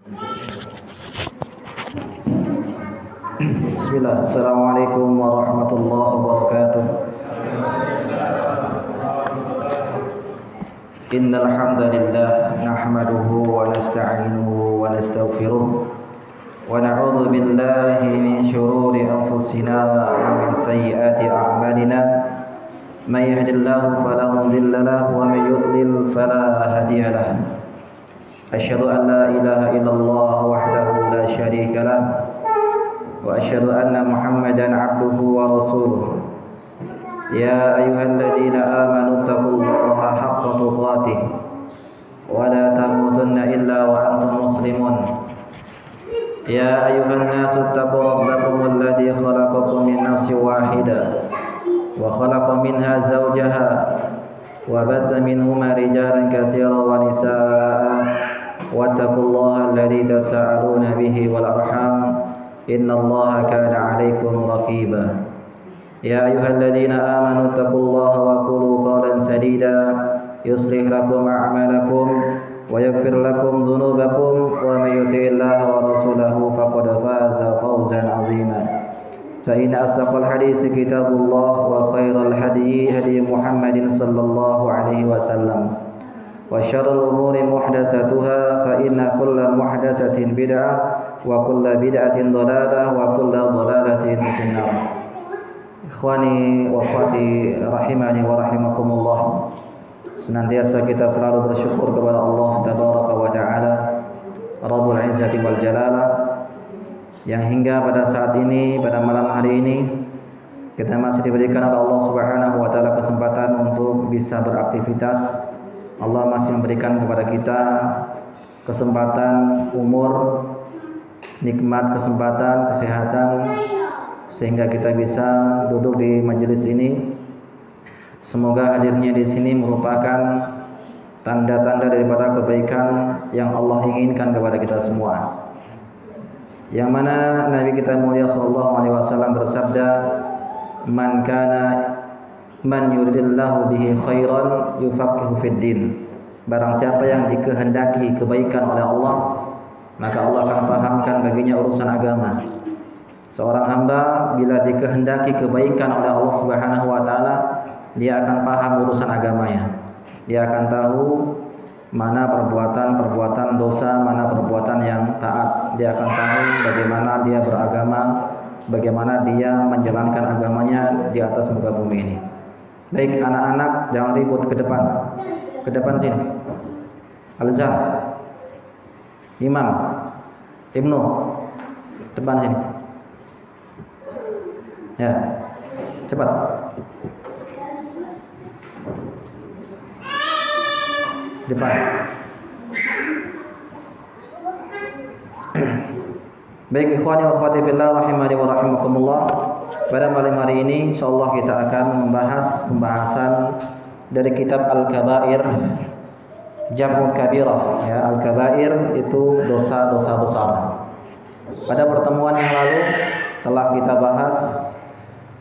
Bismillah. Assalamualaikum warahmatullahi wabarakatuh. Innal hamdalillah nahmaduhu wa nasta'inuhu wa nastaghfiruh wa na'udzu billahi min shururi anfusina wa min sayyiati a'malina. May yahdihillahu fala mudilla lahu wa may yudlil fala hadiya lahu. Asyhadu an la ilaha illallah wahdahu la syarika lahu wa asyhadu anna Muhammadan 'abduhu wa rasuluh. Ya ayyuhalladzina amanu taqullaha haqqa tuqatih wa la tamutunna illa wa antum muslimun. Ya ayyuhan nasu taqu rabbakumul ladzi khalaqakum min nafsin wahidah wa khalaqa minha zawjaha wa bassa minhuma rijalan katsiran wa nisaa'a wattaqullaha alladzi tasaaluna bihi wal arham innallaha kana 'alaikum raqiba. Ya ayyuhalladzina amanu taqullaha wa qulu qawlan sadida yuslih lakum a'malakum wa yaghfir lakum dhunubakum wa may yuti'illaha wa rasulahu faqad faza fawzan 'azima. Fa inna asdaqal haditsi kitabullah wa khairal hadyi hadyi Muhammadin sallallahu alaihi wasallam wa syarrul umuri muhdatsatuha fa inna kulla muhdatsatin bid'ah wa kulla bid'atin dhalalah wa kulla dhalalatin finnar. Ikhwani wa akhwati rahimani wa rahimakumullah. Senantiasa kita selalu bersyukur kepada Allah tabaraka wa taala Rabbul Izzati wal Jalalah yang hingga pada saat ini, pada malam hari ini kita masih diberikan oleh Allah Subhanahu wa taala kesempatan untuk bisa beraktivitas. Allah masih memberikan kepada kita kesempatan umur, nikmat kesempatan, kesehatan, sehingga kita bisa duduk di majelis ini. Semoga hadirnya di sini merupakan tanda-tanda daripada kebaikan yang Allah inginkan kepada kita semua. Yang mana Nabi kita mulia sallallahu alaihi wasallam bersabda, Man yuridillahu bihi khairan yufaqihu fid din. Barang siapa yang dikehendaki kebaikan oleh Allah, maka Allah akan pahamkan baginya urusan agama. Seorang hamba bila dikehendaki kebaikan oleh Allah Subhanahu wa taala, dia akan paham urusan agamanya. Dia akan tahu mana perbuatan dosa, mana perbuatan yang taat. Dia akan tahu bagaimana dia beragama, bagaimana dia menjalankan agamanya di atas muka bumi ini. Baik anak-anak, jangan ribut ke depan. Ke depan sini. Alzam, Imam, Ibnu, depan sini. Ya, cepat. Depan. Baik ikhwani wa akhwati fillah rahimani wa rahimakumullah. Pada malam hari ini insyaallah kita akan membahas pembahasan dari kitab Al-Kabair, Jam'u Kabirah. Ya, Al-Kabair itu dosa-dosa besar. Pada pertemuan yang lalu telah kita bahas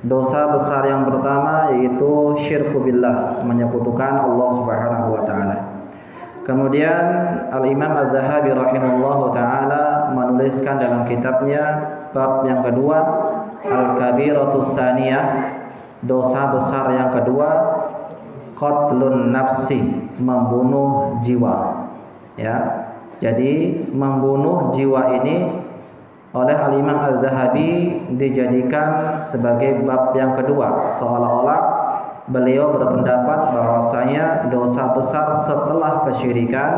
dosa besar yang pertama, yaitu syirku billah, menyekutukan Allah Subhanahu wa taala. Kemudian Al-Imam Az-Zahabi rahimahullahu taala menuliskan dalam kitabnya bab yang kedua, Al-Kabiratus Tsaniyah, dosa besar yang kedua, qatlun nafsi, membunuh jiwa. Ya. Jadi membunuh jiwa ini oleh Al-Imam Az-Zahabi dijadikan sebagai bab yang kedua, seolah-olah beliau berpendapat bahwasanya dosa besar setelah kesyirikan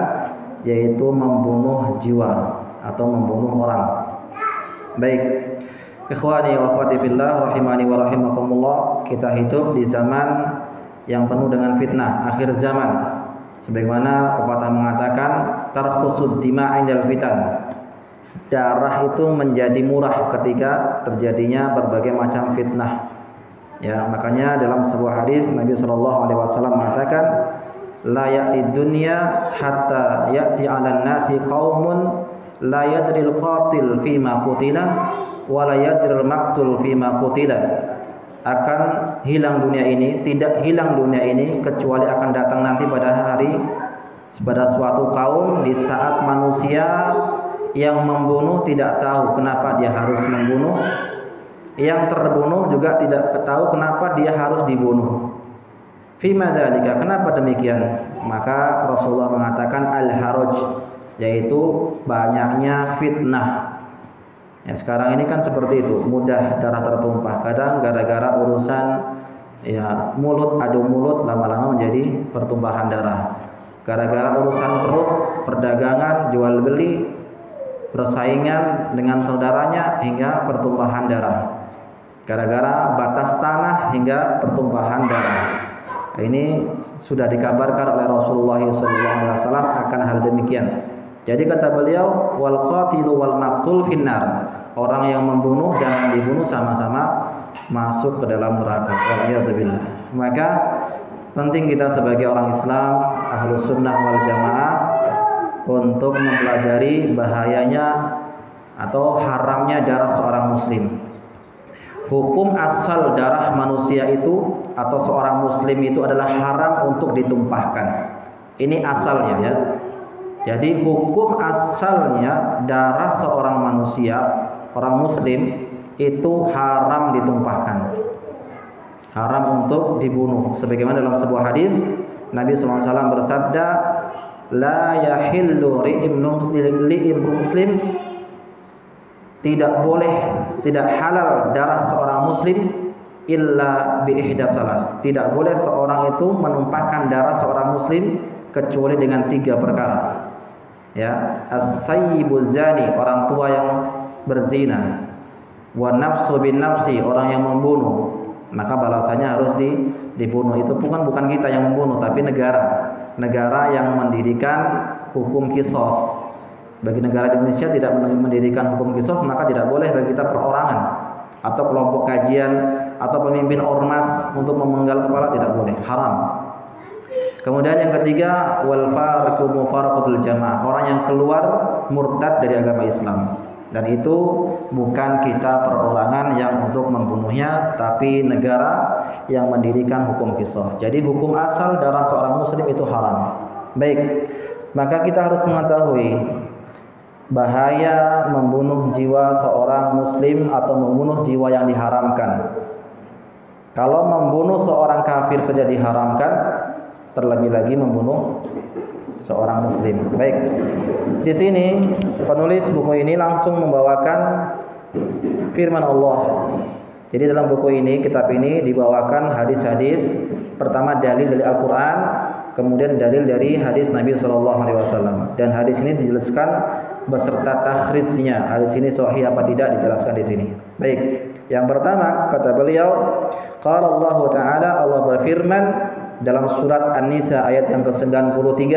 yaitu membunuh jiwa atau membunuh orang. Baik, ikhwani wa akhwati fillah rahimani wa rahimakumullah, kita hidup di zaman yang penuh dengan fitnah, akhir zaman. Sebagaimana pepatah mengatakan, tarkhusud dima' indal fitan. Darah itu menjadi murah ketika terjadinya berbagai macam fitnah. Ya, makanya dalam sebuah hadis Nabi sallallahu alaihi wasallam mengatakan, la ya'ti dunya hatta ya'ti 'alan nasi qaumun la yadril qatil fima qutila wa la yadril maqtul fima qutila. Akan hilang dunia ini, tidak hilang dunia ini kecuali akan datang nanti pada hari, pada suatu kaum di saat manusia yang membunuh tidak tahu kenapa dia harus membunuh, yang terbunuh juga tidak tahu kenapa dia harus dibunuh. Fima dzalika, kenapa demikian? Maka Rasulullah mengatakan al-haraj, yaitu banyaknya fitnah. Ya, sekarang ini kan seperti itu, mudah darah tertumpah. Kadang gara-gara urusan ya mulut adu mulut, lama-lama menjadi pertumpahan darah. Gara-gara urusan perut, perdagangan, jual beli, persaingan dengan saudaranya hingga pertumpahan darah. Gara-gara batas tanah hingga pertumpahan darah. Ini sudah dikabarkan oleh Rasulullah SAW akan hal demikian. Jadi kata beliau, wal qatilu wal maqtul finnar. Orang yang membunuh dan yang dibunuh sama-sama masuk ke dalam neraka. Waliyadzubillah. Maka penting kita sebagai orang Islam, Ahlus Sunnah wal Jamaah, untuk mempelajari bahayanya atau haramnya darah seorang muslim. Hukum asal darah manusia itu atau seorang muslim itu adalah haram untuk ditumpahkan. Ini asalnya ya. Jadi hukum asalnya darah seorang manusia, orang muslim itu haram ditumpahkan. Haram untuk dibunuh. Sebagaimana dalam sebuah hadis Nabi SAW bersabda, la yahillu li'imru muslim, tidak boleh, tidak halal darah seorang muslim illa bi ihda salas. Tidak boleh seorang itu menumpahkan darah seorang muslim kecuali dengan 3 perkara. Ya, as-sayyibu zani, orang tua yang berzina, wa nafsu bin nafsi, orang yang membunuh, maka balasannya harus dibunuh. Itu bukan kita yang membunuh, tapi negara yang mendirikan hukum qisas. Bagi negara Indonesia tidak mendirikan hukum qisas, maka tidak boleh bagi kita perorangan atau kelompok kajian atau pemimpin ormas untuk memenggal kepala, tidak boleh, haram. Kemudian yang ketiga, wal fariqu mufaraqatul jamaah, orang yang keluar murtad dari agama Islam. Dan itu bukan kita perorangan yang untuk membunuhnya, tapi negara yang mendirikan hukum qisas. Jadi hukum asal darah seorang muslim itu haram. Baik, maka kita harus mengetahui bahaya membunuh jiwa seorang muslim atau membunuh jiwa yang diharamkan. Kalau membunuh seorang kafir saja diharamkan, terlebih lagi membunuh seorang muslim. Baik. Di sini penulis buku ini langsung membawakan firman Allah. Jadi dalam buku ini, kitab ini dibawakan hadis-hadis. Pertama dalil dari Al-Qur'an, kemudian dalil dari hadis Nabi SAW. Dan hadis ini dijelaskan beserta takhrijnya. Hadis ini sahih apa tidak dijelaskan di sini. Baik. Yang pertama kata beliau, qala Allah Ta'ala, Allah berfirman dalam surat An-Nisa ayat yang ke-93,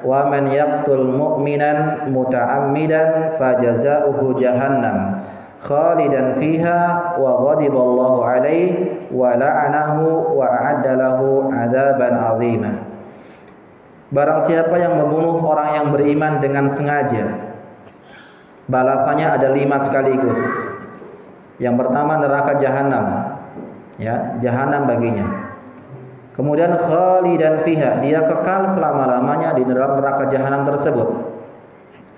wa man yaqtul mu'minan muta'ammidan fajaza'uhu jahannam khalidan fiha wa ghadiballahu alaihi wa la'anahu wa a'adda lahu 'adzaban 'azima. Barang siapa yang membunuh orang yang beriman dengan sengaja, balasannya ada 5 sekaligus. Yang pertama neraka jahanam, ya, jahanam baginya. Kemudian khalidan fiha, dia kekal selama-lamanya di dalam neraka jahanam tersebut.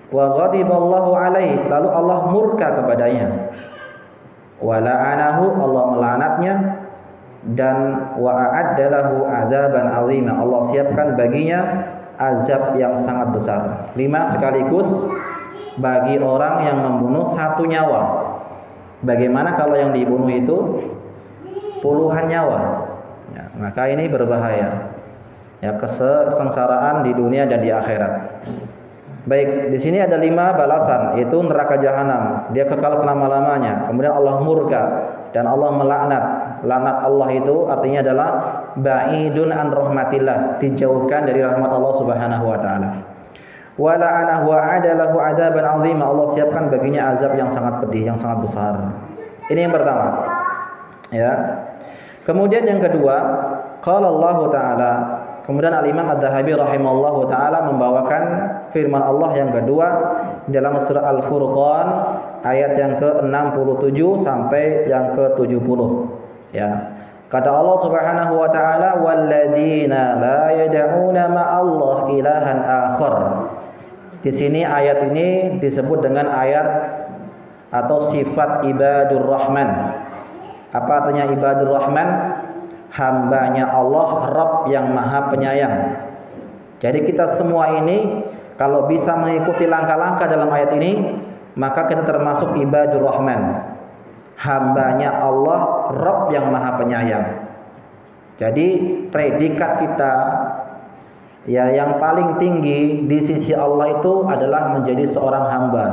Wa ghadiballahu alaihi, lalu Allah murka kepadanya. Wa la'anahu, Allah melaknatnya, dan wa a'adda lahu 'adzaban 'azima, Allah siapkan baginya azab yang sangat besar. 5 sekaligus bagi orang yang membunuh 1 nyawa. Bagaimana kalau yang dibunuh itu puluhan nyawa? Ya, maka ini berbahaya. Ya, kesengsaraan di dunia dan di akhirat. Baik, di sini ada 5 balasan, yaitu neraka jahanam, dia kekal selama-lamanya. Kemudian Allah murka dan Allah melaknat. Laknat Allah itu artinya adalah ba'idun an rahmatillah, dijauhkan dari rahmat Allah Subhanahu wa taala. Wa la'anahu wa 'adalahu 'adzaban 'azima, Allah siapkan baginya azab yang sangat pedih, yang sangat besar. Ini yang pertama. Ya. Kemudian yang kedua, qala Allah Ta'ala, kemudian Al-Imam Adz-Dzahabi rahimahullahu taala membawakan firman Allah yang kedua dalam surah Al-Furqan ayat yang ke-67 sampai yang ke-70. Ya. Kata Allah Subhanahu wa taala, walladzina la yad'una ma'allah ilahan akhar. Di sini ayat ini disebut dengan ayat atau sifat ibadur rahman. Apa artinya ibadur rahman? Hambanya Allah, Rabb yang maha penyayang. Jadi kita semua ini kalau bisa mengikuti langkah-langkah dalam ayat ini, maka kita termasuk ibadur rahman, hambanya Allah, Rabb yang maha penyayang. Jadi predikat kita ya yang paling tinggi di sisi Allah itu adalah menjadi seorang hamba.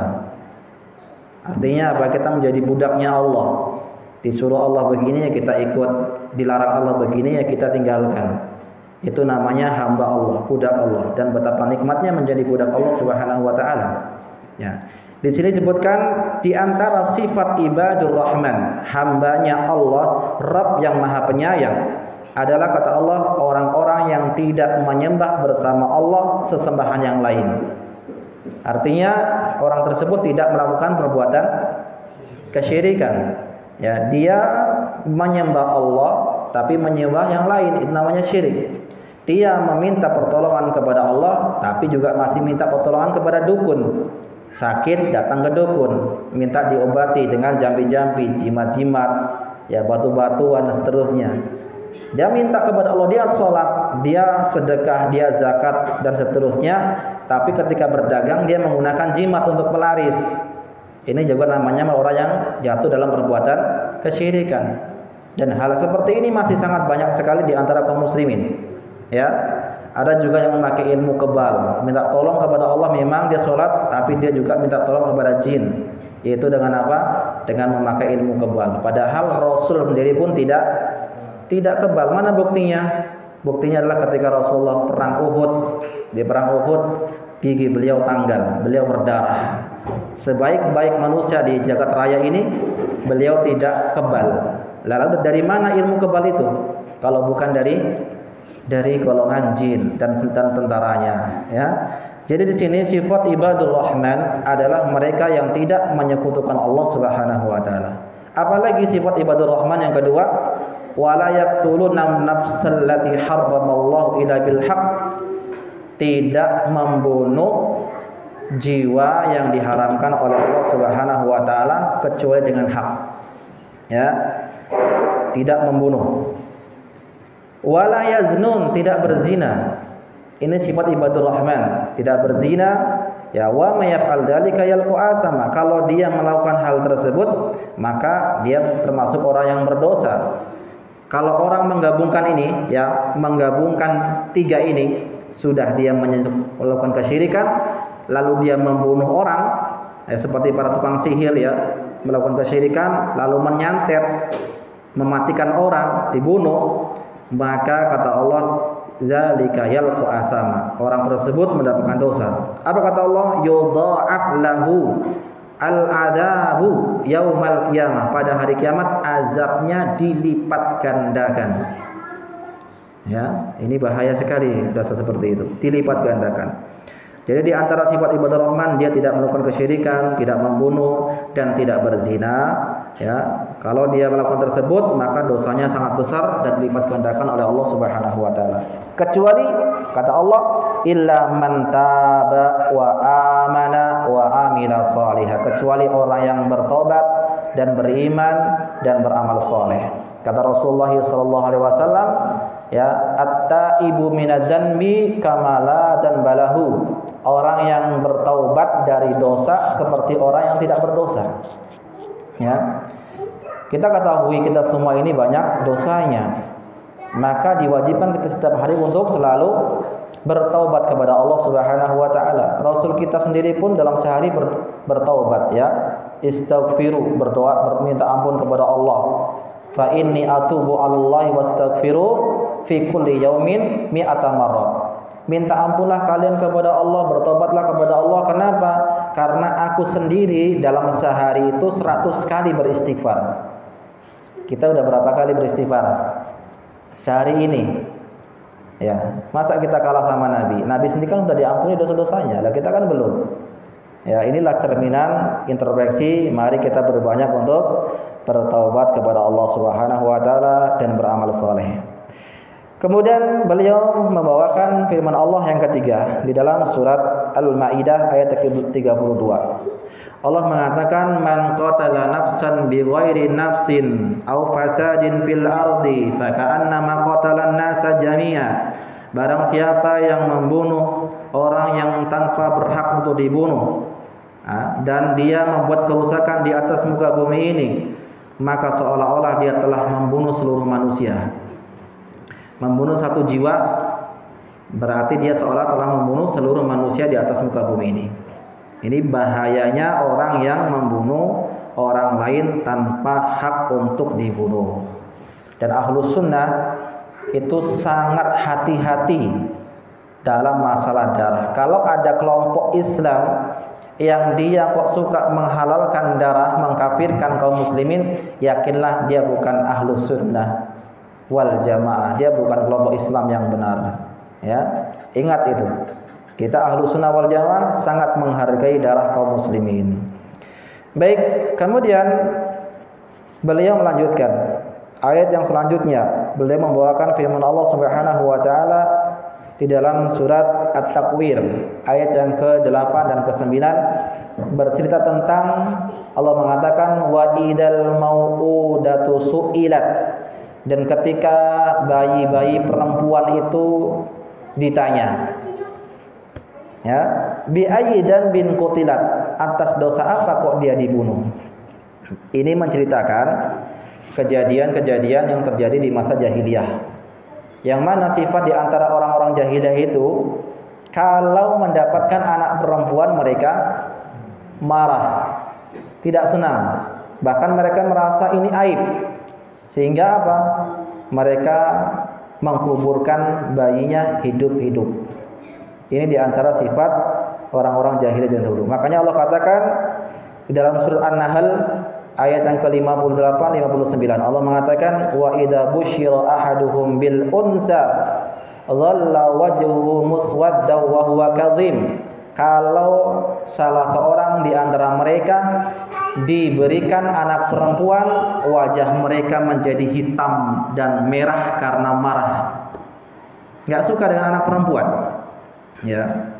Artinya apa? Kita menjadi budaknya Allah. Disuruh Allah begini ya kita ikut, dilarang Allah begini ya kita tinggalkan. Itu namanya hamba Allah, budak Allah, dan betapa nikmatnya menjadi budak Allah Subhanahu wa taala. Ya. Di sini disebutkan di antara sifat ibadur rahman, hambanya Allah, Rabb yang maha penyayang, adalah kata Allah orang-orang yang tidak menyembah bersama Allah sesembahan yang lain. Artinya orang tersebut tidak melakukan perbuatan kesyirikan. Ya, dia menyembah Allah tapi menyembah yang lain, itu namanya syirik. Dia meminta pertolongan kepada Allah tapi juga masih minta pertolongan kepada dukun. Sakit datang ke dukun, minta diobati dengan jampi-jampi, jimat-jimat, ya batu-batuan dan seterusnya. Dia minta kepada Allah, dia sholat, dia sedekah, dia zakat dan seterusnya, tapi ketika berdagang dia menggunakan jimat untuk pelaris. Ini juga namanya orang yang jatuh dalam perbuatan kesyirikan. Dan hal seperti ini masih sangat banyak sekali di antara kaum muslimin. Ya, ada juga yang memakai ilmu kebal, minta tolong kepada Allah. Memang dia sholat, tapi dia juga minta tolong kepada jin. Yaitu dengan apa? Dengan memakai ilmu kebal. Padahal Rasul sendiri pun tidak kebal. Mana buktinya? Buktinya adalah ketika Rasulullah perang Uhud. Di perang Uhud, gigi beliau tanggal, beliau berdarah. Sebaik-baik manusia di jagat raya ini, beliau tidak kebal. Lalu dari mana ilmu kebal itu? Kalau bukan dari golongan jin dan tentaranya, ya. Jadi di sini sifat ibadur rahman adalah mereka yang tidak menyekutukan Allah Subhanahu wa taala. Apalagi sifat ibadur rahman yang kedua, wala yaqtuluna nafsal lati harramallahu illa bil haqq, tidak membunuh jiwa yang diharamkan oleh Allah Subhanahu wa taala kecuali dengan hak. Ya. Tidak membunuh. Wala yaznun, tidak berzina. Ini sifat ibadur rahman, tidak berzina. Ya, wa may yaf'al dzalika yalqa asama. Kalau dia melakukan hal tersebut, maka dia termasuk orang yang berdosa. Kalau orang menggabungkan ini, ya, menggabungkan tiga ini, sudah dia melakukan kesyirikan, lalu dia membunuh orang, ya, seperti para tukang sihir, ya, melakukan kesyirikan, lalu menyantet, mematikan orang, dibunuh, maka kata Allah, zalika yalqa asama, orang tersebut mendapatkan dosa. Apa kata Allah? Yudha'af lahu al-adabu yaumal qiyamah, pada hari kiamat azabnya dilipat gandakan. Ya, ini bahaya sekali dosa seperti itu, dilipat gandakan. Jadi di antara sifat ibadah rahman, dia tidak melakukan kesyirikan, tidak membunuh, dan tidak berzina. Ya, kalau dia melakukan tersebut, maka dosanya sangat besar dan dilipat gandakan oleh Allah Subhanahu wa taala. Kecuali kata Allah, illa man taba wa amana wa amila shalihah, kecuali orang yang bertobat dan beriman dan beramal soleh. Kata Rasulullah sallallahu alaihi wasallam, ya, at-taibu minadz-dzanbi kama la dzanbalahu, orang yang bertaubat dari dosa seperti orang yang tidak berdosa. Ya, kita ketahui kita semua ini banyak dosanya, maka diwajibkan kita setiap hari untuk selalu bertaubat kepada Allah Subhanahu wa taala. Rasul kita sendiri pun dalam sehari bertaubat, ya, istaghfiru, berdoa, meminta ampun kepada Allah. Fa inni atubu 'alallahi wastaghfiru fi kulli yaumin mi'ata marrah. Minta ampunlah kalian kepada Allah, bertobatlah kepada Allah. Kenapa? Karena aku sendiri dalam sehari itu 100 kali beristighfar. Kita udah berapa kali beristighfar sehari ini? Ya, masa kita kalah sama Nabi? Nabi sendiri kan sudah diampuni dosa-dosanya, lah kita kan belum. Ya, inilah cerminan introspeksi. Mari kita berbanyak untuk bertaubat kepada Allah Subhanahu wa taala dan beramal soleh. Kemudian beliau membawakan firman Allah yang ketiga di dalam surat Al-Maidah ayat 32. Allah mengatakan man qatala nafsan bighairi nafsin aw fasadin fil ardi faka'annama qatalan nasa jami'a. Barang siapa yang membunuh orang yang tanpa berhak untuk dibunuh dan dia membuat kerusakan di atas muka bumi ini, maka seolah-olah dia telah membunuh seluruh manusia. Membunuh satu jiwa berarti dia seolah telah membunuh seluruh manusia di atas muka bumi ini. Ini bahayanya orang yang membunuh orang lain tanpa hak untuk dibunuh. Dan Ahlus Sunnah itu sangat hati-hati dalam masalah darah. Kalau ada kelompok Islam yang dia kok suka menghalalkan darah, mengkafirkan kaum muslimin, yakinlah dia bukan Ahlus Sunnah wal Jamaah, dia bukan kelompok Islam yang benar. Ya, ingat itu. Kita Ahlus Sunnah wal Jamaah sangat menghargai darah kaum muslimin. Baik, kemudian beliau melanjutkan ayat yang selanjutnya. Beliau membawakan firman Allah Subhanahu wa taala di dalam surat At-Takwir ayat yang ke-8 dan ke-9 bercerita tentang Allah mengatakan wa idal mau'udatu su'ilat, dan ketika bayi-bayi perempuan itu ditanya, ya, bi ayyidan bin qutilat, atas dosa apa kok dia dibunuh. Ini menceritakan kejadian-kejadian yang terjadi di masa jahiliyah, yang mana sifat di antara orang-orang jahiliyah itu kalau mendapatkan anak perempuan mereka marah, tidak senang, bahkan mereka merasa ini aib, sehingga apa? Mereka mengkuburkan bayinya hidup-hidup. Ini di antara sifat orang-orang jahiliyah dahulu. Makanya Allah katakan di dalam surat An-Nahl ayat yang ke-58 59, Allah mengatakan wa idza busyira ahaduhum bil unsa dhalla wajhuhu muswaddan wa huwa kadhim. Kalau salah seorang di antara mereka diberikan anak perempuan, wajah mereka menjadi hitam dan merah karena marah. Enggak suka dengan anak perempuan. Ya.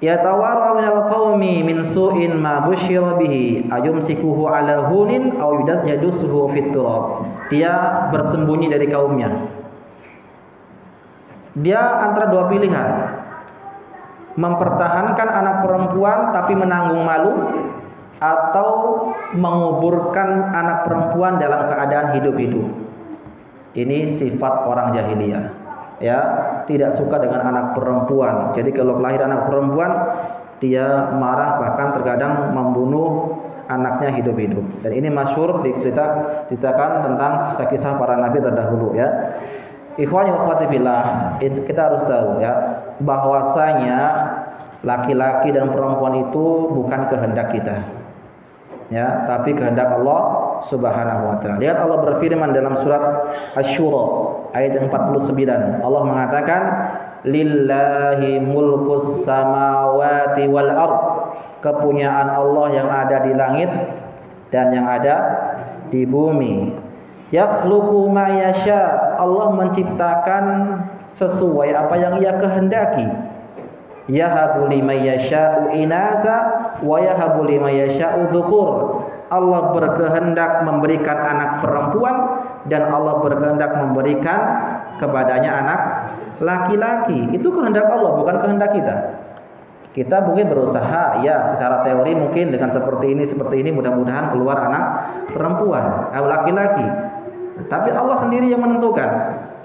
Yatawara minal qaumi min su'in ma busyira bihi ayumsikuhu ala hunin aw yadussuhu fit turab. Dia bersembunyi dari kaumnya. Dia antara dua pilihan. Mempertahankan anak perempuan tapi menanggung malu, atau menguburkan anak perempuan dalam keadaan hidup-hidup. Ini sifat orang jahiliyah. Ya, tidak suka dengan anak perempuan. Jadi kalau lahir anak perempuan, dia marah, bahkan terkadang membunuh anaknya hidup-hidup. Dan ini masyhur diceritakan tentang kisah-kisah para nabi terdahulu, ya. Ikhwani wa akhwati fillah, kita harus tahu, ya, bahwasanya laki-laki dan perempuan itu bukan kehendak kita, ya, tapi kehendak Allah Subhanahu wa taala. Lihat Allah berfirman dalam surat Asy-Syura ayat 49. Allah mengatakan lillahi mulkus samawati wal ard. Kepunyaan Allah yang ada di langit dan yang ada di bumi. Yakhluqu ma yasha. Allah menciptakan sesuai apa yang Ia kehendaki. Yahabu liman yasha'u inasa wa yahabu liman yasha'u dzukur. Allah berkehendak memberikan anak perempuan dan Allah berkehendak memberikan kepadanya anak laki-laki. Itu kehendak Allah, bukan kehendak kita. Kita mungkin berusaha, ya, secara teori mungkin dengan seperti ini mudah-mudahan keluar anak perempuan atau laki-laki. Tapi Allah sendiri yang menentukan,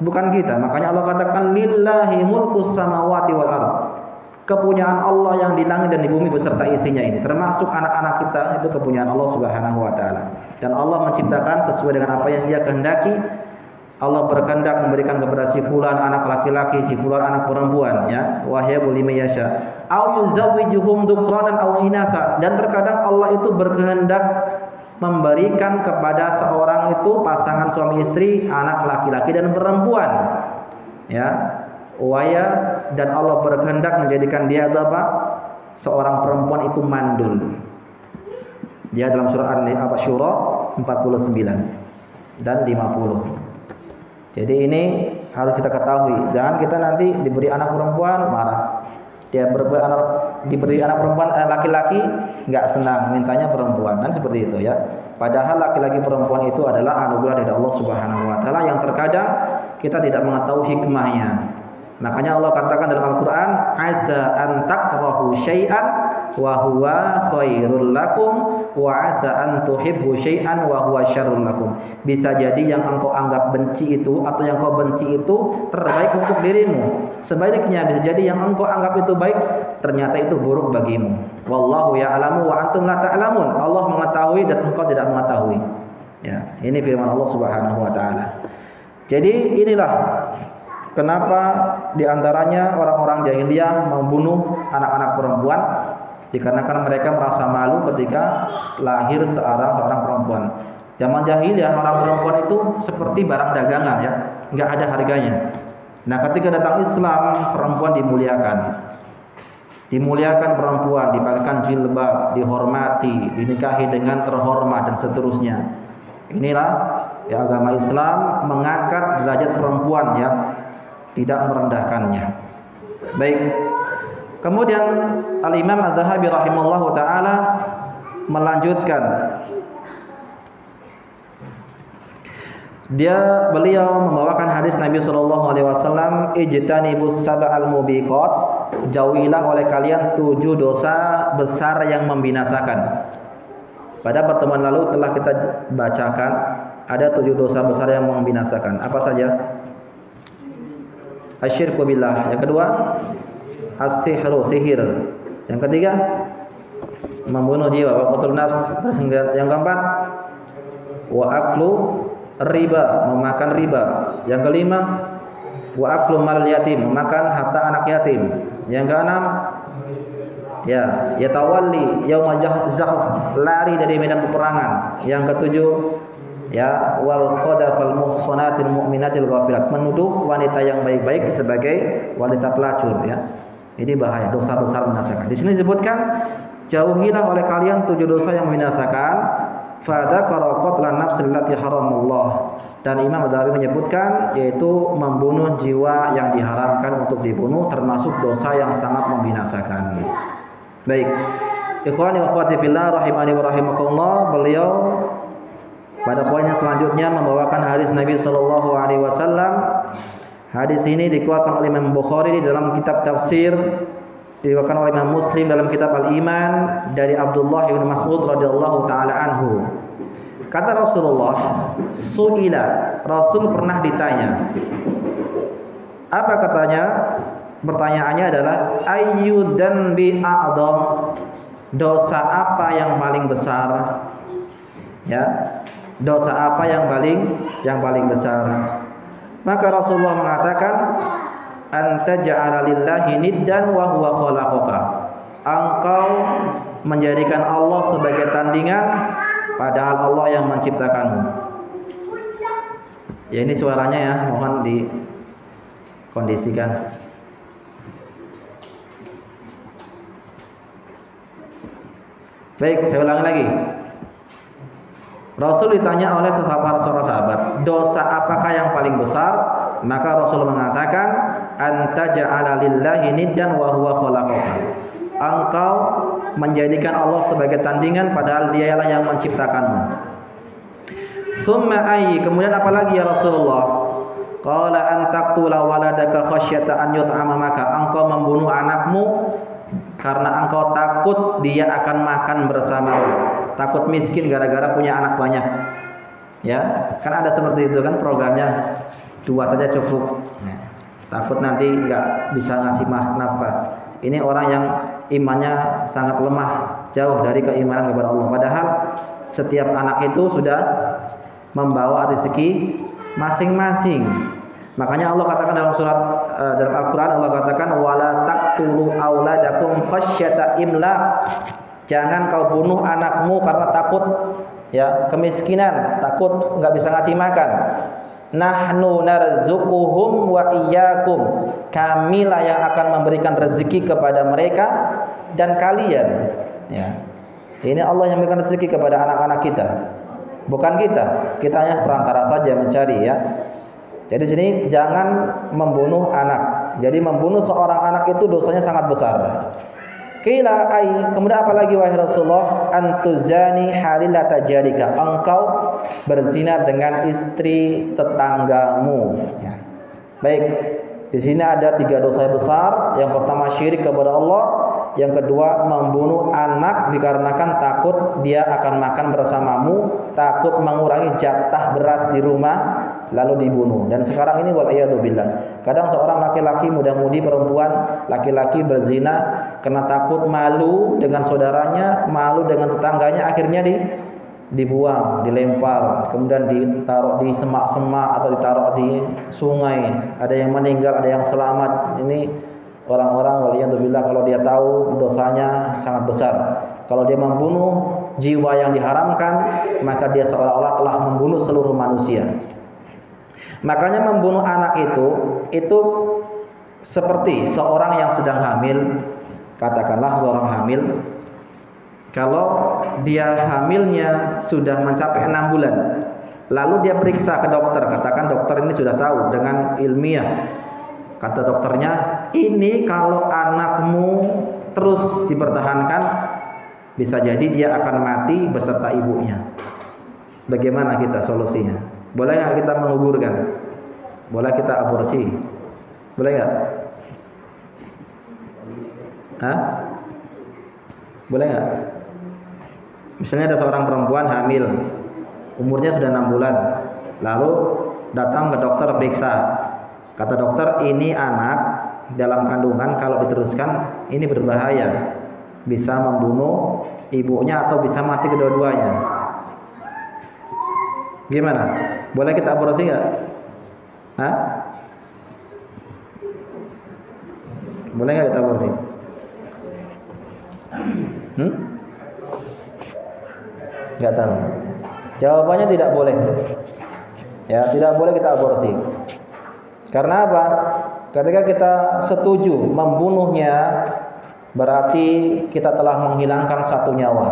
bukan kita. Makanya Allah katakan lillahi mulkus samawati wal ard. Kepunyaan Allah yang di langit dan di bumi beserta isinya ini, termasuk anak-anak kita, itu kepunyaan Allah Subhanahu wa taala. Dan Allah menciptakan sesuai dengan apa yang Ia kehendaki. Allah berkehendak memberikan kepada si fulan anak laki-laki, si fulan anak perempuan, ya. Wa yahabu liman yasha. Au yuzawwijuhum dhukranan aw inasa. Dan terkadang Allah itu berkehendak memberikan kepada seorang itu pasangan suami istri anak laki-laki dan perempuan, ya. Waya, dan Allah berkehendak menjadikan dia apa? Seorang perempuan itu mandul. Dia dalam surah Asy-Syura 49 dan 50. Jadi ini harus kita ketahui. Jangan kita nanti diberi anak perempuan marah. Dia diberi anak perempuan laki-laki nggak senang, mintanya perempuan, dan seperti itu ya. Padahal laki-laki perempuan itu adalah anugerah dari Allah Subhanahu wa taala yang terkadang kita tidak mengetahui hikmahnya. Makanya Allah katakan dalam Al-Qur'an, "Asa an takrahu syai'an wa huwa khairul lakum wa asa an tuhibbu syai'an wa huwa syarrul lakum." Bisa jadi yang engkau anggap benci itu atau yang kau benci itu terbaik untuk dirimu. Sebaliknya bisa jadi yang engkau anggap itu baik ternyata itu buruk bagimu. Wallahu ya'lamu wa antum la ta'lamun. Allah mengetahui dan engkau tidak mengetahui. Ya, ini firman Allah Subhanahu wa taala. Jadi inilah kenapa diantaranya orang-orang jahiliyah membunuh anak-anak perempuan, dikarenakan mereka merasa malu ketika lahir seorang perempuan. Zaman jahiliyah orang perempuan itu seperti barang dagangan ya, nggak ada harganya. Nah ketika datang Islam, perempuan dimuliakan perempuan, dipakaikan jilbab, dihormati, dinikahi dengan terhormat dan seterusnya. Inilah ya agama Islam mengangkat derajat perempuan ya, tidak merendahkannya. Baik. Kemudian Al-Imam Az-Zahabi rahimallahu taala melanjutkan. Beliau membawakan hadis Nabi sallallahu alaihi wasallam, "Ijtanibus sab'al mubiqat." Jauhilah oleh kalian 7 dosa besar yang membinasakan. Pada pertemuan lalu telah kita bacakan ada 7 dosa besar yang membinasakan. Apa saja? Asyirku billah. Yang kedua, as-sihru, sihir. Yang ketiga, membunuh jiwa, wa qatlun nafs. Yang keempat, wa aklu riba, memakan riba. Yang kelima, wa aklu mal yatim, memakan harta anak yatim. Yang keenam, ya yatawalli yaumaz zahf, lari dari medan peperangan. Yang ketujuh, ya wal qadafal muhsanatil mu'minatil ghafilat, menuduh wanita yang baik-baik sebagai wanita pelacur ya. Ini bahaya, dosa besar membinasakan. Di sini disebutkan jauhilah oleh kalian 7 dosa yang membinasakan. Fadzakara qatlan nafsil lati haramullah. Dan Imam Az-Zahabi menyebutkan yaitu membunuh jiwa yang diharamkan untuk dibunuh, termasuk dosa yang sangat membinasakan. Baik. Ikhwani wa akhwati fillah rahimani wa rahimakumullah, beliau pada poin yang selanjutnya membawakan hadis Nabi sallallahu alaihi wasallam. Hadis ini dikeluarkan oleh Imam Bukhari di dalam kitab tafsir, diriwayatkan oleh Imam Muslim dalam kitab Al-Iman dari Abdullah bin Mas'ud radhiyallahu taala anhu. Kata Rasulullah, su'ila, Rasul pernah ditanya. Apa katanya? Pertanyaannya adalah ayyu dzanbi a'dzam? Dosa apa yang paling besar? Ya. Dosa apa yang paling besar? Maka Rasulullah mengatakan, anta ja'ala lillahi niddan wa huwa khalaqaka. Engkau menjadikan Allah sebagai tandingan padahal Allah yang menciptakanmu. Ya ini suaranya ya, mohon dikondisikan. Baik, saya ulangi lagi. Rasul ditanya oleh seorang sahabat, dosa apakah yang paling besar? Maka Rasul mengatakan, anta ja'ala lillahi niddan wa huwa khalaqaka. Engkau menjadikan Allah sebagai tandingan padahal Dialah yang menciptakanmu. Summa ayy, kemudian apa lagi ya Rasulullah? Qala an taqtula waladaka khasyata an yut'ama maka. Engkau membunuh anakmu karena engkau takut dia akan makan bersamamu. Takut miskin gara-gara punya anak banyak. Ya, kan ada seperti itu kan programnya, 2 saja cukup. Takut nanti nggak bisa ngasih nafkah. Ini orang yang imannya sangat lemah, jauh dari keimanan kepada Allah. Padahal setiap anak itu sudah membawa rezeki masing-masing. Makanya Allah katakan dalam dalam Al-Qur'an, Allah katakan wala taqtulu auladakum khasyata imlaq. Jangan kau bunuh anakmu karena takut ya kemiskinan, takut nggak bisa ngasih makan. Nahnu narzuquhum wa iyyakum. Kamilah yang akan memberikan rezeki kepada mereka dan kalian. Ya. Ini Allah yang memberikan rezeki kepada anak-anak kita. Bukan kita. Kita hanya perantara saja mencari ya. Jadi sini jangan membunuh anak. Jadi membunuh seorang anak itu dosanya sangat besar. Qila ai, kemudian apa lagi wahai Rasulullah? Antuzani halilata jarika, engkau berzina dengan istri tetanggamu. Ya. Baik, di sini ada 3 dosa besar. Yang pertama syirik kepada Allah, yang kedua membunuh anak dikarenakan takut dia akan makan bersamamu, takut mengurangi jatah beras di rumah, lalu dibunuh. Dan sekarang ini wal'iyadzubillah, kadang seorang laki-laki muda-mudi perempuan, laki-laki berzina karena takut malu dengan saudaranya, malu dengan tetangganya, akhirnya dibuang, dilempar, kemudian ditaruh di semak-semak atau ditaruh di sungai. Ada yang meninggal, ada yang selamat. Ini orang-orang waliyadzubillah kalau dia tahu dosanya sangat besar. Kalau dia membunuh jiwa yang diharamkan, maka dia seolah-olah telah membunuh seluruh manusia. Makanya membunuh anak itu seperti seorang yang sedang hamil. Katakanlah seorang hamil, kalau dia hamilnya sudah mencapai 6 bulan, lalu dia periksa ke dokter, katakan dokter ini sudah tahu dengan ilmiah, kata dokternya, ini kalau anakmu terus dipertahankan, bisa jadi dia akan mati beserta ibunya. Bagaimana kita solusinya? Boleh nggak kita menguburkan? Boleh kita aborsi? Boleh nggak? Hah? Boleh nggak? Misalnya ada seorang perempuan hamil, umurnya sudah 6 bulan, lalu datang ke dokter periksa, kata dokter ini anak dalam kandungan kalau diteruskan ini berbahaya, bisa membunuh ibunya atau bisa mati kedua-duanya. Gimana? Boleh kita aborsi nggak? Hah? Boleh nggak kita aborsi? Nggak tahu. Jawabannya tidak boleh. Ya, tidak boleh kita aborsi. Karena apa? Ketika kita setuju membunuhnya, berarti kita telah menghilangkan 1 nyawa.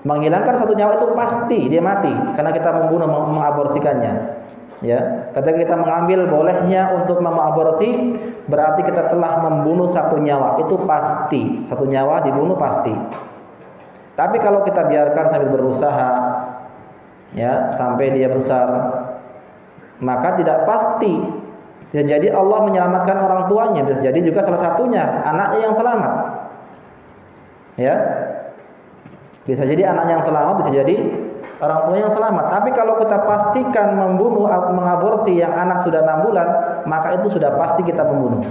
Menghilangkan 1 nyawa itu pasti dia mati karena kita membunuh, mengaborsikannya. Ya, ketika kita mengambil bolehnya untuk mengaborsi, berarti kita telah membunuh 1 nyawa. Itu pasti, 1 nyawa dibunuh pasti. Tapi kalau kita biarkan sambil berusaha, ya, sampai dia besar, maka tidak pasti. Bisa jadi Allah menyelamatkan orang tuanya, bisa jadi juga salah satunya anaknya yang selamat. Ya, bisa jadi anaknya yang selamat, bisa jadi orang tuanya yang selamat. Tapi kalau kita pastikan membunuh, mengaborsi yang anak sudah 6 bulan, maka itu sudah pasti kita pembunuh.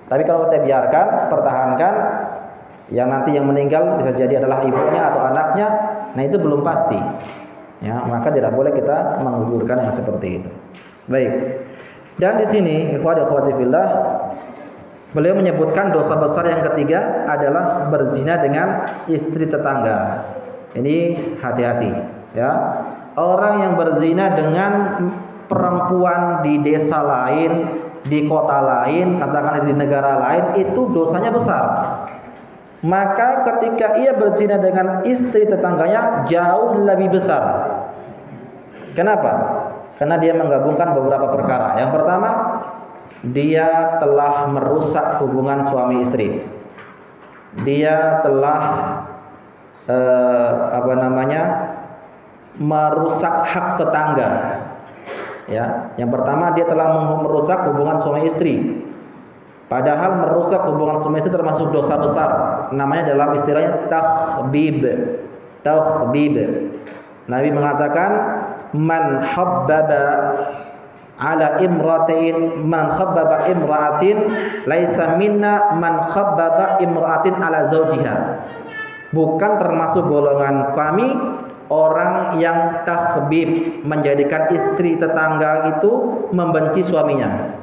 Tapi kalau kita biarkan, pertahankan, yang nanti yang meninggal bisa jadi adalah ibunya atau anaknya, nah itu belum pasti. Ya, maka tidak boleh kita menggugurkan yang seperti itu. Baik. Dan di sini, ikhwan dan akhwati fillah, beliau menyebutkan dosa besar yang ketiga adalah berzina dengan istri tetangga. Ini hati-hati, ya. Orang yang berzina dengan perempuan di desa lain, di kota lain, katakanlah di negara lain, itu dosanya besar. Maka ketika ia berzina dengan istri tetangganya jauh lebih besar. Kenapa? Karena dia menggabungkan beberapa perkara. Yang pertama, dia telah merusak hubungan suami istri. Dia telah merusak hak tetangga. Ya, yang pertama dia telah merusak hubungan suami istri. Padahal merusak hubungan suami istri termasuk dosa besar. Namanya dalam istilahnya takhbib. Takhbib. Nabi mengatakan man habbaba ala imratin man khabbaba imra'atin laisa minna man khabbaba imra'atin ala zaujiha. Bukan termasuk golongan kami orang yang takhbib, menjadikan istri tetangga itu membenci suaminya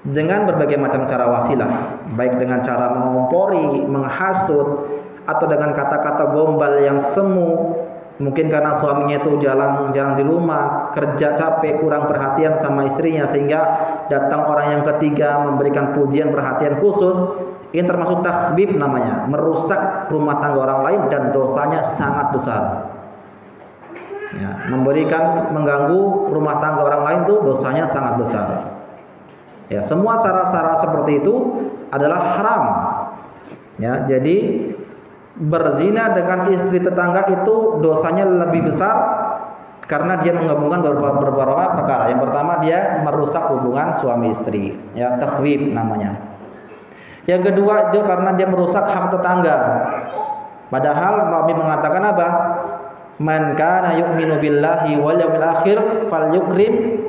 dengan berbagai macam cara wasilah, baik dengan cara mengompori, menghasut, atau dengan kata-kata gombal yang semu. Mungkin karena suaminya itu jarang di rumah, kerja capek, kurang perhatian sama istrinya, sehingga datang orang yang ketiga memberikan pujian, perhatian khusus. Ini termasuk takhbib namanya, merusak rumah tangga orang lain dan dosanya sangat besar. Ya, mengganggu rumah tangga orang lain tuh dosanya sangat besar. Ya, semua syarat-syarat seperti itu adalah haram. Ya, jadi berzina dengan istri tetangga itu dosanya lebih besar karena dia menggabungkan beberapa perkara. Yang pertama, dia merusak hubungan suami istri, ya, takhwib namanya. Yang kedua, itu karena dia merusak hak tetangga. Padahal Nabi mengatakan apa? Man kana yu'minu billahi wal yawmil akhir falyukrim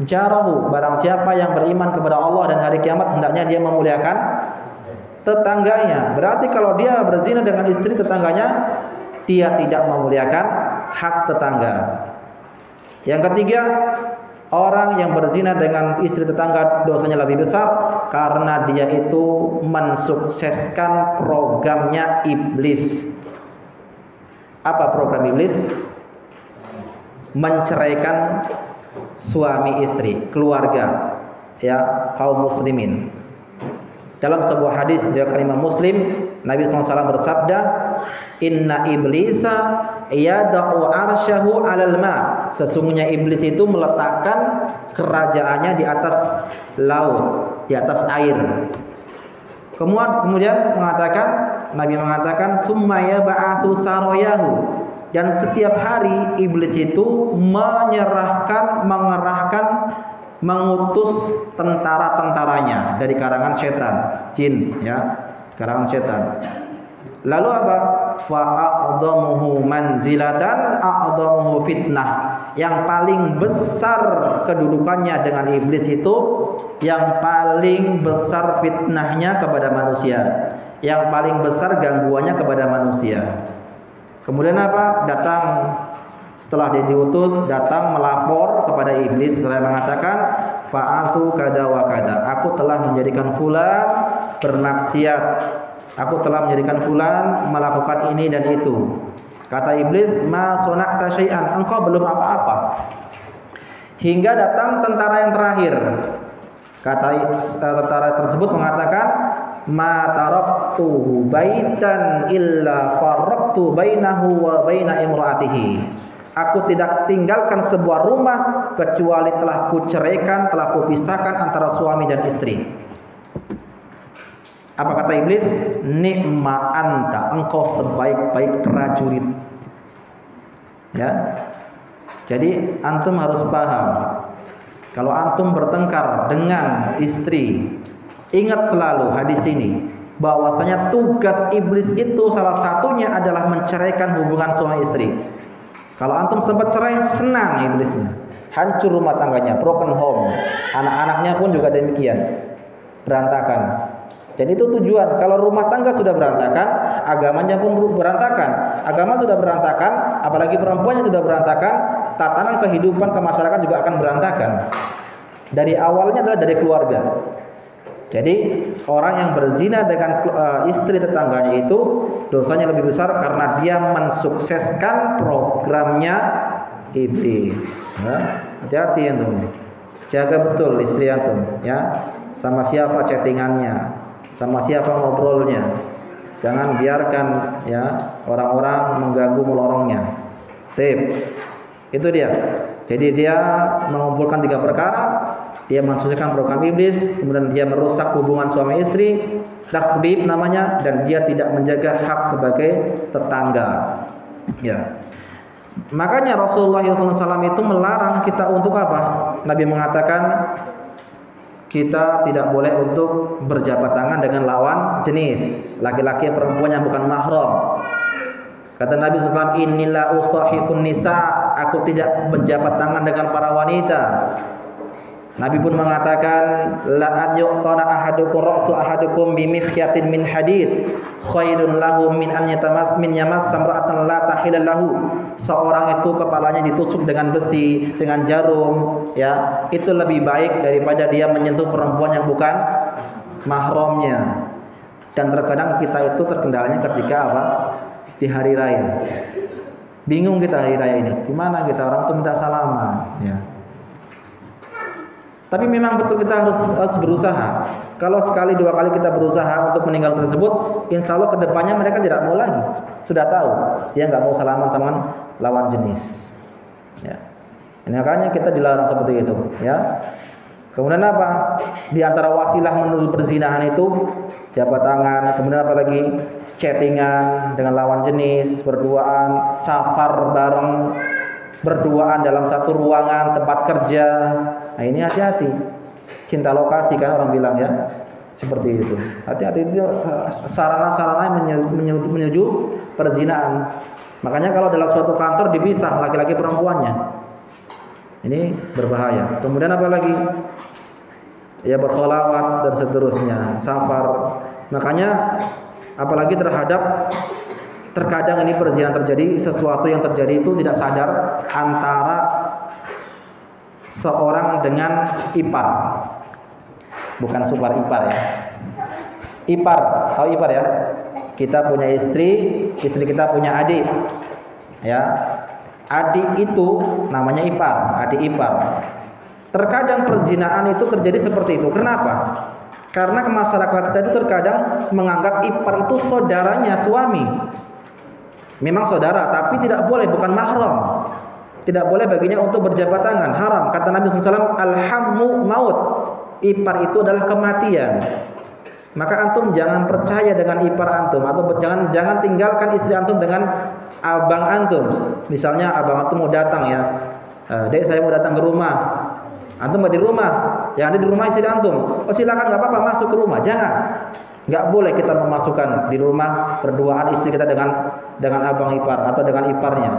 jarahu. Barang siapa yang beriman kepada Allah dan hari kiamat, hendaknya dia memuliakan tetangganya. Berarti kalau dia berzina dengan istri tetangganya, dia tidak memuliakan hak tetangga. Yang ketiga, orang yang berzina dengan istri tetangga dosanya lebih besar karena dia itu mensukseskan programnya iblis. Apa program iblis? Menceraikan suami istri, keluarga, ya, kaum muslimin. Dalam sebuah hadis dari Imam Muslim, Nabi SAW bersabda, Inna iblisa yada'u arsyahu 'alal ma. Sesungguhnya iblis itu meletakkan kerajaannya di atas laut, di atas air. Kemudian Nabi mengatakan summa yab'atsu sarayahu. Dan setiap hari iblis itu mengerahkan, mengutus tentara-tentaranya dari karangan setan, jin, ya, karangan setan. Lalu apa? Fa'adhamuhu manzilatan a'dhamuhu fitnah. Yang paling besar kedudukannya dengan iblis itu, yang paling besar fitnahnya kepada manusia, yang paling besar gangguannya kepada manusia. Kemudian apa? Datang, setelah dia diutus, datang melapor kepada iblis, setelah mengatakan fa'atu kada wa kada. Aku telah menjadikan fulan bermaksiat. Aku telah menjadikan fulan melakukan ini dan itu. Kata iblis, ma sonakta syai'an, engkau belum apa-apa. Hingga datang tentara yang terakhir. Kata tentara tersebut mengatakan, ma taraktuhu baitan illa farraqtu bainahu wa baina imraatihi. Aku tidak tinggalkan sebuah rumah kecuali telah kuceraikan, telah kupisahkan antara suami dan istri. Apa kata iblis? Ni'ma anta, engkau sebaik-baik prajurit. Ya. Jadi antum harus paham, kalau antum bertengkar dengan istri, ingat selalu hadis ini, bahwasanya tugas iblis itu salah satunya adalah menceraikan hubungan suami istri. Kalau antum sempat cerai, senang iblisnya, hancur rumah tangganya, broken home, anak-anaknya pun juga demikian, berantakan. Dan itu tujuan. Kalau rumah tangga sudah berantakan, agamanya pun berantakan. Agama sudah berantakan, apalagi perempuannya sudah berantakan, tatanan kehidupan kemasyarakat juga akan berantakan. Dari awalnya adalah dari keluarga. Jadi orang yang berzina dengan istri tetangganya itu dosanya lebih besar karena dia mensukseskan programnya iblis. Ya. Hati-hati antum. Jaga betul istri antum, ya. Sama siapa chattingannya, sama siapa ngobrolnya. Jangan biarkan, ya, orang-orang mengganggu melorongnya. Itu dia. Jadi dia mengumpulkan 3 perkara. Dia mensukseskan program iblis, kemudian dia merusak hubungan suami istri, takhbib namanya, dan dia tidak menjaga hak sebagai tetangga. Ya. Makanya Rasulullah SAW itu melarang kita untuk apa? Nabi mengatakan kita tidak boleh untuk berjabat tangan dengan lawan jenis, laki-laki perempuan yang bukan mahram. Kata Nabi SAW, inilah usahifun nisa, aku tidak berjabat tangan dengan para wanita. Nabi pun mengatakan, la an yuqtana ahadukum ra'su ahadukum bi mikhyatin min hadid khairun lahu min an yamas samra'atan la tahila lahu. Seorang itu kepalanya ditusuk dengan besi, dengan jarum, ya, itu lebih baik daripada dia menyentuh perempuan yang bukan mahramnya. Dan terkadang kita itu terkendalanya ketika apa? Di hari raya. Bingung kita hari raya ini. Gimana kita, orang tuh minta salaman, ya. Tapi memang betul kita harus berusaha. Kalau sekali 2 kali kita berusaha untuk meninggal tersebut, insya Allah kedepannya mereka tidak mau lagi. Sudah tahu dia nggak mau salaman teman lawan jenis. Ya. Ini makanya kita dilarang seperti itu, ya. Kemudian apa? Di antara wasilah menuju perzinahan itu jabat tangan, kemudian apa lagi? Chattingan dengan lawan jenis, berduaan, safar bareng, berduaan dalam satu ruangan tempat kerja. Nah, ini hati-hati. Cinta lokasi kan orang bilang ya. Seperti itu. Hati-hati, itu sarana-sarana menuju perzinahan. Makanya kalau dalam suatu kantor dipisah laki-laki perempuannya. Ini berbahaya. Kemudian apa lagi? Ya berkholawat dan seterusnya, safar. Makanya apalagi terkadang ini perzinahan terjadi, sesuatu yang terjadi itu tidak sadar antara seorang dengan ipar. Bukan super ipar ya. Ipar, tahu ipar ya? Kita punya istri kita punya adik. Ya. Adik itu namanya ipar, adik ipar. Terkadang perzinahan itu terjadi seperti itu. Kenapa? Karena masyarakat kita itu terkadang menganggap ipar itu saudaranya suami. Memang saudara, tapi tidak boleh, bukan mahram. Tidak boleh baginya untuk berjabat tangan, haram. Kata Nabi SAW, alhammu maut. Ipar itu adalah kematian. Maka antum jangan percaya dengan ipar antum, atau jangan tinggalkan istri antum dengan abang antum. Misalnya abang antum mau datang ya, dek saya mau datang ke rumah. Antum di rumah, yang ada di rumah istri antum. Oh silakan, nggak apa-apa, masuk ke rumah. Jangan, nggak boleh kita memasukkan di rumah berduaan istri kita dengan abang ipar atau dengan iparnya,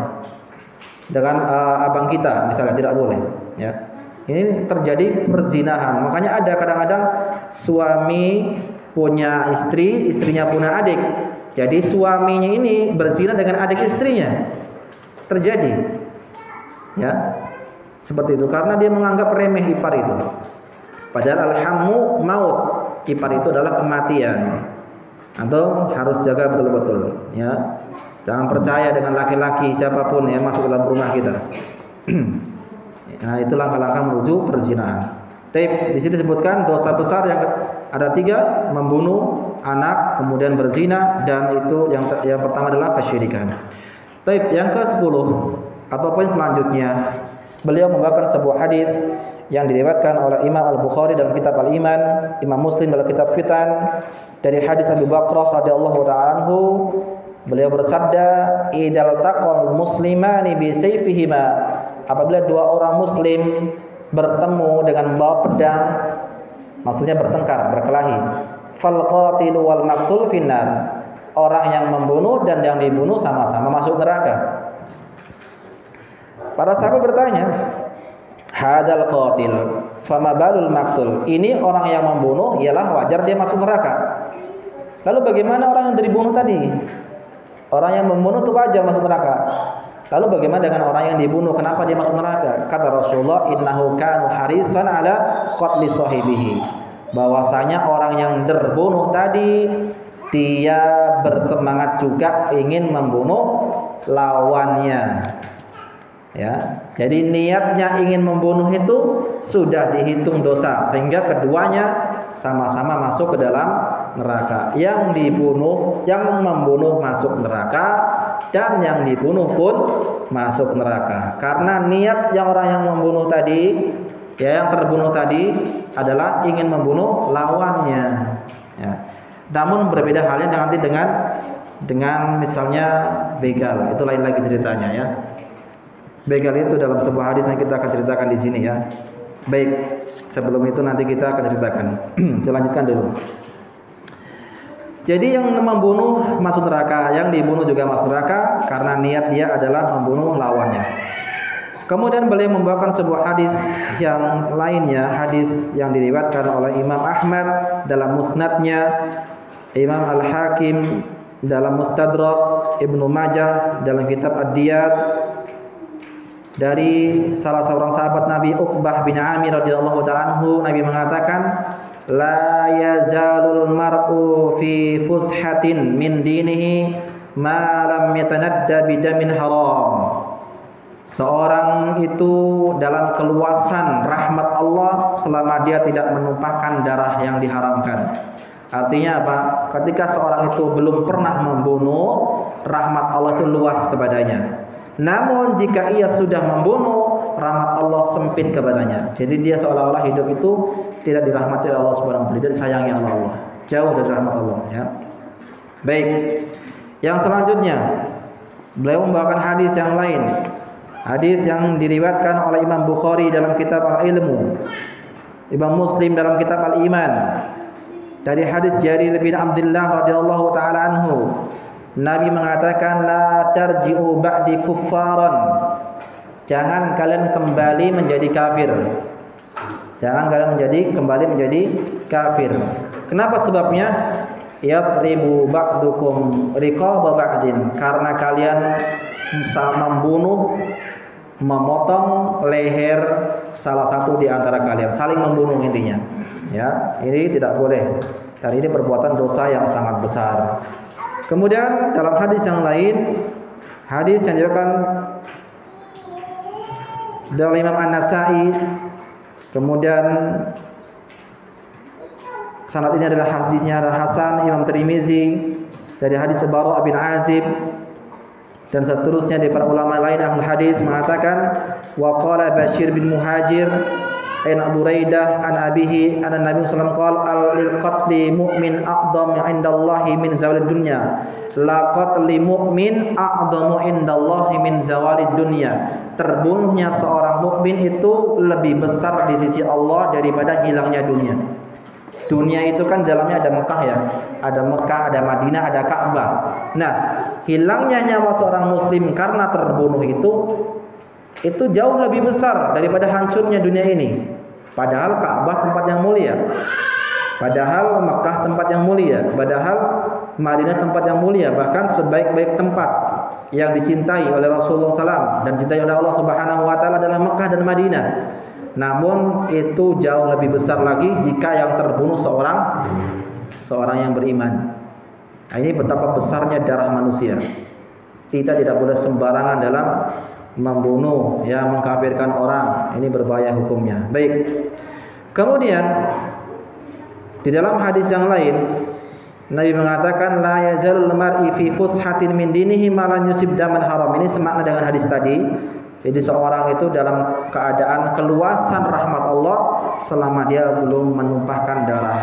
dengan abang kita misalnya, tidak boleh. Ya, ini terjadi perzinahan. Makanya ada kadang-kadang suami punya istri, istrinya punya adik. Jadi suaminya ini berzina dengan adik istrinya. Terjadi, ya. Seperti itu karena dia menganggap remeh ipar itu. Padahal alhammu maut. Ipar itu adalah kematian. Atau harus jaga betul-betul, ya. Jangan percaya dengan laki-laki siapapun yang masuk dalam rumah kita. Nah, itu langkah-langkah menuju perzinahan. Di sini disebutkan dosa besar yang ada 3, membunuh anak, kemudian berzina, dan itu yang pertama adalah kesyirikan. Yang ke-10 atau poin selanjutnya, beliau membawakan sebuah hadis yang diriwayatkan oleh Imam Al-Bukhari dalam kitab Al-Iman, Imam Muslim dalam kitab Fitan, dari hadis Abu Bakrah radhiyallahu ta'ala anhu. Beliau bersabda, "Idal taqal muslimani bi sayfihima." Apabila dua orang muslim bertemu dengan membawa pedang, maksudnya bertengkar, berkelahi, fal qatilu wal maqtul finnar. Orang yang membunuh dan yang dibunuh sama-sama masuk neraka. Para sahabat bertanya, hadal qatil fama balul maqtul. Ini orang yang membunuh, ialah wajar dia masuk neraka. Lalu bagaimana orang yang dibunuh tadi? Orang yang membunuh itu wajar masuk neraka. Lalu bagaimana dengan orang yang dibunuh? Kenapa dia masuk neraka? Kata Rasulullah, innahu kanu harisan ala qatli sahibihi. Bahwasanya orang yang terbunuh tadi, dia bersemangat juga ingin membunuh lawannya. Ya, jadi niatnya ingin membunuh itu sudah dihitung dosa, sehingga keduanya sama-sama masuk ke dalam neraka. Yang dibunuh, yang membunuh masuk neraka, dan yang dibunuh pun masuk neraka. Karena niat yang orang yang membunuh tadi, ya yang terbunuh tadi adalah ingin membunuh lawannya. Ya. Namun berbeda halnya nanti dengan misalnya begal, itu lain lagi ceritanya ya. Begal itu dalam sebuah hadis yang kita akan ceritakan di sini ya. Baik, sebelum itu nanti kita akan ceritakan. Kita lanjutkan dulu. Jadi yang membunuh masuk neraka, yang dibunuh juga masuk neraka karena niat dia adalah membunuh lawannya. Kemudian beliau membawakan sebuah hadis yang lainnya, hadis yang diriwayatkan oleh Imam Ahmad dalam musnadnya, Imam Al-Hakim dalam Mustadrak, Ibnu Majah dalam kitab Ad-Diyat, dari salah seorang sahabat Nabi Uqbah bin Amir radhiyallahu ta'ala anhu. Nabi mengatakan, la yazalul mar'u fi fushatin min dinihi ma lam yatanadda bidamin haram. Seorang itu dalam keluasan rahmat Allah selama dia tidak menumpahkan darah yang diharamkan. Artinya apa? Ketika seorang itu belum pernah membunuh, rahmat Allah itu luas kepadanya. Namun jika ia sudah membunuh, rahmat Allah sempit kepadanya. Jadi dia seolah-olah hidup itu tidak dirahmati oleh Allah Subhanahu wa taala, tidak disayangi oleh Allah, jauh dari rahmat Allah ya. Baik. Yang selanjutnya beliau membawakan hadis yang lain. Hadis yang diriwayatkan oleh Imam Bukhari dalam kitab Al-Ilmu, Imam Muslim dalam kitab Al-Iman. Dari hadis Jarir bin Abdullah radhiyallahu taala anhu, Nabi mengatakan la tarji'u ba'di kuffaran. Jangan kalian kembali menjadi kafir. Jangan kalian kembali menjadi kafir. Kenapa sebabnya? Yadribu ba'dukum riqaba ba'din. Karena kalian membunuh, memotong leher salah satu di antara kalian, saling membunuh intinya. Ya, ini tidak boleh. Dan ini perbuatan dosa yang sangat besar. Kemudian dalam hadis yang lain, hadis yang diriwayatkan dari Imam An-Nasa'i, kemudian sanad ini adalah hadisnya Hasan, Imam Tirmizi dari hadis Bara bin Azib, dan seterusnya dari para ulama lain ahli hadis mengatakan wa qala Bashir bin Muhajir an Abu Buraidah an abihi an Nabi sallallahu alaihi wasallam qala al qatli mu'min a'dhamu 'indallahi min zawalid dunya la qatli mu'min a'dhamu 'indallahi min zawalid dunya. Terbunuhnya seorang mukmin itu lebih besar di sisi Allah daripada hilangnya dunia. Dunia itu kan dalamnya ada Mekah ya, ada Mekah, ada Madinah, ada Ka'bah. Nah, hilangnya nyawa seorang muslim karena terbunuh itu jauh lebih besar daripada hancurnya dunia ini. Padahal Ka'bah tempat yang mulia, padahal Mekah tempat yang mulia, padahal Madinah tempat yang mulia, bahkan sebaik-baik tempat yang dicintai oleh Rasulullah SAW dan dicintai oleh Allah Subhanahu Wa Taala adalah Mekah dan Madinah. Namun itu jauh lebih besar lagi jika yang terbunuh seorang yang beriman. Nah, ini betapa besarnya darah manusia. Kita tidak boleh sembarangan dalam membunuh, ya, mengkafirkan orang. Ini berbahaya hukumnya. Baik. Kemudian di dalam hadis yang lain Nabi mengatakan la yazalul mar'i fi fushatin min dinihi ma lan yusib daman haram. Ini semakna dengan hadis tadi. Jadi seorang itu dalam keadaan keluasan rahmat Allah selama dia belum menumpahkan darah.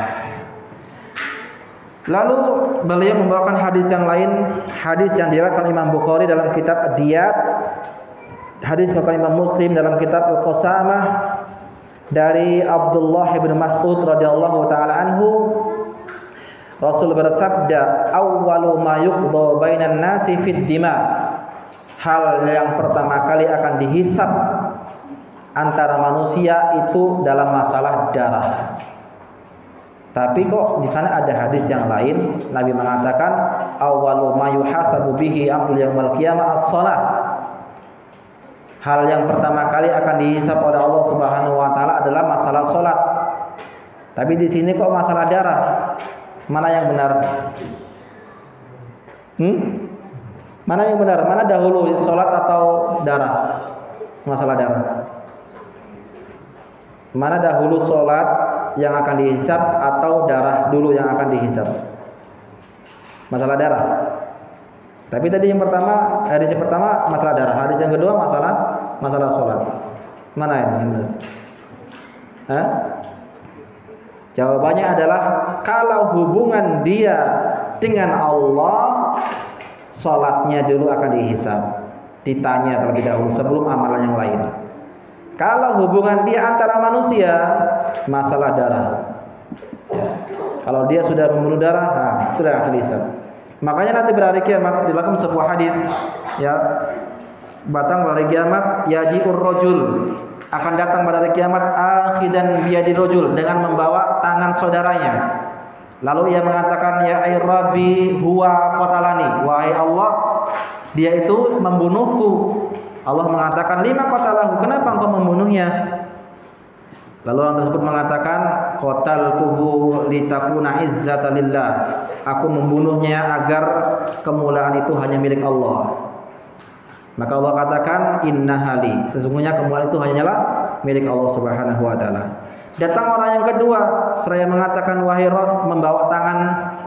Lalu beliau membawakan hadis yang lain, hadis yang diriwayatkan Imam Bukhari dalam kitab Ad-Diyat, hadis diriwayatkan Imam Muslim dalam kitab Al-Qasamah dari Abdullah bin Mas'ud radhiyallahu taala anhu. Rasul bersabda, "Awwalu ma yuqda bainan nasi fid dima." Hal yang pertama kali akan dihisab antara manusia itu dalam masalah darah. Tapi kok di sana ada hadis yang lain, Nabi mengatakan awwalu ma yuhasabu bihi amrul yaumil qiyamah as-shalah. Hal yang pertama kali akan dihisab oleh Allah Subhanahu wa taala adalah masalah salat. Tapi di sini kok masalah darah? Mana yang benar? Mana yang benar? Mana dahulu, salat atau darah? Masalah darah. Mana dahulu salat yang akan dihisab atau darah dulu yang akan dihisab? Masalah darah. Tapi tadi yang pertama, hadis yang pertama masalah darah, hadis yang kedua masalah salat. Mana ini yang benar? Hah? Jawabannya adalah kalau hubungan dia dengan Allah, salatnya dulu akan dihisab, ditanya terlebih dahulu sebelum amalan yang lain. Kalau hubungan dia antara manusia, masalah darah. Kalau dia sudah membunuh darah, nah, sudah akan dihisab. Makanya nanti berhari kiamat dalam sebuah hadis, ya, batang pada hari kiamat yaji'ur rajul, akan datang pada hari kiamat akhidan biyadi rajul, dengan membawa tangan saudaranya. Lalu ia mengatakan, ya ay Rabbi huwa qatalani, wahai Allah, dia itu membunuhku. Allah mengatakan, lima qatalahu, kenapa engkau membunuhnya? Lalu orang tersebut mengatakan, qataltuhu litakuna izzata lillah, aku membunuhnya agar kemuliaan itu hanya milik Allah. Maka Allah katakan, innahali, sesungguhnya kemuliaan itu hanyalah milik Allah Subhanahu wa taala. Datang orang yang kedua, seraya mengatakan, wahai Rabb, membawa tangan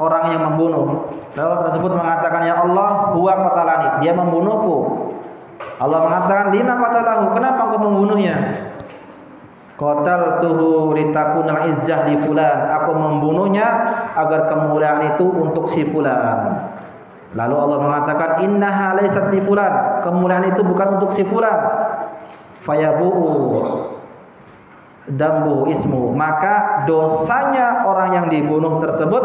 orang yang membunuh. Lalu orang tersebut mengatakan, ya Allah, huwa qatalani, dia membunuhku. Allah mengatakan, lima qatalahu, kenapa engkau membunuhnya? Qataltuhu litakunal izzah li fulan, aku membunuhnya agar kemuliaan itu untuk si fulan. Lalu Allah mengatakan, innaha laysat li fulan, kemuliaan itu bukan untuk si fulan. Fayabu dambu ismu, maka dosanya orang yang dibunuh tersebut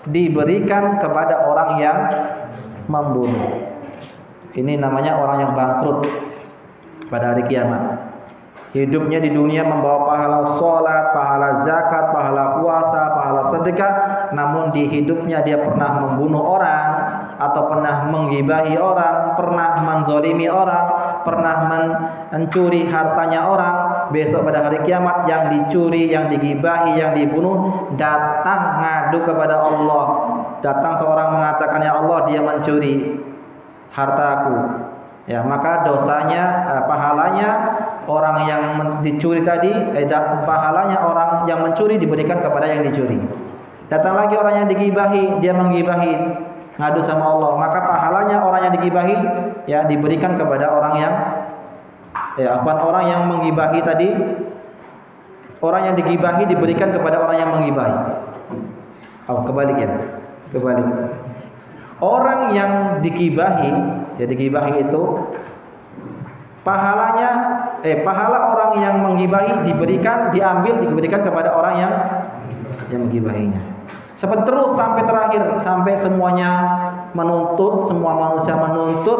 diberikan kepada orang yang membunuh. Ini namanya orang yang bangkrut pada hari kiamat. Hidupnya di dunia membawa pahala sholat, pahala zakat, pahala puasa, pahala sedekah, namun di hidupnya dia pernah membunuh orang, atau pernah menggibahi orang, pernah menzolimi orang, pernah mencuri hartanya orang. Besok pada hari kiamat yang dicuri, yang digibahi, yang dibunuh datang ngadu kepada Allah. Datang seorang mengatakan, ya Allah, dia mencuri hartaku. Ya, maka dosanya, pahalanya orang yang dicuri tadi, pahalanya orang yang mencuri diberikan kepada yang dicuri. Datang lagi orang yang digibahi, dia menggibahi, ngadu sama Allah, maka pahalanya orang yang digibahi ya diberikan kepada orang yang orang yang menggibahi tadi, orang yang digibahi diberikan kepada orang yang menggibahi. Kebalik ya, kebalik. Orang yang digibahi, ya digibahi itu pahalanya, pahala orang yang menggibahi diberikan kepada orang yang menggibahinya. Seperti terus sampai terakhir, sampai semuanya menuntut, semua manusia menuntut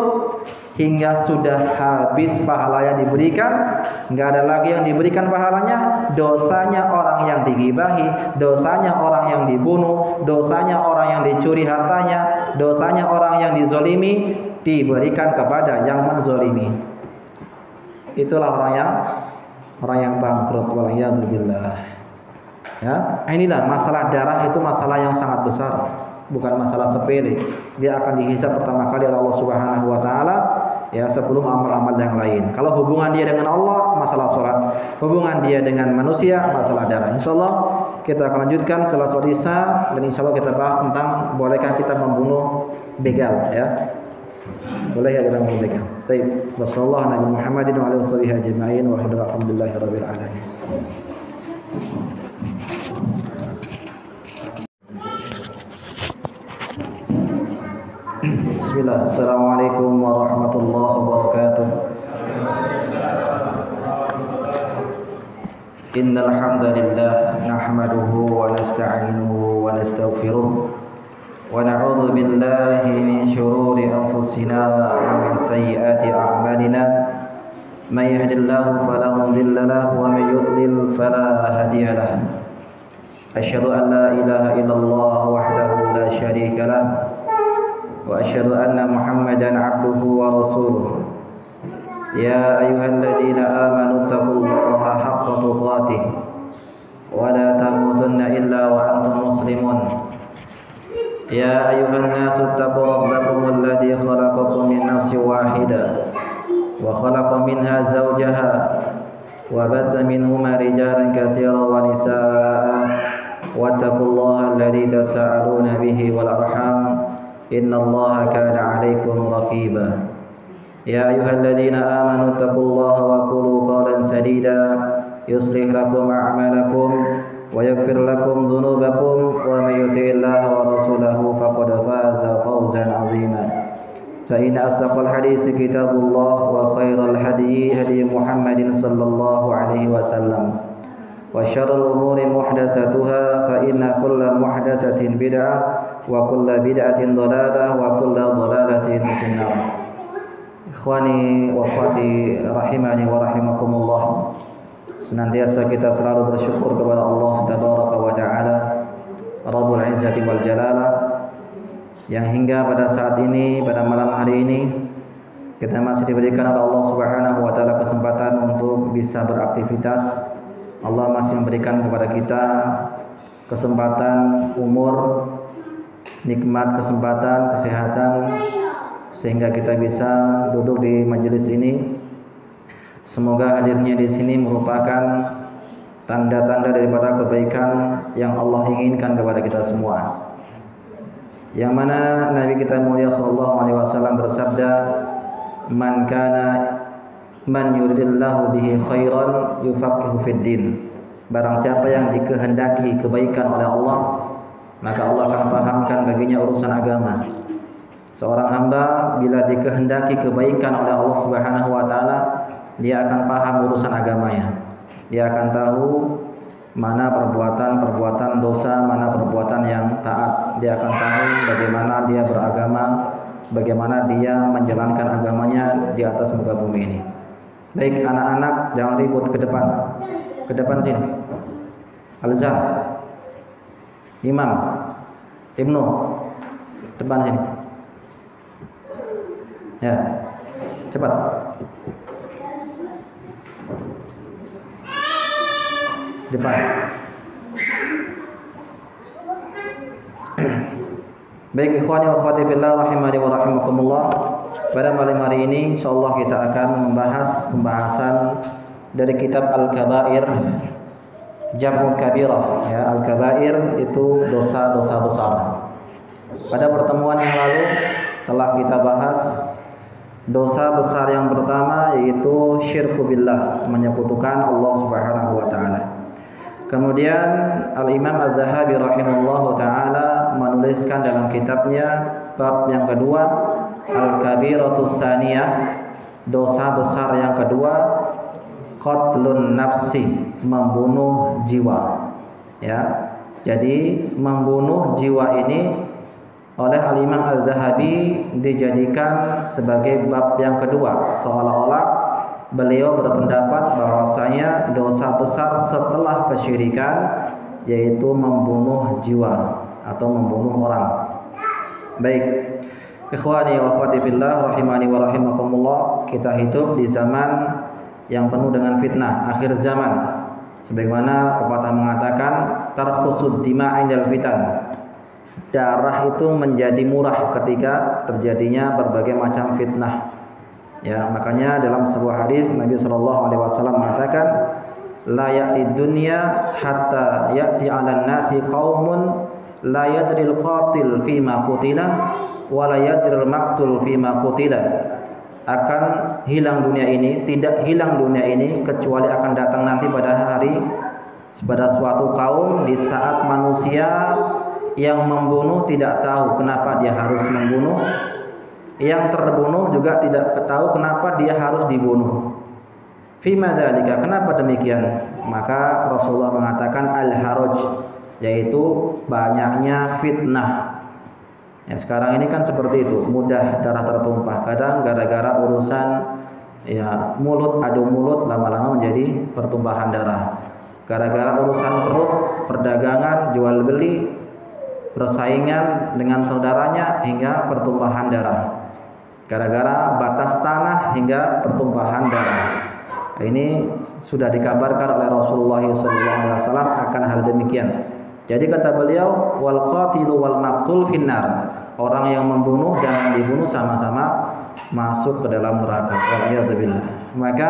hingga sudah habis pahala yang diberikan, nggak ada lagi yang diberikan pahalanya. Dosanya orang yang digibahi, dosanya orang yang dibunuh, dosanya orang yang dicuri hartanya, dosanya orang yang dizolimi diberikan kepada yang menzolimi. Itulah orang yang bangkrut, waliyadzubillah. Ya, inilah masalah darah, itu masalah yang sangat besar, bukan masalah sepele. Dia akan dihisab pertama kali oleh Allah Subhanahu wa taala ya, sebelum amal-amal yang lain. Kalau hubungan dia dengan Allah, masalah salat. Hubungan dia dengan manusia, masalah darah. Insyaallah kita akan lanjutkan setelah salat Isya, dan insyaallah kita bahas tentang bolehkah kita membunuh begal ya. Boleh ya kita membunuh begal. Baik, wassallallahu ala Muhammadin wa alihi washabihi ajma'in walhamdulillahirabbil alamin. Bismillah. Assalamualaikum warahmatullahi wabarakatuh. Innal hamdalillah nahmaduhu wa nasta'inuhu wa nastaghfiruh wa na'udzu billahi min shururi anfusina wa min sayyiati a'malina. May yahdihillahu fala mudilla lahu wa may yudlil fala hadiya lahu. Asyhadu an la ilaha illallah wahdahu la syarika lahu wa asyhadu anna Muhammadan 'abduhu wa rasuluh. Ya ayyuhalladzina amanu taqullaha haqqa tuqatih wa la tamutunna illa wa antum muslimun. Ya ayyuhan nasu taqu rabbakumul ladzi khalaqakum min nafsin wahidah wa khalaqa minha zawjaha wa bassa minhuma rijalan katsiran wa nisaa'a wattaqullaha alladzi tasaaluna bihi wal arham innallaha kana 'alaikum raqiba. Ya ayyuhalladzina amanu taqullaha wa qulu qawlan sadida yuslih lakum a'malakum wa yaghfir lakum dhunubakum wa may yuti'illaha wa rasulahu faqad faza fawzan 'azima. Fa inna asdaqal hadits kitabullah wa khairal hadyi hadyi Muhammadin sallallahu alaihi wasallam wa syarrul umuri muhdatsatuha fa inna kulla muhdatsatin bid'ah wa kulla bid'atin dhalalah wa kulla dhalalatin finnar. Ikhwani wa akhwati rahimani wa rahimakumullah. Senantiasa kita selalu bersyukur kepada Allah tabaraka wa taala, Rabbul Izzati wal Jalalah, yang hingga pada saat ini, pada malam hari ini kita masih diberikan oleh Allah Subhanahu wa taala kesempatan untuk bisa beraktivitas. Allah masih memberikan kepada kita kesempatan umur, nikmat kesempatan, kesehatan, sehingga kita bisa duduk di majelis ini. Semoga hadirnya di sini merupakan tanda-tanda daripada kebaikan yang Allah inginkan kepada kita semua. Yang mana Nabi kita mulia sallallahu alaihi wasallam bersabda, man yuridillahu bihi khairan yufaqihu fid din. Barang siapa yang dikehendaki kebaikan oleh Allah, maka Allah akan pahamkan baginya urusan agama. Seorang hamba bila dikehendaki kebaikan oleh Allah Subhanahu wa taala, dia akan paham urusan agamanya. Dia akan tahu mana perbuatan dosa, mana perbuatan yang taat. Dia akan tahu bagaimana dia beragama, bagaimana dia menjalankan agamanya di atas muka bumi ini. Baik anak-anak, jangan ribut ke depan. Ke depan sini. Alzan, Imam, Ibnu, depan sini. Ya, cepat. Depan. Baik ikhwani wa akhwati fillah rahimani wa rahimakumullah. Pada malam hari ini insyaallah kita akan membahas pembahasan dari kitab Al-Kabair, Jam'ul Kabirah, ya. Al-Kabair itu dosa-dosa besar. Pada pertemuan yang lalu telah kita bahas dosa besar yang pertama, yaitu syirku billah, menyekutukan Allah Subhanahu wa taala. Kemudian Al-Imam Az-Zahabi rahimahullahu taala menuliskan dalam kitabnya bab yang kedua, Al-Kabiratus Tsaniyah, dosa besar yang kedua, qatlun nafsi, membunuh jiwa. Ya. Jadi membunuh jiwa ini oleh Al-Imam Az-Zahabi dijadikan sebagai bab yang kedua, seolah-olah beliau berpendapat bahwasanya dosa besar setelah kesyirikan yaitu membunuh jiwa atau membunuh orang. Baik, ikhwani wa akhwati fillah rahimani wa rahimakumullah, kita hidup di zaman yang penuh dengan fitnah, akhir zaman. Sebagaimana pepatah mengatakan, tarkhusud dima' indal fitan. Darah itu menjadi murah ketika terjadinya berbagai macam fitnah. Ya, makanya dalam sebuah hadis Nabi sallallahu alaihi wasallam mengatakan, la ya'ti dunya hatta ya'ti 'alan nasi qaumun la yadril qatil fima qutila wa la yadril maqtul fima qutila. Akan hilang dunia ini, tidak hilang dunia ini kecuali akan datang nanti pada suatu kaum di saat manusia yang membunuh tidak tahu kenapa dia harus membunuh, yang terbunuh juga tidak tahu kenapa dia harus dibunuh. Fima dzalika, kenapa demikian? Maka Rasulullah mengatakan al-haraj, yaitu banyaknya fitnah. Ya, sekarang ini kan seperti itu, mudah darah tertumpah. Kadang gara-gara urusan ya mulut, adu mulut, lama-lama menjadi pertumpahan darah. Gara-gara urusan perut, perdagangan, jual beli, persaingan dengan saudaranya hingga pertumpahan darah. Gara-gara batas tanah hingga pertumpahan darah. Ini sudah dikabarkan oleh Rasulullah SAW akan hal demikian. Jadi kata beliau, wal qatilu wal maqtul finnar. Orang yang membunuh dan yang dibunuh sama-sama masuk ke dalam neraka. Waliyadzubillah. Maka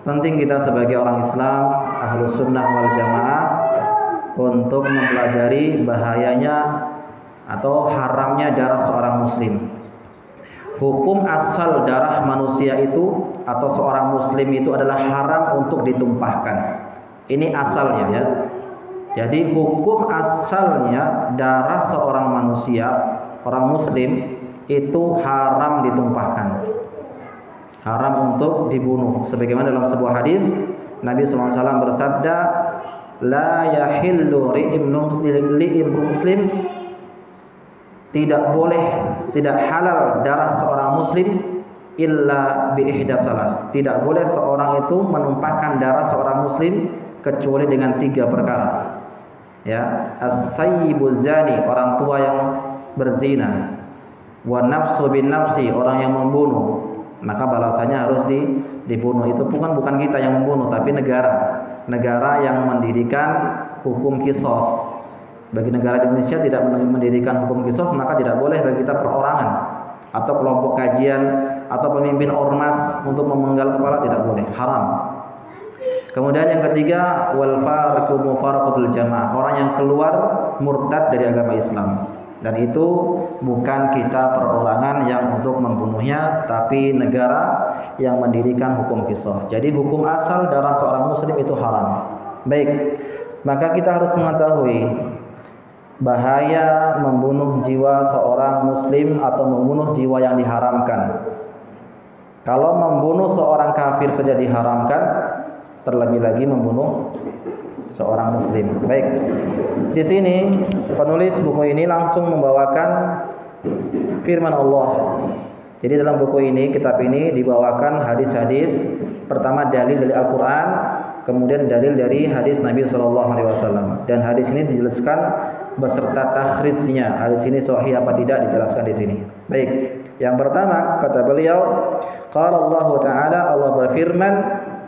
penting kita sebagai orang Islam, Ahlus Sunnah wal Jamaah, untuk mempelajari bahayanya atau haramnya darah seorang muslim. Hukum asal darah manusia itu atau seorang muslim itu adalah haram untuk ditumpahkan. Ini asalnya, ya. Jadi hukum asalnya darah seorang manusia, orang muslim, itu haram ditumpahkan, haram untuk dibunuh. Sebagaimana dalam sebuah hadis Nabi SAW bersabda, la yahillu li'imru muslim, tidak boleh, tidak halal darah seorang muslim illa bi ihda salas. Tidak boleh seorang itu menumpahkan darah seorang muslim kecuali dengan 3 perkara. Ya, as-sayyibu zani, orang tua yang berzina, wa nafsu bin nafsi, orang yang membunuh, maka balasannya harus dibunuh. Itu bukan kita yang membunuh, tapi negara yang mendirikan hukum qisas. Bagi negara Indonesia tidak mendirikan hukum qisas, maka tidak boleh bagi kita perorangan atau kelompok kajian atau pemimpin ormas untuk memenggal kepala, tidak boleh, haram. Kemudian yang ketiga, wal fariqu mufaraqatul jamaah, orang yang keluar murtad dari agama Islam, dan itu bukan kita perorangan yang untuk membunuhnya, tapi negara yang mendirikan hukum qisas. Jadi hukum asal darah seorang muslim itu haram. Baik, maka kita harus mengetahui bahaya membunuh jiwa seorang muslim atau membunuh jiwa yang diharamkan. Kalau membunuh seorang kafir saja diharamkan, terlebih lagi membunuh seorang muslim. Baik. Di sini penulis buku ini langsung membawakan firman Allah. Jadi dalam buku ini, kitab ini dibawakan hadis-hadis. Pertama dalil dari Al-Qur'an, kemudian dalil dari hadis Nabi sallallahu alaihi wasallam. Dan hadis ini dijelaskan beserta takhrijnya. Hadis ini sahih apa tidak dijelaskan di sini. Baik. Yang pertama kata beliau, qala Allah Ta'ala, Allah berfirman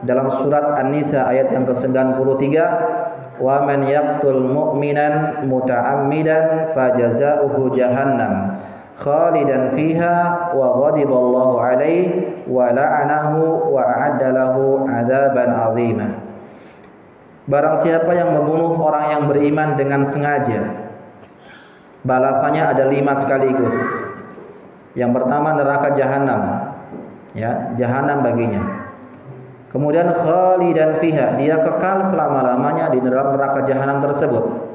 dalam surat An-Nisa ayat yang ke-93, wa man yaqtul mu'minan muta'ammidan fajaza'uhu jahannam khalidan fiha wa ghadiballahu alaihi wa la'anahu wa a'adda lahu 'adzaban 'azima. Barang siapa yang membunuh orang yang beriman dengan sengaja, balasannya ada 5 sekaligus. Yang pertama neraka jahanam, ya, jahanam baginya. Kemudian khalidan fiha, dia kekal selama-lamanya di dalam neraka jahanam tersebut.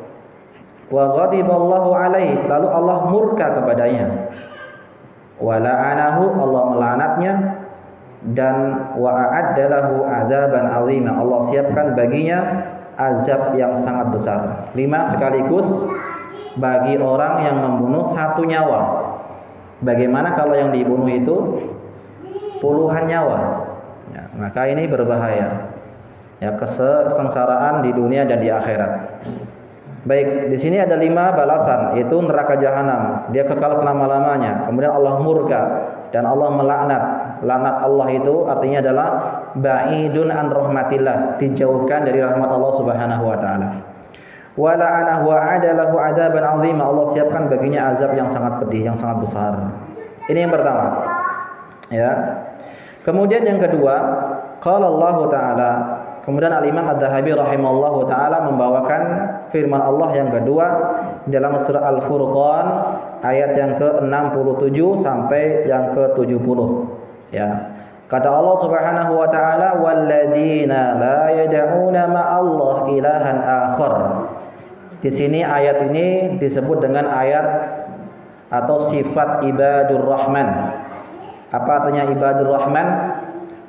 Wa ghadiballahu alaihi, lalu Allah murka kepadanya. Wa la'anahu, Allah melaknatnya. Dan wa a'adda lahu 'adzaban 'azima, Allah siapkan baginya azab yang sangat besar. 5 sekaligus bagi orang yang membunuh 1 nyawa. Bagaimana kalau yang dibunuh itu puluhan nyawa? Ya, maka ini berbahaya. Ya, kesengsaraan di dunia dan di akhirat. Baik, di sini ada 5 balasan, yaitu neraka jahanam, dia kekal selama-lamanya. Kemudian Allah murka dan Allah melaknat. Laknat Allah itu artinya adalah ba'idun an rahmatillah, dijauhkan dari rahmat Allah Subhanahu wa taala. Wa la'anahu wa 'adalahu 'adzaban 'azima, Allah siapkan baginya azab yang sangat pedih, yang sangat besar. Ini yang pertama. Ya. Kemudian yang kedua, qala Allah Ta'ala, kemudian Al-Imam Adz-Dzahabi rahimallahu taala membawakan firman Allah yang kedua dalam surah Al-Furqan ayat yang ke-67 sampai yang ke-70. Ya. Kata Allah Subhanahu wa taala, walladzina la yad'una ma'allah ilahan akhar. Di sini ayat ini disebut dengan ayat atau sifat ibadur rahman. Apa artinya ibadur rahman?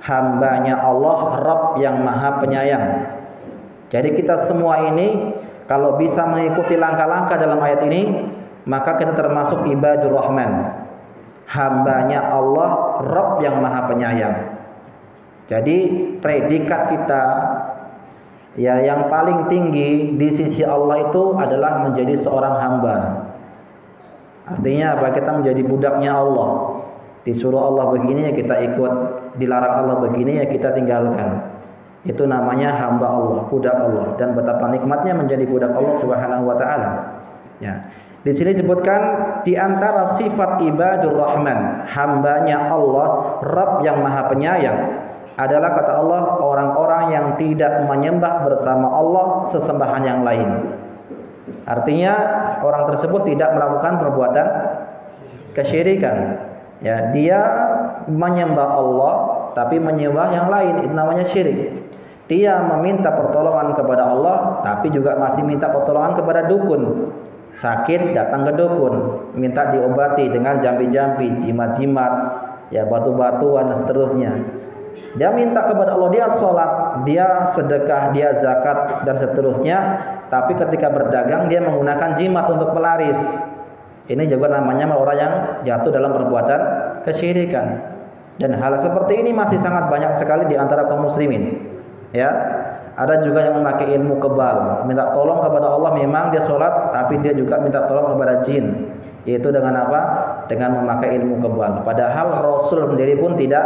Hambanya Allah, Rabb yang Maha Penyayang. Jadi kita semua ini kalau bisa mengikuti langkah-langkah dalam ayat ini, maka kita termasuk ibadur rahman, hambanya Allah, Rabb yang Maha Penyayang. Jadi predikat kita ya yang paling tinggi di sisi Allah itu adalah menjadi seorang hamba. Artinya apa? Kita menjadi budaknya Allah. Disuruh Allah begini ya kita ikut, dilarang Allah begini ya kita tinggalkan. Itu namanya hamba Allah, budak Allah. Dan betapa nikmatnya menjadi budak Allah Subhanahu wa taala. Ya. Di sini disebutkan di antara sifat ibadur rahman, hambanya Allah, Rabb yang Maha Penyayang, adalah kata Allah orang-orang yang tidak menyembah bersama Allah sesembahan yang lain. Artinya orang tersebut tidak melakukan perbuatan kesyirikan. Ya, dia menyembah Allah tapi menyembah yang lain, itu namanya syirik. Dia meminta pertolongan kepada Allah tapi juga masih minta pertolongan kepada dukun. Sakit datang ke dukun, minta diobati dengan jampi-jampi, jimat-jimat, ya batu-batuan dan seterusnya. Dia minta kepada Allah, dia sholat, dia sedekah, dia zakat dan seterusnya, tapi ketika berdagang dia menggunakan jimat untuk pelaris. Ini juga namanya orang yang jatuh dalam perbuatan kesyirikan. Dan hal seperti ini masih sangat banyak sekali di antara kaum muslimin. Ya, ada juga yang memakai ilmu kebal, minta tolong kepada Allah. Memang dia sholat, tapi dia juga minta tolong kepada jin. Yaitu dengan apa? Dengan memakai ilmu kebal. Padahal Rasul sendiri pun tidak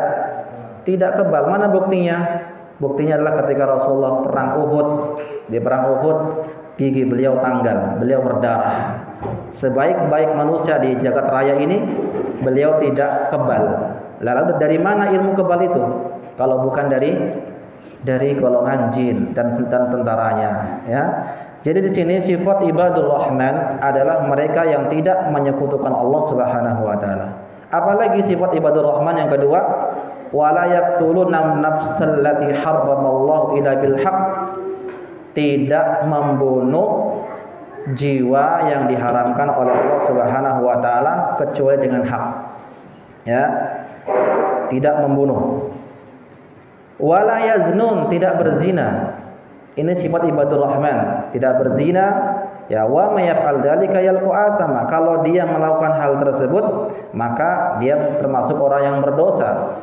kebal. Mana buktinya? Buktinya adalah ketika Rasulullah perang Uhud. Di perang Uhud, gigi beliau tanggal, beliau berdarah. Sebaik-baik manusia di jagat raya ini, beliau tidak kebal. Lalu dari mana ilmu kebal itu? Kalau bukan dari golongan jin dan tentaranya, ya. Jadi di sini sifat ibadur rahman adalah mereka yang tidak menyekutukan Allah Subhanahu wa taala. Apalagi sifat ibadur rahman yang kedua, wala yaqtuluna nafsal lati harramallahu illa bil haqq, tidak membunuh jiwa yang diharamkan oleh Allah Subhanahu wa taala kecuali dengan hak. Ya. Tidak membunuh. Wala yaznun, tidak berzina. Ini sifat ibadur rahman, tidak berzina. Ya, wa may yaf'al dzalika yalqa asama. Kalau dia melakukan hal tersebut, maka dia termasuk orang yang berdosa.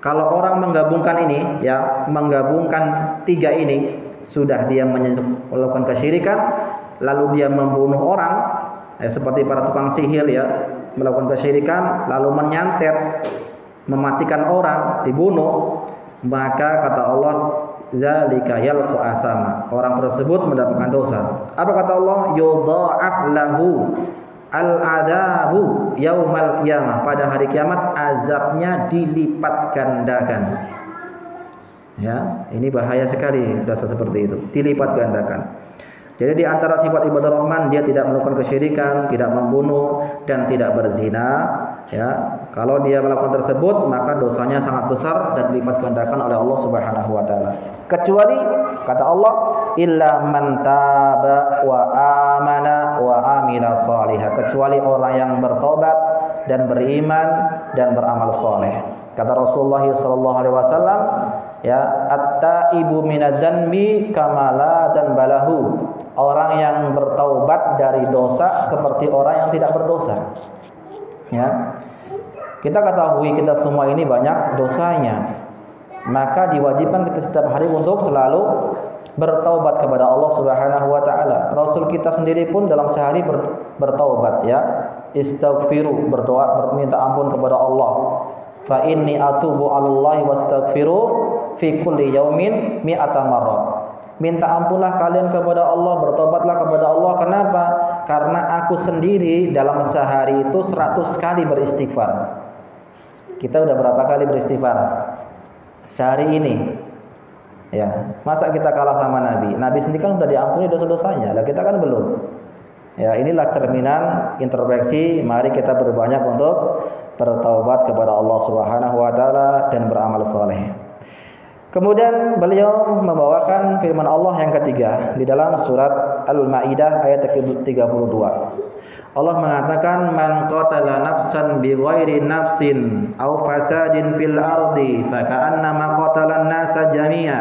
Kalau orang menggabungkan ini, ya, menggabungkan tiga ini, sudah dia melakukan kesyirikan, lalu dia membunuh orang, ya, seperti para tukang sihir, ya, melakukan kesyirikan, lalu menyantet, mematikan orang, dibunuh, maka kata Allah, zalika yalqu asama, orang tersebut mendapatkan dosa. Apa kata Allah? Yudha'af lahu al-adabu yaumal qiyamah, pada hari kiamat azabnya dilipat gandakan. Ya, ini bahaya sekali dosa seperti itu, dilipat gandakan. Jadi di antara sifat ibadah rahman, dia tidak melakukan kesyirikan, tidak membunuh, dan tidak berzina. Ya, kalau dia melakukan tersebut, maka dosanya sangat besar dan dilipat gandakan oleh Allah Subhanahu wa taala. Kecuali kata Allah, illa man taba wa amana wa amila salihah, kecuali orang yang bertobat dan beriman dan beramal soleh. Kata Rasulullah sallallahu alaihi wasallam, ya, at-taibu minadz-dzanbi kamala dan balahu, orang yang bertaubat dari dosa seperti orang yang tidak berdosa. Ya. Kita ketahui kita semua ini banyak dosanya, maka diwajibkan kita setiap hari untuk selalu bertaubat kepada Allah Subhanahu wa taala. Rasul kita sendiri pun dalam sehari bertaubat, ya. Istaghfiru, berdoa, berminta ampun kepada Allah. Fa inni atubu 'alallahi wastaghfiru fi kulli yaumin mi'ata marrah. Minta ampunlah kalian kepada Allah, bertobatlah kepada Allah. Kenapa? Karena aku sendiri dalam sehari itu 100 kali beristighfar. Kita udah berapa kali beristighfar sehari ini? Ya, masa kita kalah sama Nabi? Nabi sendiri kan sudah diampuni dosa-dosanya, lah kita kan belum. Ya, inilah cerminan introspeksi. Mari kita berbanyak untuk bertaubat kepada Allah Subhanahu wa taala dan beramal soleh. Kemudian beliau membawakan firman Allah yang ketiga di dalam surat Al-Maidah ayat 32. Allah mengatakan, man qatala nafsan bighairi nafsin aw fasadin fil ardi faka'annama qatala an-nasa jami'a.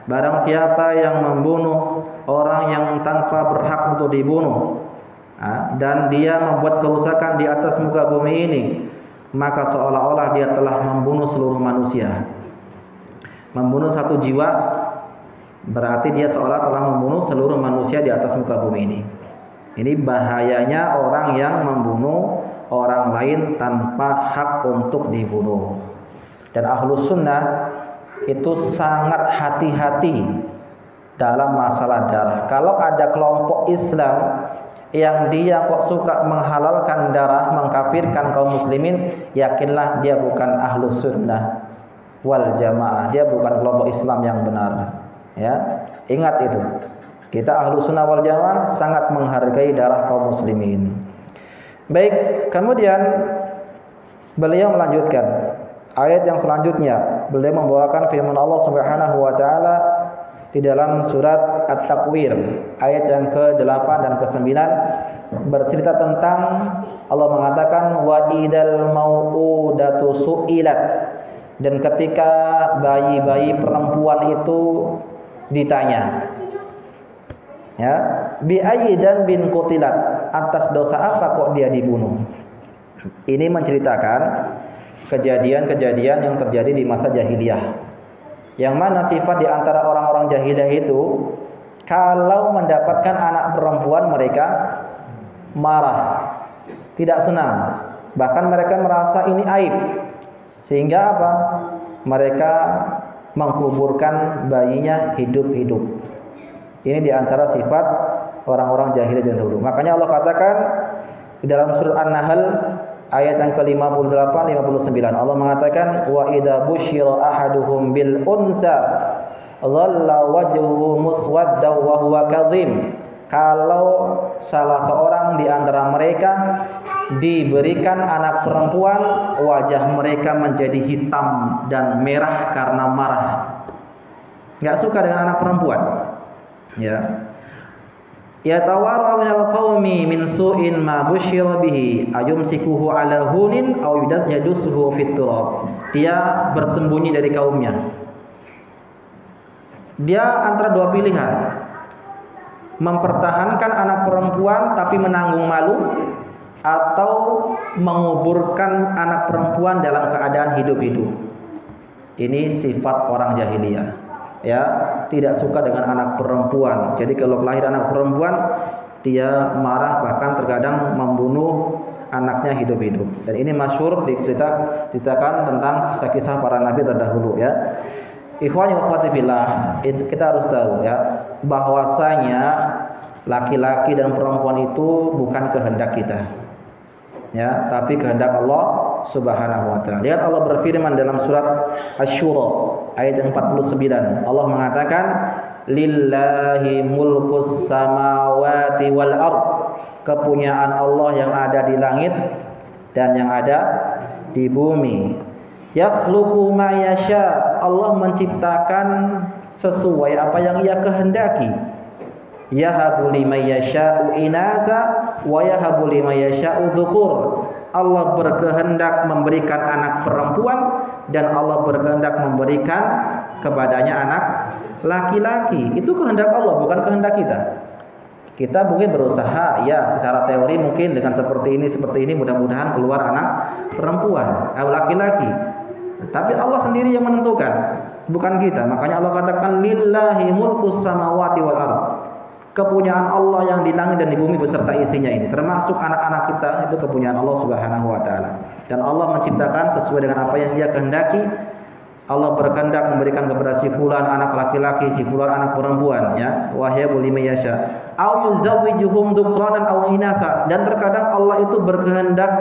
Barang siapa yang membunuh orang yang tanpa berhak untuk dibunuh, dan dia membuat kerusakan di atas muka bumi ini, maka seolah-olah dia telah membunuh seluruh manusia. Membunuh satu jiwa berarti dia seolah telah membunuh seluruh manusia di atas muka bumi ini. Ini bahayanya orang yang membunuh orang lain tanpa hak untuk dibunuh. Dan Ahlus Sunnah itu sangat hati-hati dalam masalah darah. Kalau ada kelompok Islam yang dia kok suka menghalalkan darah, mengkafirkan kaum muslimin, yakinlah dia bukan Ahlus Sunnah wal Jamaah, dia bukan kelompok Islam yang benar. Ya, ingat itu. Kita Ahlus Sunnah wal Jamaah sangat menghargai darah kaum muslimin. Baik, kemudian beliau melanjutkan ayat yang selanjutnya. Beliau membawakan firman Allah Subhanahu wa taala di dalam surat At-Takwir ayat yang ke-8 dan ke-9, bercerita tentang Allah mengatakan wa idal mau'udatu su'ilat, dan ketika bayi-bayi perempuan itu ditanya, ya, bi ayyidan bin qutilat, atas dosa apa kok dia dibunuh. Ini menceritakan kejadian-kejadian yang terjadi di masa jahiliyah, yang mana sifat di antara orang-orang jahiliyah itu kalau mendapatkan anak perempuan mereka marah, tidak senang, bahkan mereka merasa ini aib, sehingga apa? Mereka mengkuburkan bayinya hidup-hidup. Ini di antara sifat orang-orang jahiliyah dahulu. Makanya Allah katakan di dalam surat An-Nahl ayat yang ke-58 59, Allah mengatakan wa idza busyira ahaduhum bil unsa dhalla wajhuhu muswaddan wa huwa kadhim kalau salah seorang di antara mereka diberikan anak perempuan, wajah mereka menjadi hitam dan merah karena marah. Enggak suka dengan anak perempuan. Ya. Yatawarra minal qaumi min su'in ma busyira bihi ayumsikuhu ala hunin aw yadussuhu fit turab. Dia bersembunyi dari kaumnya. Dia antara dua pilihan. Mempertahankan anak perempuan tapi menanggung malu, atau menguburkan anak perempuan dalam keadaan hidup-hidup. Ini sifat orang jahiliyah, ya, tidak suka dengan anak perempuan. Jadi kalau lahir anak perempuan, dia marah, bahkan terkadang membunuh anaknya hidup-hidup. Dan ini masyhur diceritakan tentang kisah-kisah para nabi terdahulu, ya. Ikhwani wa akhwati fillah, kita harus tahu, ya, bahwasanya laki-laki dan perempuan itu bukan kehendak kita, ya, tapi kehendak Allah Subhanahu wa taala. Lihat Allah berfirman dalam surat Asy-Syura ayat 49. Allah mengatakan, "Lillahi mulkus samawati wal ard." Kepunyaan Allah yang ada di langit dan yang ada di bumi. Yakhluqu ma yasha. Allah menciptakan sesuai apa yang Ia kehendaki. Yahabu liman yasha'u inasa wa yahabu liman yasha'u dzukur. Allah berkehendak memberikan anak perempuan dan Allah berkehendak memberikan kepadanya anak laki-laki. Itu kehendak Allah, bukan kehendak kita. Kita mungkin berusaha, ya, secara teori mungkin dengan seperti ini mudah-mudahan keluar anak perempuan atau laki-laki. Tapi Allah sendiri yang menentukan, bukan kita. Makanya Allah katakan lillahi mulkus samawati wal ard. Kepunyaan Allah yang di langit dan di bumi beserta isinya ini, termasuk anak-anak kita, itu kepunyaan Allah Subhanahu wa taala. Dan Allah menciptakan sesuai dengan apa yang Ia kehendaki. Allah berkehendak memberikan kepada si fulan anak laki-laki, si fulan anak perempuan, ya. Wahyabu liman yasha. Au yuzawwijuhum dhukranan aw inasa. Dan terkadang Allah itu berkehendak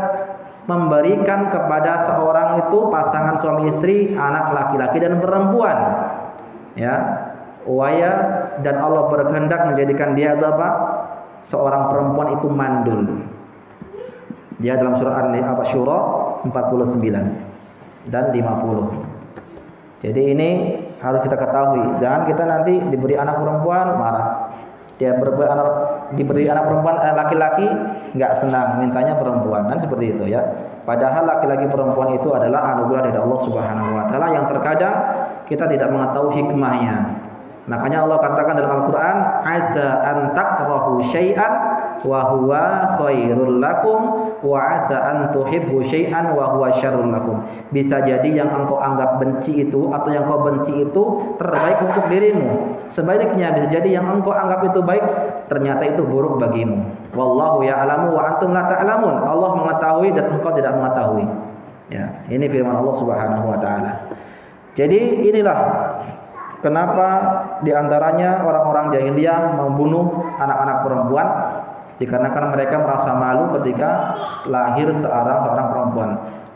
memberikan kepada seorang itu pasangan suami istri anak laki-laki dan perempuan, ya. Waya, dan Allah berkehendak menjadikan dia itu apa? Seorang perempuan itu mandul. Dia dalam surah Asy-Syura 49 dan 50. Jadi ini harus kita ketahui. Jangan kita nanti diberi anak perempuan marah. Dia diberi anak perempuan laki-laki enggak senang, mintanya perempuan, dan seperti itu, ya. Padahal laki-laki perempuan itu adalah anugerah dari Allah Subhanahu wa taala yang terkadang kita tidak mengetahui hikmahnya. Makanya Allah katakan dalam Al-Quran, asa an takrahu syai'an wa huwa khairul lakum wa asa an tuhibbu syai'an wa huwa syarrul lakum. Bisa jadi yang engkau anggap benci itu atau yang kau benci itu terbaik untuk dirimu. Sebaliknya bisa jadi yang engkau anggap itu baik ternyata itu buruk bagimu. Wallahu ya'lamu wa antum la ta'lamun. Allah mengetahui dan engkau tidak mengetahui. Ya, ini firman Allah Subhanahu wa taala. Jadi inilah kenapa diantaranya orang-orang jahiliyah membunuh anak-anak perempuan, dikarenakan mereka merasa malu ketika lahir seorang perempuan.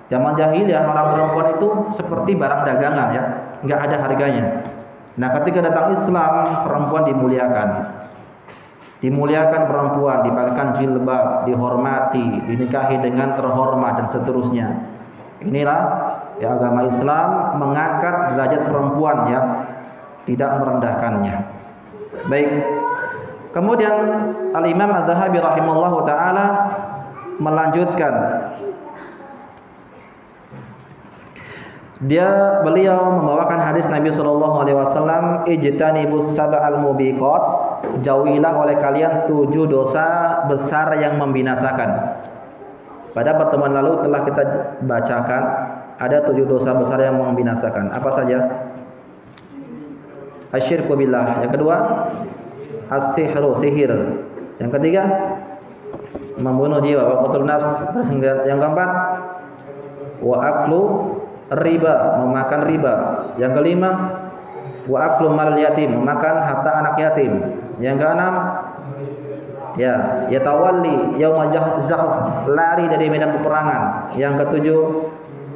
Zaman jahiliyah orang perempuan itu seperti barang dagangan, ya, nggak ada harganya. Nah, ketika datang Islam, perempuan dimuliakan perempuan, dipakaikan jilbab, dihormati, dinikahi dengan terhormat dan seterusnya. Inilah, ya, agama Islam mengangkat derajat perempuan, ya, tidak merendahkannya. Baik. Kemudian Al-Imam Az-Zahabi rahimahullahu taala melanjutkan. Beliau membawakan hadis Nabi sallallahu alaihi wasallam, ijtanibus sab'al mubiqat, jauhilah oleh kalian 7 dosa besar yang membinasakan. Pada pertemuan lalu telah kita bacakan ada 7 dosa besar yang membinasakan. Apa saja? Asyirku billah. Yang kedua, as-sihru, sihir. Yang ketiga, membunuh jiwa, wa qatlun nafs. Yang keempat, wa aklu riba, memakan riba. Yang kelima, wa aklu mal yatim, memakan harta anak yatim. Yang keenam, ya, yatawalli yauma zahf, lari dari medan peperangan. Yang ketujuh,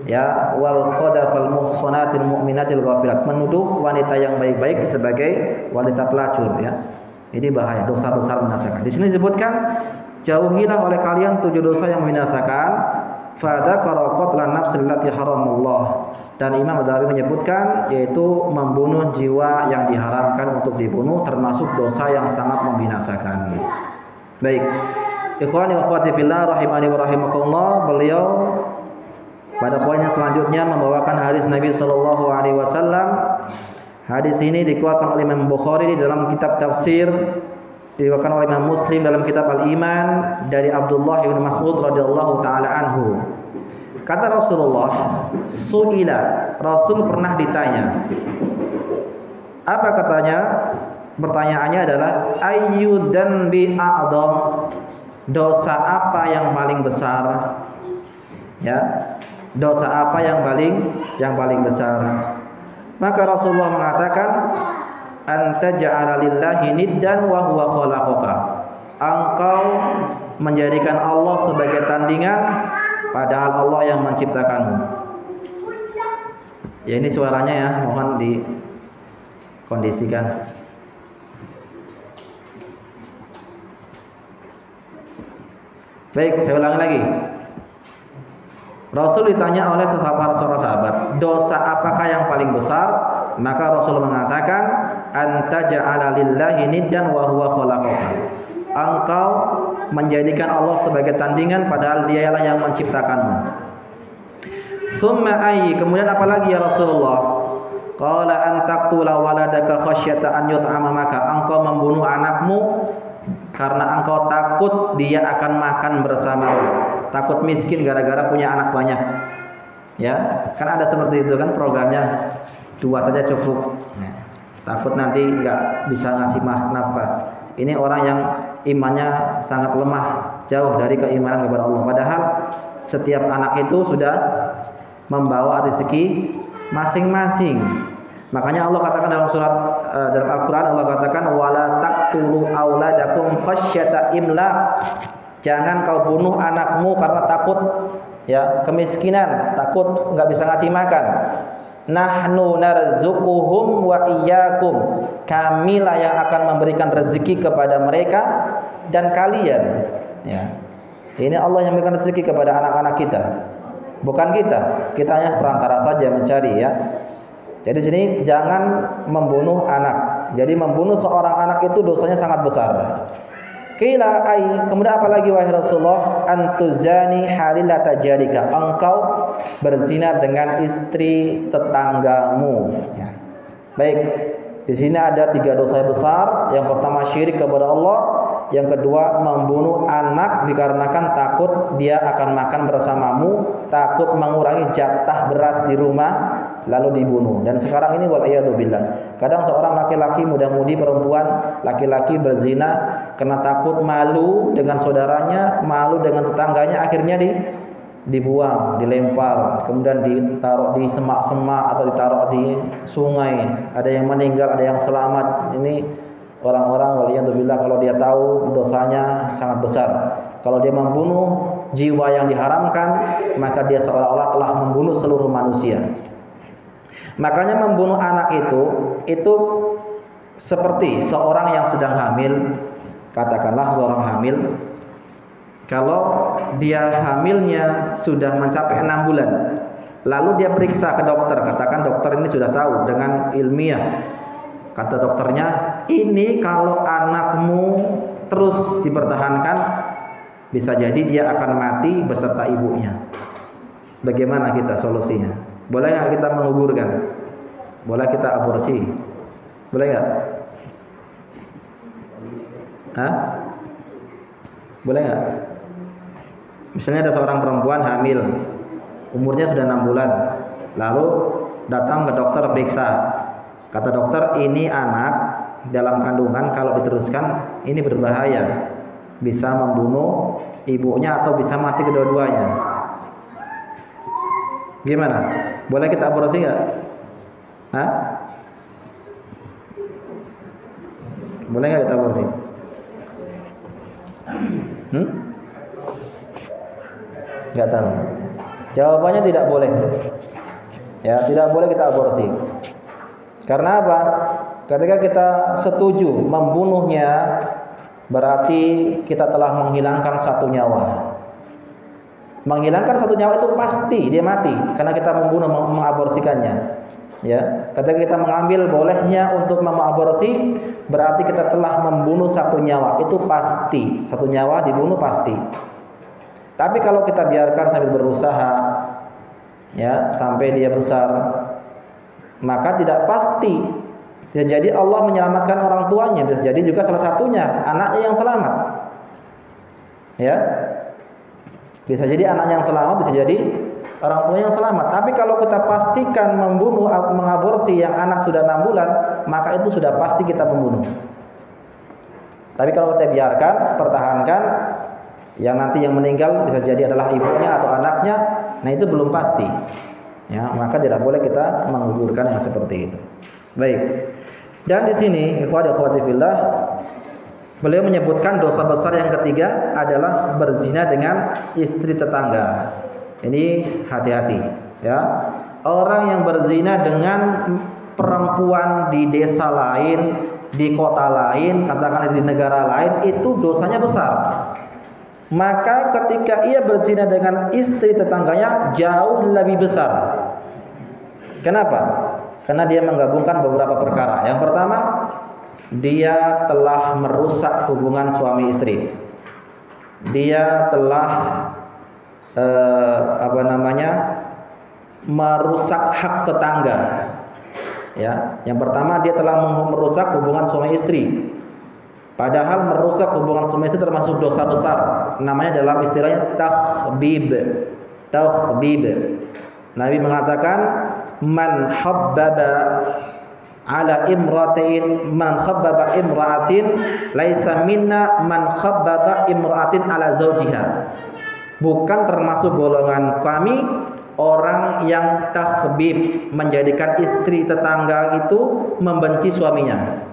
ya, wal qadafal muhsanatil mu'minatil ghafilat, menuduh wanita yang baik-baik sebagai wanita pelacur, ya. Ini bahaya, dosa besar membinasakan. Di sini disebutkan jauhilah oleh kalian 7 dosa yang membinasakan. Fadzakara qatlan nafsil lati haramallah. Dan Imam Ghazali menyebutkan yaitu membunuh jiwa yang diharamkan untuk dibunuh termasuk dosa yang sangat membinasakan. Baik. Ikhwani wa akhwati fillah rahimani wa rahimakumullah, beliau pada poin yang selanjutnya membawakan hadis Nabi sallallahu alaihi wasallam. Hadis ini dikeluarkan oleh Imam Bukhari di dalam kitab tafsir, diriwayatkan oleh Imam Muslim dalam kitab Al-Iman dari Abdullah bin Mas'ud radhiyallahu taala anhu. Kata Rasulullah, su'ila, Rasul pernah ditanya. Apa katanya? Pertanyaannya adalah ayyu dzanbi a'dzam? Dosa apa yang paling besar? Ya. Dosa apa yang paling besar? Maka Rasulullah mengatakan anta ja'ala lillahi niddan wa huwa khalaqaka. Engkau menjadikan Allah sebagai tandingan padahal Allah yang menciptakanmu. Ya, ini suaranya ya, mohon dikondisikan. Baik, saya ulangi lagi. Rasul ditanya oleh seorang sahabat, dosa apakah yang paling besar? Maka Rasul mengatakan, anta ja'ala lillahi niddan wa huwa khalaqaka. Engkau menjadikan Allah sebagai tandingan padahal Dialah yang menciptakanmu. Summa ayyi, kemudian apa lagi ya Rasulullah? Qala an taqtula waladaka khasyata an yut'ama maka. Engkau membunuh anakmu karena engkau takut dia akan makan bersamamu. Takut miskin gara-gara punya anak banyak. Ya, kan ada seperti itu kan programnya, 2 saja cukup. Nah, takut nanti nggak bisa ngasih nafkah. Ini orang yang imannya sangat lemah, jauh dari keimanan kepada Allah. Padahal setiap anak itu sudah membawa rezeki masing-masing. Makanya Allah katakan dalam surat dalam Al-Qur'an, Allah katakan wala taqtulu auladakum khasyata imlaq. Jangan kau bunuh anakmu karena takut ya kemiskinan, takut nggak bisa ngasih makan. Nahnu narzuquhum wa iyyakum. Kamilah yang akan memberikan rezeki kepada mereka dan kalian. Ya. Ini Allah yang memberikan rezeki kepada anak-anak kita. Bukan kita. Kita hanya perantara saja mencari ya. Jadi sini jangan membunuh anak. Jadi membunuh seorang anak itu dosanya sangat besar. Qila ai, kemudian apa lagi wahai Rasulullah? Antuzani halilata jarika. Engkau berzina dengan istri tetanggamu. Ya. Baik, di sini ada 3 dosa besar. Yang pertama syirik kepada Allah, yang kedua membunuh anak dikarenakan takut dia akan makan bersamamu, takut mengurangi jatah beras di rumah lalu dibunuh. Dan sekarang ini wal'iyadzubillah, kadang seorang laki-laki muda-mudi perempuan laki-laki berzina karena takut malu dengan saudaranya, malu dengan tetangganya, akhirnya dibuang, dilempar, kemudian ditaruh di semak-semak atau ditaruh di sungai. Ada yang meninggal, ada yang selamat. Ini orang-orang wal'iyadzubillah kalau dia tahu dosanya sangat besar. Kalau dia membunuh jiwa yang diharamkan, maka dia seolah-olah telah membunuh seluruh manusia. Makanya membunuh anak itu seperti seorang yang sedang hamil. Katakanlah seorang hamil, kalau dia hamilnya sudah mencapai 6 bulan, lalu dia periksa ke dokter, katakan dokter ini sudah tahu dengan ilmiah, kata dokternya, ini kalau anakmu terus dipertahankan, bisa jadi dia akan mati beserta ibunya. Bagaimana kita solusinya? Boleh nggak kita menggugurkan? Boleh kita aborsi? Boleh nggak? Hah? Boleh nggak? Misalnya ada seorang perempuan hamil, umurnya sudah 6 bulan, lalu datang ke dokter periksa, kata dokter ini anak dalam kandungan kalau diteruskan ini berbahaya, bisa membunuh ibunya atau bisa mati kedua-duanya. Gimana? Boleh kita aborsi nggak? Hah? Boleh nggak kita aborsi? Nggak tahu. Jawabannya tidak boleh. Ya, tidak boleh kita aborsi. Karena apa? Ketika kita setuju membunuhnya, berarti kita telah menghilangkan satu nyawa. Menghilangkan satu nyawa itu pasti dia mati karena kita membunuh, mengaborsikannya. Ya, ketika kita mengambil bolehnya untuk mengaborsi, berarti kita telah membunuh satu nyawa. Itu pasti, satu nyawa dibunuh pasti. Tapi kalau kita biarkan sambil berusaha, ya, sampai dia besar, maka tidak pasti. Bisa jadi Allah menyelamatkan orang tuanya, bisa jadi juga salah satunya anaknya yang selamat. Ya. Bisa jadi anaknya yang selamat, bisa jadi orang tuanya yang selamat. Tapi kalau kita pastikan membunuh, mengaborsi yang anak sudah 6 bulan, maka itu sudah pasti kita membunuh. Tapi kalau kita biarkan, pertahankan, yang nanti yang meninggal bisa jadi adalah ibunya atau anaknya, nah itu belum pasti. Ya, maka tidak boleh kita menggugurkan yang seperti itu. Baik. Dan di sini, ikhwati fillah, beliau menyebutkan dosa besar yang ketiga adalah berzina dengan istri tetangga. Ini hati-hati, ya. Orang yang berzina dengan perempuan di desa lain, di kota lain, katakan di negara lain, itu dosanya besar. Maka ketika ia berzina dengan istri tetangganya jauh lebih besar. Kenapa? Karena dia menggabungkan beberapa perkara. Yang pertama, dia telah merusak hubungan suami istri. Dia telah merusak hak tetangga. Ya, yang pertama dia telah merusak hubungan suami istri. Padahal merusak hubungan suami istri termasuk dosa besar. Namanya dalam istilahnya takhbib. Nabi mengatakan man habbaba ala man khabbaba imra'atin laisa minna man khabbaba imra'atin ala zawjiha. Bukan termasuk golongan kami orang yang takhbib, menjadikan istri tetangga itu membenci suaminya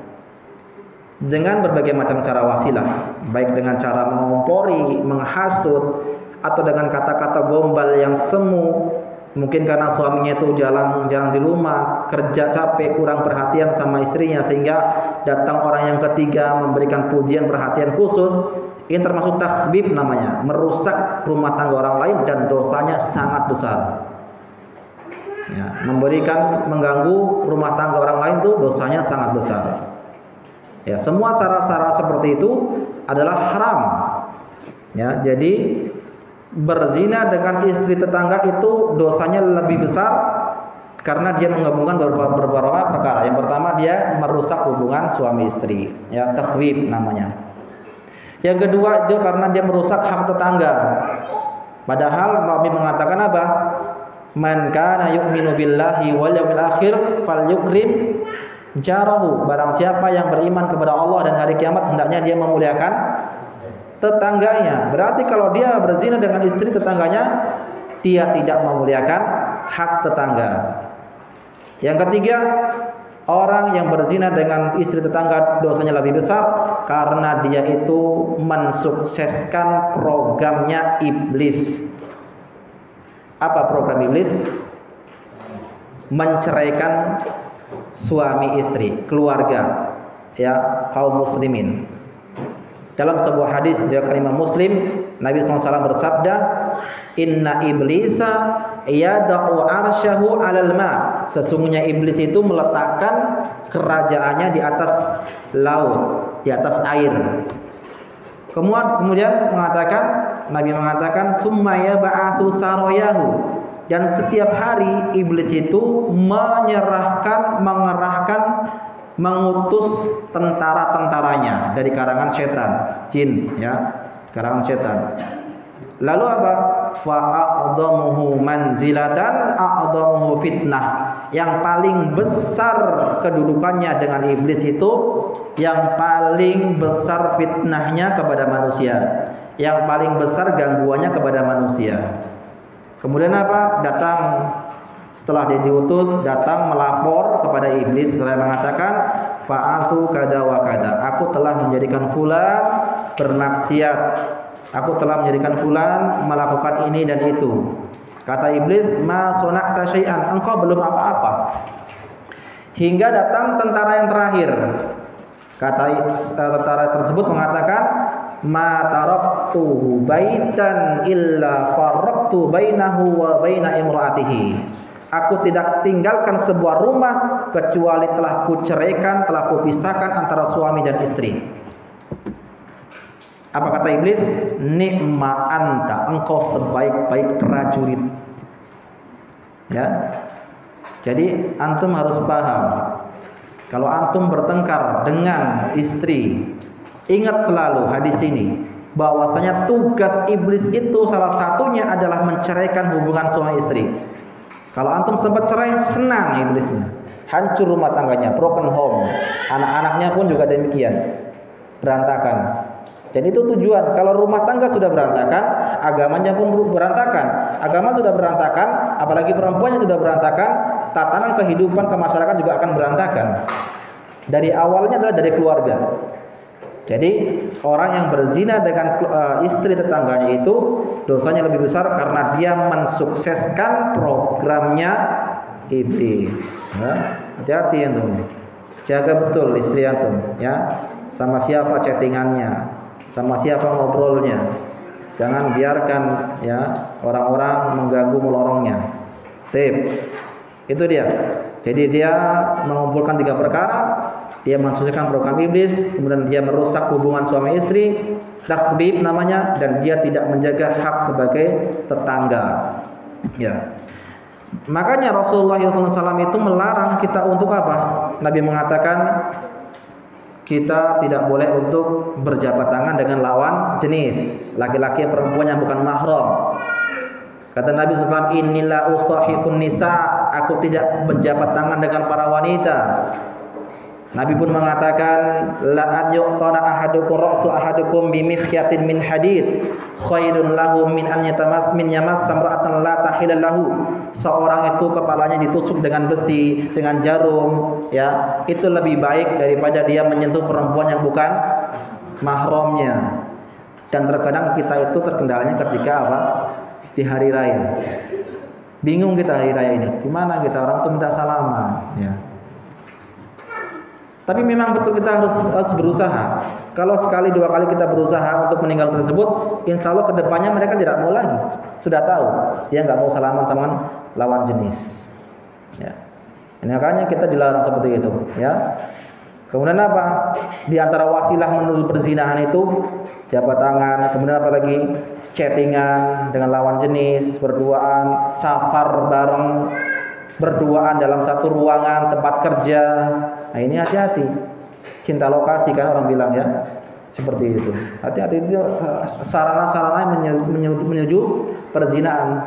dengan berbagai macam cara wasilah, baik dengan cara mengompori, menghasut, atau dengan kata-kata gombal yang semu. Mungkin karena suaminya itu jarang di rumah, kerja capek, kurang perhatian sama istrinya, sehingga datang orang yang ketiga memberikan pujian, perhatian khusus. Ini termasuk takhbib namanya, merusak rumah tangga orang lain dan dosanya sangat besar. Ya, mengganggu rumah tangga orang lain itu dosanya sangat besar. Ya, semua cara-cara seperti itu adalah haram. Ya, jadi berzina dengan istri tetangga itu dosanya lebih besar karena dia menggabungkan beberapa perkara. Yang pertama, dia merusak hubungan suami istri, ya, takhwib namanya. Yang kedua, itu karena dia merusak hak tetangga. Padahal Nabi mengatakan apa? Man kana yu'minu billahi wal yawmil akhir falyukrim jarahu. Barang siapa yang beriman kepada Allah dan hari kiamat, hendaknya dia memuliakan tetangganya. Berarti kalau dia berzina dengan istri tetangganya, dia tidak memuliakan hak tetangga. Yang ketiga, orang yang berzina dengan istri tetangga dosanya lebih besar karena dia itu mensukseskan programnya iblis. Apa program iblis? Menceraikan suami istri, keluarga, ya, kaum muslimin. Dalam sebuah hadis dari Imam Muslim, Nabi SAW bersabda, Inna iblisa yada'u arsyahu 'alal ma. Sesungguhnya iblis itu meletakkan kerajaannya di atas laut, di atas air. Kemudian Nabi mengatakan summa yab'atsu sarayahu. Dan setiap hari iblis itu mengerahkan, mengutus tentara-tentaranya dari karangan setan, jin, ya, karangan setan. Lalu apa? Fa'adhamuhu manzilatan a'dhamuhu fitnah. Yang paling besar kedudukannya dengan iblis itu, yang paling besar fitnahnya kepada manusia, yang paling besar gangguannya kepada manusia. Kemudian apa? Datang, setelah dia diutus, datang melapor kepada iblis, setelah mengatakan fa'atu kada wa kada. Aku telah menjadikan fulan bermaksiat. Aku telah menjadikan fulan melakukan ini dan itu. Kata iblis, ma sonakta syai'an, engkau belum apa-apa. hingga datang tentara yang terakhir. Kata tentara tersebut mengatakan, ma taraktu baitan illa farraqtu bainahu wa baina imraatihi. Aku tidak tinggalkan sebuah rumah kecuali telah kuceraikan, telah kupisahkan antara suami dan istri. Apa kata iblis? Ni'ma anta, engkau sebaik-baik prajurit. Ya. Jadi antum harus paham, kalau antum bertengkar dengan istri, ingat selalu hadis ini, bahwasanya tugas iblis itu salah satunya adalah menceraikan hubungan suami istri. Kalau antum sempat cerai, senang iblisnya, hancur rumah tangganya, broken home, anak-anaknya pun juga demikian, berantakan. Dan itu tujuan. Kalau rumah tangga sudah berantakan, agamanya pun berantakan. Agama sudah berantakan, apalagi perempuannya sudah berantakan, tatanan kehidupan kemasyarakatan juga akan berantakan. Dari awalnya adalah dari keluarga. Jadi orang yang berzina dengan istri tetangganya itu dosanya lebih besar karena dia mensukseskan programnya iblis. Hati-hati antum. Jaga betul istri antum, ya. Sama siapa chattingannya, sama siapa ngobrolnya. Jangan biarkan ya orang-orang mengganggu melorongnya. Itu dia. Jadi dia mengumpulkan 3 perkara. Dia mensukseskan program iblis, kemudian dia merusak hubungan suami istri, taksbib namanya, dan dia tidak menjaga hak sebagai tetangga. Ya. Makanya Rasulullah SAW itu melarang kita untuk apa? Nabi mengatakan kita tidak boleh untuk berjabat tangan dengan lawan jenis, laki-laki atau perempuan yang bukan mahram. Kata Nabi SAW, inilah usahifun nisa, aku tidak berjabat tangan dengan para wanita. Nabi pun mengatakan, la an yuqtana ahadukum ra'su ahadukum bimikhyatin min hadid khairun lahu min an yamas samra'atan la tahilal lahu. Seorang itu kepalanya ditusuk dengan besi, dengan jarum, ya, itu lebih baik daripada dia menyentuh perempuan yang bukan mahramnya. Dan terkadang kita itu terkendalanya ketika apa? Di hari raya. Bingung kita hari raya ini. Gimana kita orang tuh minta salaman, ya. Tapi memang betul kita harus berusaha. Kalau sekali 2 kali kita berusaha untuk meninggal tersebut, insya Allah kedepannya mereka tidak mau lagi. Sudah tahu dia nggak mau salaman sama lawan jenis. Ya. Ini makanya kita dilarang seperti itu. Ya. Kemudian apa? Di antara wasilah menuju perzinahan itu jabat tangan. Kemudian apa lagi? Chattingan dengan lawan jenis, berduaan, safar bareng, berduaan dalam satu ruangan tempat kerja. Nah ini hati-hati. Cinta lokasi kan orang bilang ya. Seperti itu. Hati-hati itu sarana-sarana menuju perzinahan.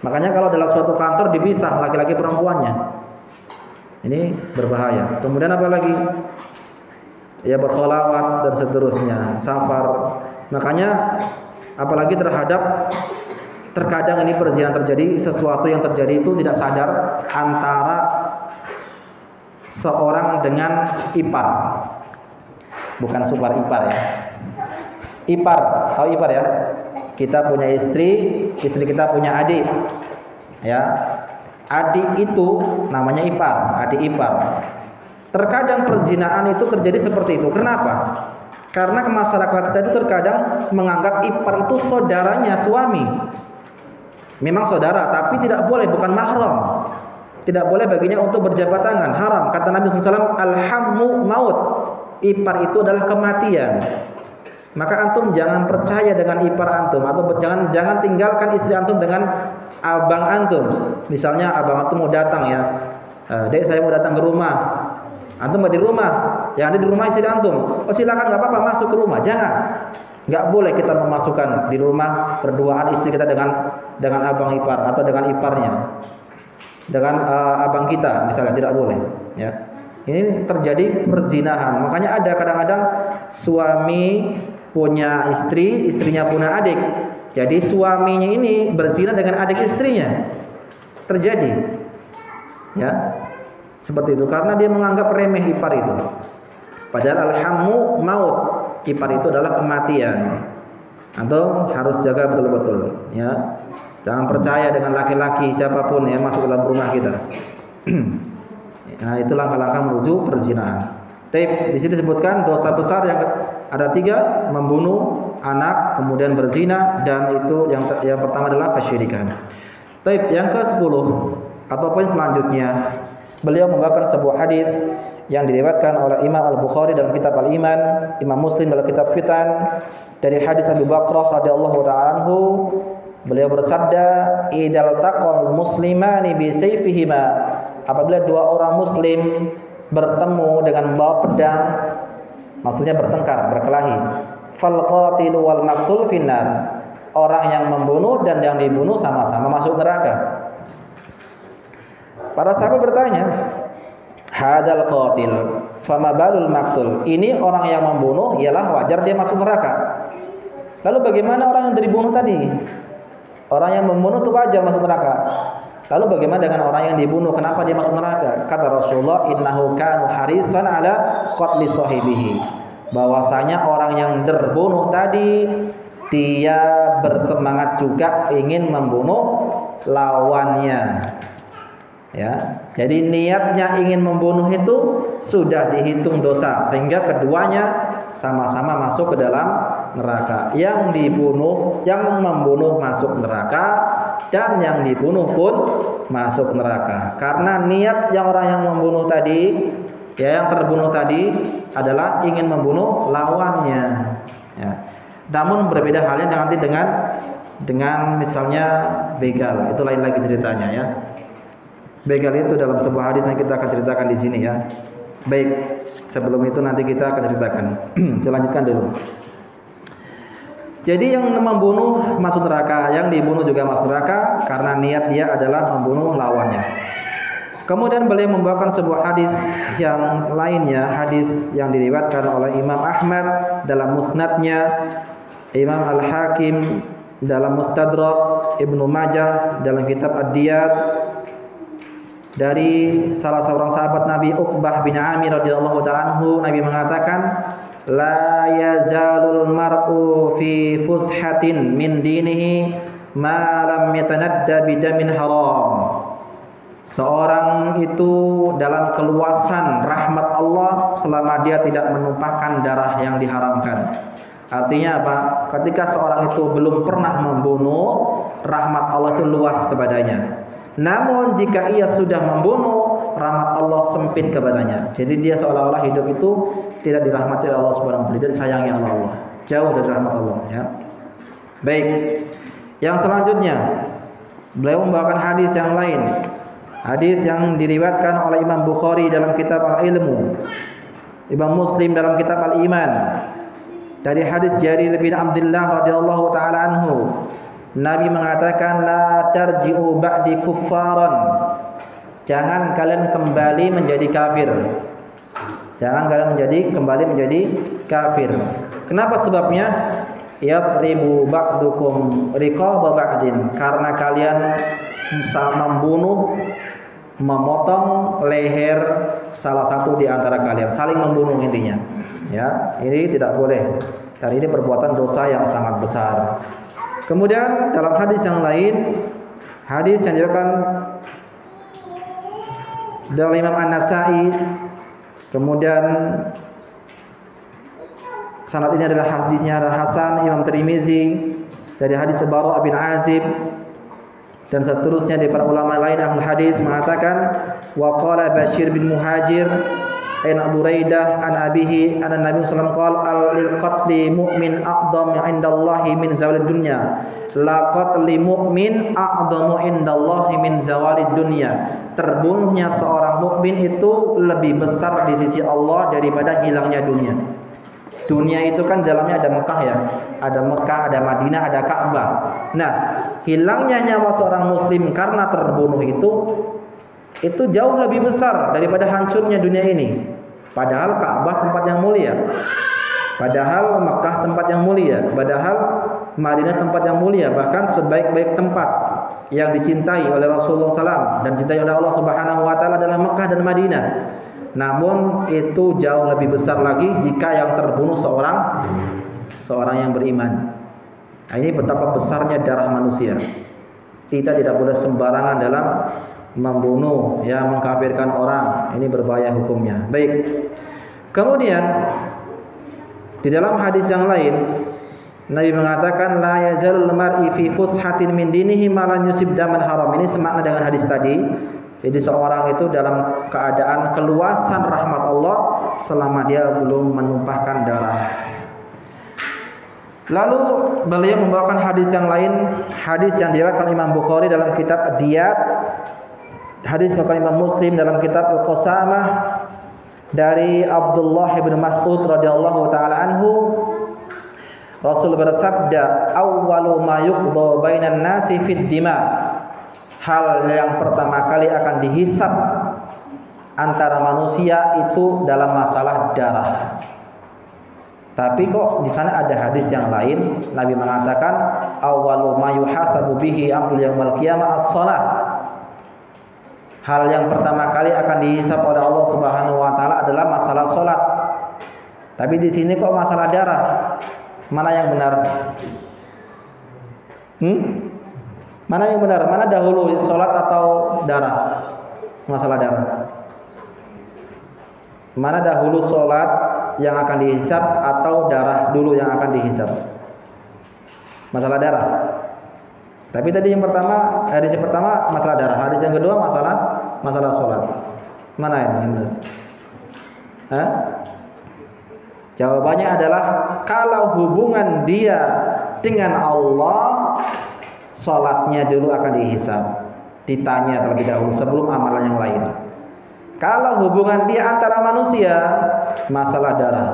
Makanya kalau dalam suatu kantor dipisah laki-laki perempuannya. Ini berbahaya. Kemudian apa lagi? Ya berkholawat dan seterusnya, safar. Makanya apalagi terkadang ini perzinahan terjadi, sesuatu yang terjadi itu tidak sadar antara seorang dengan ipar, bukan supar ipar ya. Ipar, tahu ipar ya? Kita punya istri kita punya adik, ya. Adik itu namanya ipar, adik ipar. Terkadang perzinahan itu terjadi seperti itu. Kenapa? Karena masyarakat kita itu terkadang menganggap ipar itu saudaranya suami. Memang saudara, tapi tidak boleh, bukan mahram. Tidak boleh baginya untuk berjabat tangan, haram. Kata Nabi SAW, alhammu maut. Ipar itu adalah kematian. Maka antum jangan percaya dengan ipar antum, atau jangan tinggalkan istri antum dengan abang antum. Misalnya abang antum mau datang ya, dek saya mau datang ke rumah. Antum nggak di rumah, yang ada di rumah istri antum. Oh silakan, nggak apa-apa, masuk ke rumah. Jangan. Nggak boleh kita memasukkan di rumah berduaan istri kita dengan abang ipar atau dengan iparnya. Dengan abang kita misalnya, tidak boleh ya. Ini terjadi perzinahan. Makanya ada kadang-kadang suami punya istri, istrinya punya adik. Jadi suaminya ini berzina dengan adik istrinya. Terjadi. Ya. Seperti itu karena dia menganggap remeh ipar itu. Padahal alhammu maut. Ipar itu adalah kematian. Atau harus jaga betul-betul ya. Jangan percaya dengan laki-laki siapapun yang masuk dalam rumah kita. Nah, itu langkah-langkah menuju perzinahan. Di sini disebutkan dosa besar yang ada 3, membunuh anak, kemudian berzina, dan itu yang pertama adalah kesyirikan. Yang ke-10 atau poin selanjutnya, beliau membawakan sebuah hadis yang diriwayatkan oleh Imam Al-Bukhari dalam kitab Al-Iman, Imam Muslim dalam kitab Fitan, dari hadis Abu Bakrah radhiyallahu ta'ala anhu. Beliau bersabda, "Idal taqal muslimani bi sayfihima." Apabila 2 orang muslim bertemu dengan membawa pedang, maksudnya bertengkar, berkelahi, fal qatilu wal maqtul finnar. Orang yang membunuh dan yang dibunuh sama-sama masuk neraka. Para sahabat bertanya, hadal qatil fama balul maqtul. Ini orang yang membunuh, ialah wajar dia masuk neraka. Lalu bagaimana orang yang dibunuh tadi? Orang yang membunuh itu wajar masuk neraka. Lalu bagaimana dengan orang yang dibunuh? Kenapa dia masuk neraka? Kata Rasulullah, innahu kanu harisan ala qatli sahibihi. Bahwasanya orang yang terbunuh tadi, dia bersemangat juga ingin membunuh lawannya. Ya, jadi niatnya ingin membunuh itu sudah dihitung dosa, sehingga keduanya sama-sama masuk ke dalam neraka. Yang membunuh masuk neraka, dan yang dibunuh pun masuk neraka. Karena niat orang yang membunuh tadi, yang terbunuh tadi adalah ingin membunuh lawannya. Ya. Namun berbeda halnya nanti dengan misalnya begal, itu lain lagi ceritanya ya. Begal itu dalam sebuah hadis yang kita akan ceritakan di sini ya. Baik, sebelum itu nanti kita akan ceritakan. Saya lanjutkan dulu. Jadi yang membunuh masuk neraka, yang dibunuh juga masuk neraka karena niat dia adalah membunuh lawannya. Kemudian beliau membawakan sebuah hadis yang lainnya, hadis yang diriwayatkan oleh Imam Ahmad dalam musnadnya, Imam Al-Hakim dalam Mustadrak, Ibnu Majah dalam kitab Ad-Diyat, dari salah seorang sahabat Nabi Uqbah bin Amir radhiyallahu ta'ala anhu. Nabi mengatakan, la yazalul mar'u fi fushatin min dinihi ma lam yatanadda bidamin haram. Seorang itu dalam keluasan rahmat Allah selama dia tidak menumpahkan darah yang diharamkan. Artinya apa? Ketika seorang itu belum pernah membunuh, rahmat Allah itu luas kepadanya. Namun jika ia sudah membunuh, rahmat Allah sempit kepadanya. Jadi dia seolah-olah hidup itu tidak dirahmati Allah Subhanahu wa taala, tidak disayangi Allah, jauh dari rahmat Allah ya. Baik. Yang selanjutnya, beliau membawakan hadis yang lain. Hadis yang diriwayatkan oleh Imam Bukhari dalam kitab Al-Ilmu, Imam Muslim dalam kitab Al-Iman. Dari hadis Jarir bin Abdullah radhiyallahu taala anhu, Nabi mengatakan, la tarji'u ba'di kuffaran. Jangan kalian kembali menjadi kafir. Jangan kalian kembali menjadi kafir. Kenapa sebabnya? Yadribu ba'dukum riqaba ba'din. Karena kalian membunuh, memotong leher salah satu di antara kalian, saling membunuh intinya. Ya, ini tidak boleh. Dan ini perbuatan dosa yang sangat besar. Kemudian dalam hadis yang lain, hadis yang diriwayatkan dari Imam An-Nasa'i, kemudian sanad ini adalah hadisnya Hasan, Imam Tirmizi dari hadis Bara bin Azib, dan seterusnya dari para ulama lain ahli hadis mengatakan, wa qala Bashir bin Muhajir an Abu Buraidah an abihi anna Nabi sallallahu alaihi wasallam qala al qatli mu'min a'dhamu 'indallahi min zawalid dunya. La qatli mu'min a'dhamu 'indallahi min zawalid dunya. Terbunuhnya seorang mukmin itu lebih besar di sisi Allah daripada hilangnya dunia. Dunia itu kan dalamnya ada Mekah ya, ada Mekah, ada Madinah, ada Ka'bah. Nah, hilangnya nyawa seorang muslim karena terbunuh itu jauh lebih besar daripada hancurnya dunia ini. Padahal Ka'bah tempat yang mulia, padahal Mekah tempat yang mulia, padahal Madinah tempat yang mulia, bahkan sebaik-baik tempat yang dicintai oleh Rasulullah SAW dan dicintai oleh Allah Subhanahu Wa Taala adalah Mekah dan Madinah. Namun itu jauh lebih besar lagi jika yang terbunuh seorang yang beriman. Nah, ini betapa besarnya darah manusia. Kita tidak boleh sembarangan dalam membunuh, ya, mengkafirkan orang, ini berbahaya hukumnya. Baik. Kemudian di dalam hadis yang lain Nabi mengatakan la yazalul mar'i fi fushatin min dinihi ma lan yusib daman haram. Ini semakna dengan hadis tadi. Jadi seorang itu dalam keadaan keluasan rahmat Allah selama dia belum menumpahkan darah. Lalu beliau membawakan hadis yang lain, hadis yang diriwayatkan Imam Bukhari dalam kitab Ad-Diyat, hadis yang Imam Muslim dalam kitab Al-Qasamah dari Abdullah bin Mas'ud radhiyallahu taala anhu. Rasul bersabda, awwalu ma yuqda bainan nasi fid dima. Hal yang pertama kali akan dihisab antara manusia itu dalam masalah darah. Tapi kok di sana ada hadis yang lain, Nabi mengatakan awwalu ma yuhasabu bihi amrul yaumil qiyamah as-shalah. Hal yang pertama kali akan dihisab oleh Allah Subhanahu wa taala adalah masalah salat. Tapi di sini kok masalah darah? Mana yang benar? Mana yang benar? Mana dahulu, sholat atau darah? Masalah darah. Mana dahulu sholat yang akan dihisab atau darah dulu yang akan dihisab? Masalah darah. Tapi tadi yang pertama, hadis yang pertama masalah darah, hadis yang kedua masalah sholat. Mana ini? Hah? Jawabannya adalah kalau hubungan dia dengan Allah, sholatnya dulu akan dihisab, ditanya terlebih dahulu sebelum amalan yang lain. Kalau hubungan dia antara manusia, masalah darah.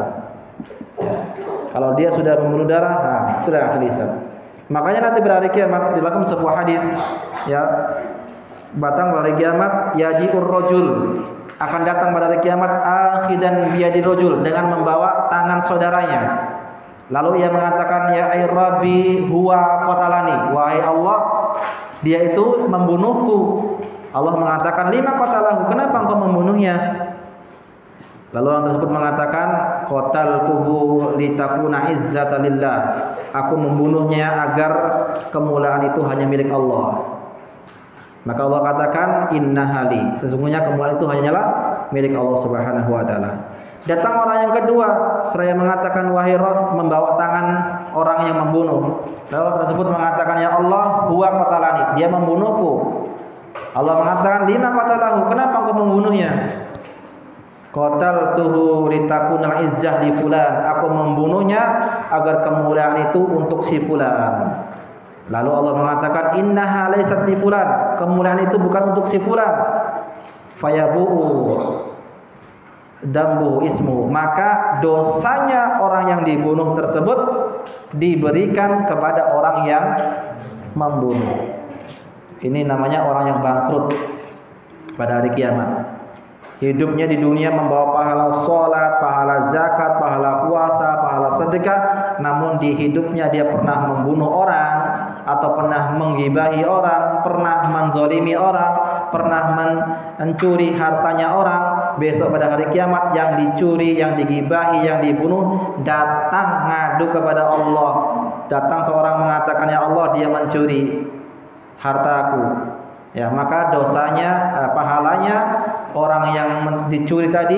Kalau dia sudah membunuh darah, nah, sudah akan dihisab. Makanya nanti berhari kiamat dilakukan sebuah hadis, ya, batang pada hari kiamat, yaji'ur rajul, akan datang pada hari kiamat akhidan biyadi rajul, dengan membawa tangan saudaranya. Lalu ia mengatakan, ya ay rabbi huwa qatalani, wahai Allah, dia itu membunuhku. Allah mengatakan, lima qatalahu, kenapa engkau membunuhnya? Lalu orang tersebut mengatakan, qataltuhu litakuna izzatan lillah, aku membunuhnya agar kemuliaan itu hanya milik Allah. Maka Allah katakan, innahali, sesungguhnya kemuliaan itu hanyalah milik Allah Subhanahu wa taala. Datang orang yang kedua, seraya mengatakan, wahai Rabb, membawa tangan orang yang membunuh. Lalu orang tersebut mengatakan, ya Allah, huwa qatalani, dia membunuhku. Allah mengatakan, lima qatalahu, kenapa engkau membunuhnya? Qataltuhu litakunal izzah li fulan, aku membunuhnya agar kemuliaan itu untuk si fulan. Lalu Allah mengatakan, innaha laysat li fulan, kemuliaan itu bukan untuk si fulan. Fayabu'u dambu ismu, maka dosanya orang yang dibunuh tersebut diberikan kepada orang yang membunuh. Ini namanya orang yang bangkrut pada hari kiamat. Hidupnya di dunia membawa pahala sholat, pahala zakat, pahala puasa, pahala sedekah, namun di hidupnya dia pernah membunuh orang, atau pernah menggibahi orang, pernah menzalimi orang, pernah mencuri hartanya orang. Besok pada hari kiamat yang dicuri, yang digibahi, yang dibunuh datang ngadu kepada Allah. Datang seorang mengatakan, ya Allah, dia mencuri hartaku. Ya, maka dosanya, pahalanya orang yang dicuri tadi,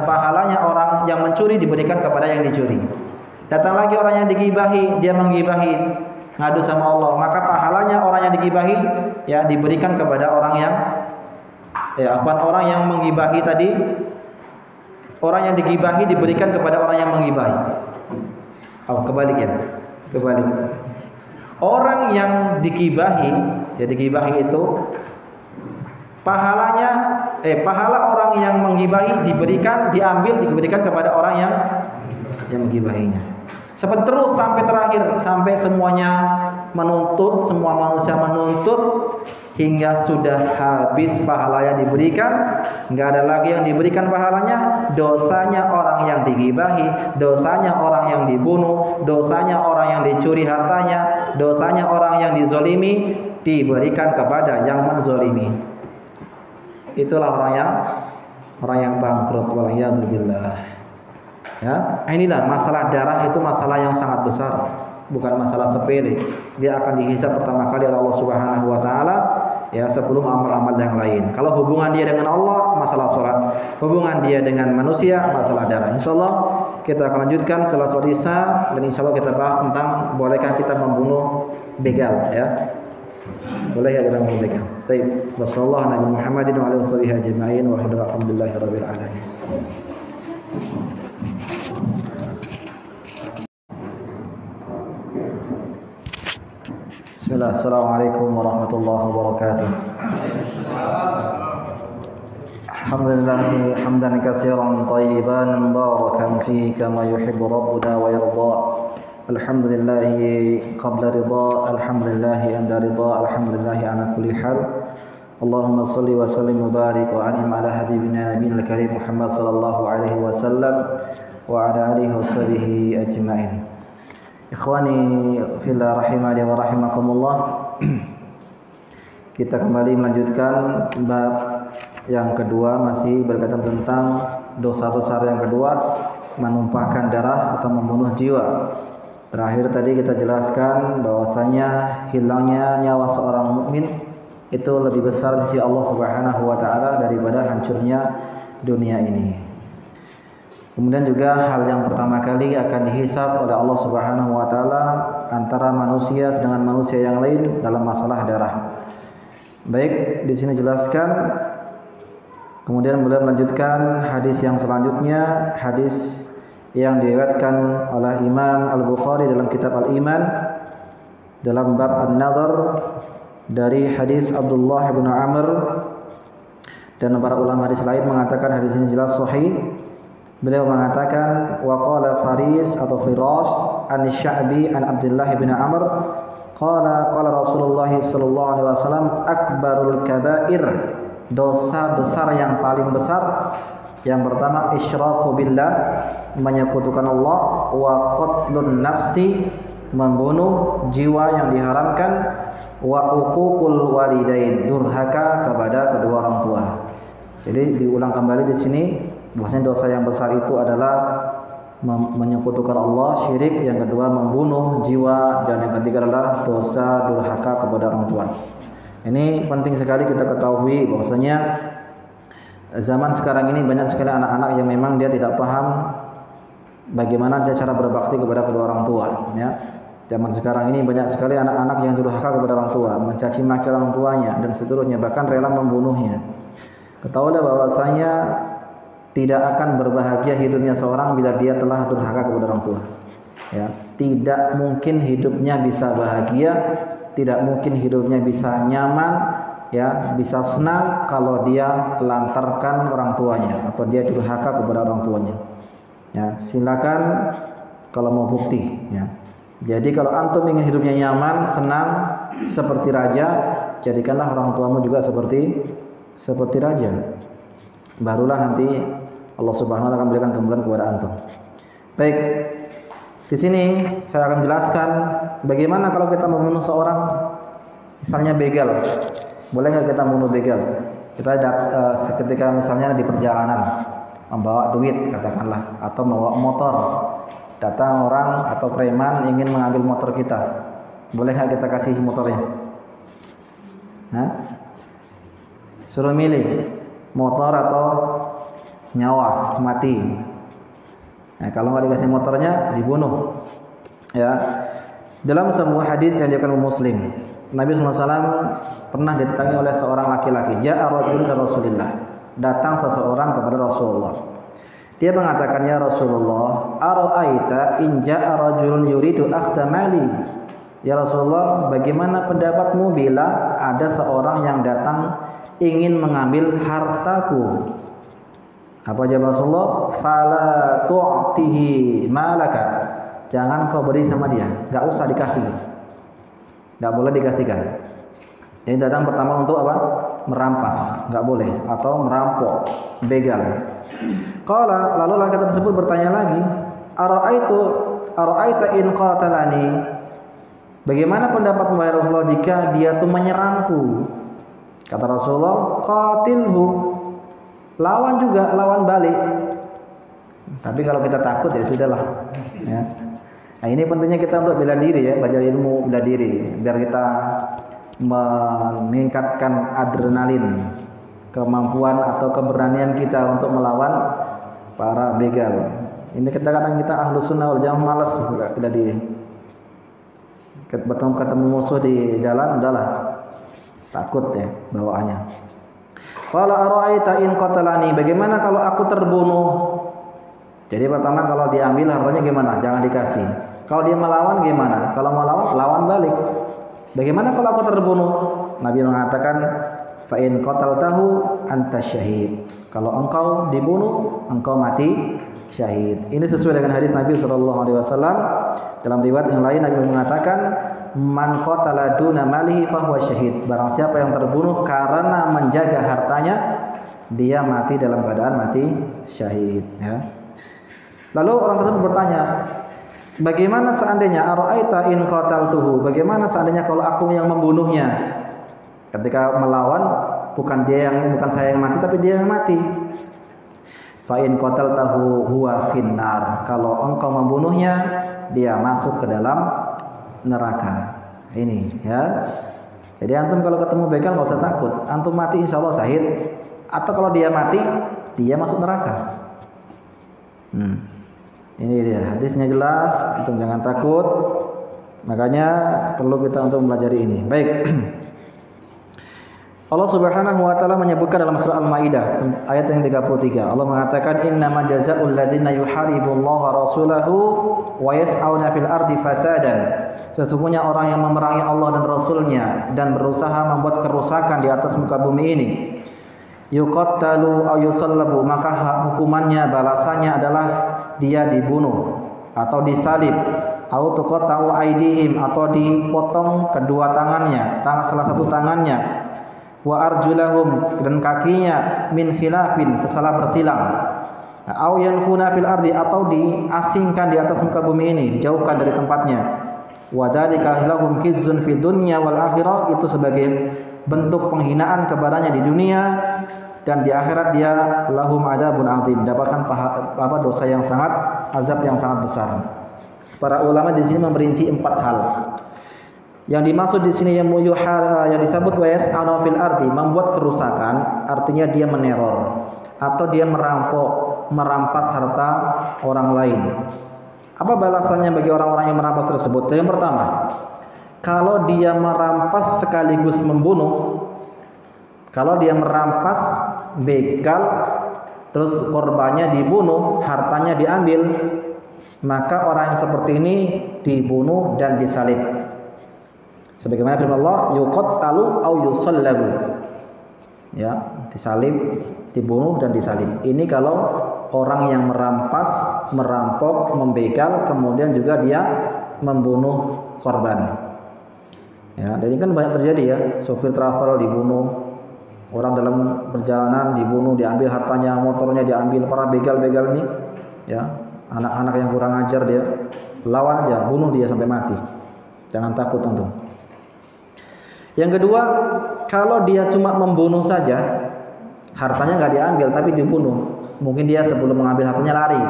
pahalanya orang yang mencuri diberikan kepada yang dicuri. Datang lagi orang yang digibahi, dia menggibahi, ngadu sama Allah, maka pahalanya orang yang digibahi ya diberikan kepada orang yang orang yang menggibahi tadi, orang yang digibahi diberikan kepada orang yang menggibahi. Oh, kebalik ya. Kebalik. Orang yang digibahi, ya digibahi itu pahalanya pahala orang yang menggibahi diberikan kepada orang yang menggibahinya. Seperti terus sampai terakhir, sampai semuanya menuntut, semua manusia menuntut hingga sudah habis pahala yang diberikan, enggak ada lagi yang diberikan pahalanya. Dosanya orang yang digibahi, dosanya orang yang dibunuh, dosanya orang yang dicuri hartanya, dosanya orang yang dizolimi diberikan kepada yang menzolimi. Itulah orang yang bangkrut, waliyadzubillah. Ya, inilah masalah darah, itu masalah yang sangat besar, bukan masalah sepele. Dia akan dihisab pertama kali oleh Allah Subhanahu wa taala ya sebelum amal-amal yang lain. Kalau hubungan dia dengan Allah, masalah sholat. Hubungan dia dengan manusia, masalah darah. Insyaallah kita akan lanjutkan setelah sholat Isya, dan insyaallah kita bahas tentang bolehkah kita membunuh begal, ya. Boleh ya kita membunuh begal. Baik, wassallallahu ala Muhammadin wa alihi washabihi ajma'in walhamdulillahirabbil alamin. Bismillah, assalamualaikum warahmatullahi wabarakatuh. Alhamdulillah hamdan katsiran thayyiban barakan fi kama yuhibbu rabbuna wa yarda. Alhamdulillah qabla ridha, alhamdulillah inda ridha, alhamdulillah ala kulli hal. Allahumma salli wa sallim wa barik wa an'im ala habibina nabiyil karim Muhammad sallallahu alaihi wasallam wa ala alihi washabihi ajma'in. Ikhwani fillah rahimani wa rahimakumullah. Kita kembali melanjutkan bab yang kedua, masih berkaitan tentang dosa besar yang kedua, menumpahkan darah atau membunuh jiwa. Terakhir tadi kita jelaskan bahwasanya hilangnya nyawa seorang mukmin itu lebih besar di sisi Allah Subhanahu wa taala daripada hancurnya dunia ini. Kemudian juga hal yang pertama kali akan dihisab oleh Allah Subhanahu wa taala antara manusia dengan manusia yang lain dalam masalah darah. Baik, di sini jelaskan. Kemudian beliau melanjutkan hadis yang selanjutnya, hadis yang diriwayatkan oleh Imam Al-Bukhari dalam kitab Al-Iman dalam bab An-Nadhar dari hadis Abdullah bin Amr, dan para ulama hadis lain mengatakan hadis ini jelas sahih. Beliau mengatakan wa qala Faris atau Firas an Sya'bi an Abdullah bin Amr qala Rasulullah sallallahu alaihi wasallam akbarul kabair, dosa besar yang paling besar yang pertama isyraku billah, menyekutukan Allah, wa qatlun nafsi, membunuh jiwa yang diharamkan, wa uququl walidain, durhaka kepada kedua orang tua. Jadi diulang kembali di sini bahwasanya dosa yang besar itu adalah menyekutukan Allah, syirik, yang kedua membunuh jiwa, dan yang ketiga adalah dosa durhaka kepada orang tua. Ini penting sekali kita ketahui bahwasanya zaman sekarang ini banyak sekali anak-anak yang memang dia tidak paham bagaimana dia cara berbakti kepada kedua orang tua, ya. Zaman sekarang ini banyak sekali anak-anak yang durhaka kepada orang tua, mencaci maki orang tuanya dan seterusnya, bahkan rela membunuhnya. Ketahuilah bahwasanya tidak akan berbahagia hidupnya seorang bila dia telah durhaka kepada orang tua. Ya, tidak mungkin hidupnya bisa bahagia, tidak mungkin hidupnya bisa nyaman, ya, bisa senang kalau dia telantarkan orang tuanya atau dia durhaka kepada orang tuanya. Ya, silakan kalau mau bukti, ya. Jadi kalau antum ingin hidupnya nyaman, senang seperti raja, jadikanlah orang tuamu juga seperti raja. Barulah nanti Allah Subhanahu wa taala akan berikan kemuliaan kepada antum. Baik. Di sini saya akan jelaskan bagaimana kalau kita membunuh seorang, misalnya begal. Boleh nggak kita membunuh begal? Kita ketika misalnya di perjalanan membawa duit katakanlah, atau membawa motor. Datang orang atau preman ingin mengambil motor kita. Boleh nggak kita kasih motornya? Hah? Suruh milih motor atau nyawa mati. Nah, kalau nggak dikasih motornya dibunuh. Ya. Dalam sebuah hadis yang diriwayatkan Muslim, Nabi SAW pernah didatangi oleh seorang laki-laki. Ja'a rajulun ila Rasulillah. Datang seseorang kepada Rasulullah. Dia mengatakan, ya Rasulullah, ara'aita in ja'a rajulun yuridu akhdha mali. Ya Rasulullah, bagaimana pendapatmu bila ada seorang yang datang ingin mengambil hartaku? Apa jawab Rasulullah? Fala tu'tihi malaka. Jangan kau beri sama dia, enggak usah dikasih. Enggak boleh dikasihkan. Jadi datang pertama untuk apa? Merampas, enggak boleh, atau merampok, begal. Qala, lalu laki tersebut bertanya lagi, ara'aita in qatalani? Bagaimana pendapatmu ya Rasulullah jika dia itu menyerangku? Kata Rasulullah, qatilhu. Lawan juga, lawan balik. Tapi kalau kita takut ya sudahlah. Ya. Nah, ini pentingnya kita untuk bela diri, ya, belajar ilmu bela diri, biar kita meningkatkan adrenalin, kemampuan atau keberanian kita untuk melawan para begal. Ini kadang-kadang kita ahlus sunnah wal jamaah malas bila di ketemu musuh di jalan, udahlah takut ya bawaannya. Qala ara'aita in qatalani, bagaimana kalau aku terbunuh? Jadi pertama kalau diambil hartanya gimana? Jangan dikasih. Kalau dia melawan gimana? Kalau melawan, lawan balik. Bagaimana kalau aku terbunuh? Nabi mengatakan, fa in qataltahu anta syahid. Kalau engkau dibunuh, engkau mati syahid. Ini sesuai dengan hadis Nabi SAW. Dalam riwayat yang lain Nabi mengatakan, man qatala duna malihi fahuwa syahid. Barang siapa yang terbunuh karena menjaga hartanya, dia mati dalam keadaan mati syahid. Ya. Lalu orang tersebut bertanya, bagaimana seandainya ara'aita in qataltuhu? Bagaimana seandainya kalau aku yang membunuhnya? Ketika melawan bukan saya yang mati tapi dia yang mati. Fa in qataltahu huwa finnar. Kalau engkau membunuhnya, dia masuk ke dalam neraka. Ini ya. Jadi antum kalau ketemu begal enggak usah takut. Antum mati insyaallah syahid. Atau kalau dia mati, dia masuk neraka. Ini dia, hadisnya jelas, antum jangan takut. Makanya perlu kita untuk mempelajari ini. Baik. Allah Subhanahu wa taala menyebutkan dalam surah Al-Maidah ayat yang 33. Allah mengatakan innamal jazaa'ul ladzina yuharibullaha wa rasulahu wa yas'auna fil ardi fasadan. Sesungguhnya orang yang memerangi Allah dan Rasulnya dan berusaha membuat kerusakan di atas muka bumi ini, yuqattalu aw yusallabu, maka hukumannya, balasannya adalah dia dibunuh atau disalib, atau tuqatta'u aydihim, atau dipotong kedua tangannya, salah satu tangannya, wa arjulahum, dan kakinya, min khilafin, sesalah bersilang, au yanfuna fil ardi, atau diasingkan di atas muka bumi ini, dijauhkan dari tempatnya. Wa dzalika lahum khizyun fid dunya wal akhirah, itu sebagai bentuk penghinaan kepadanya di dunia, dan di akhirat dia lahum adzabun azim, mendapatkan dosa yang sangat, azab yang sangat besar. Para ulama di sini memperinci 4 hal. Yang dimaksud di sini yang disebut wa yas'anu fil ardi, membuat kerusakan, artinya dia meneror atau dia merampas harta orang lain. Apa balasannya bagi orang-orang yang merampas tersebut? Yang pertama, kalau dia merampas sekaligus membunuh, kalau dia merampas begal terus korbannya dibunuh, hartanya diambil, maka orang yang seperti ini dibunuh dan disalib. Sebagaimana firman Allah, yuqattalu au yusallabu. Ya, disalib, dibunuh dan disalib. Ini kalau orang yang merampas, merampok, membegal, kemudian juga dia membunuh korban. Ya, dan ini kan banyak terjadi ya, sopir travel dibunuh, orang dalam perjalanan dibunuh, diambil hartanya, motornya diambil, para begal-begal ini, ya, anak-anak yang kurang ajar dia lawan aja, bunuh dia sampai mati. Jangan takut tentu. Yang kedua, kalau dia cuma membunuh saja, hartanya nggak diambil tapi dibunuh, mungkin dia sebelum mengambil hartanya lari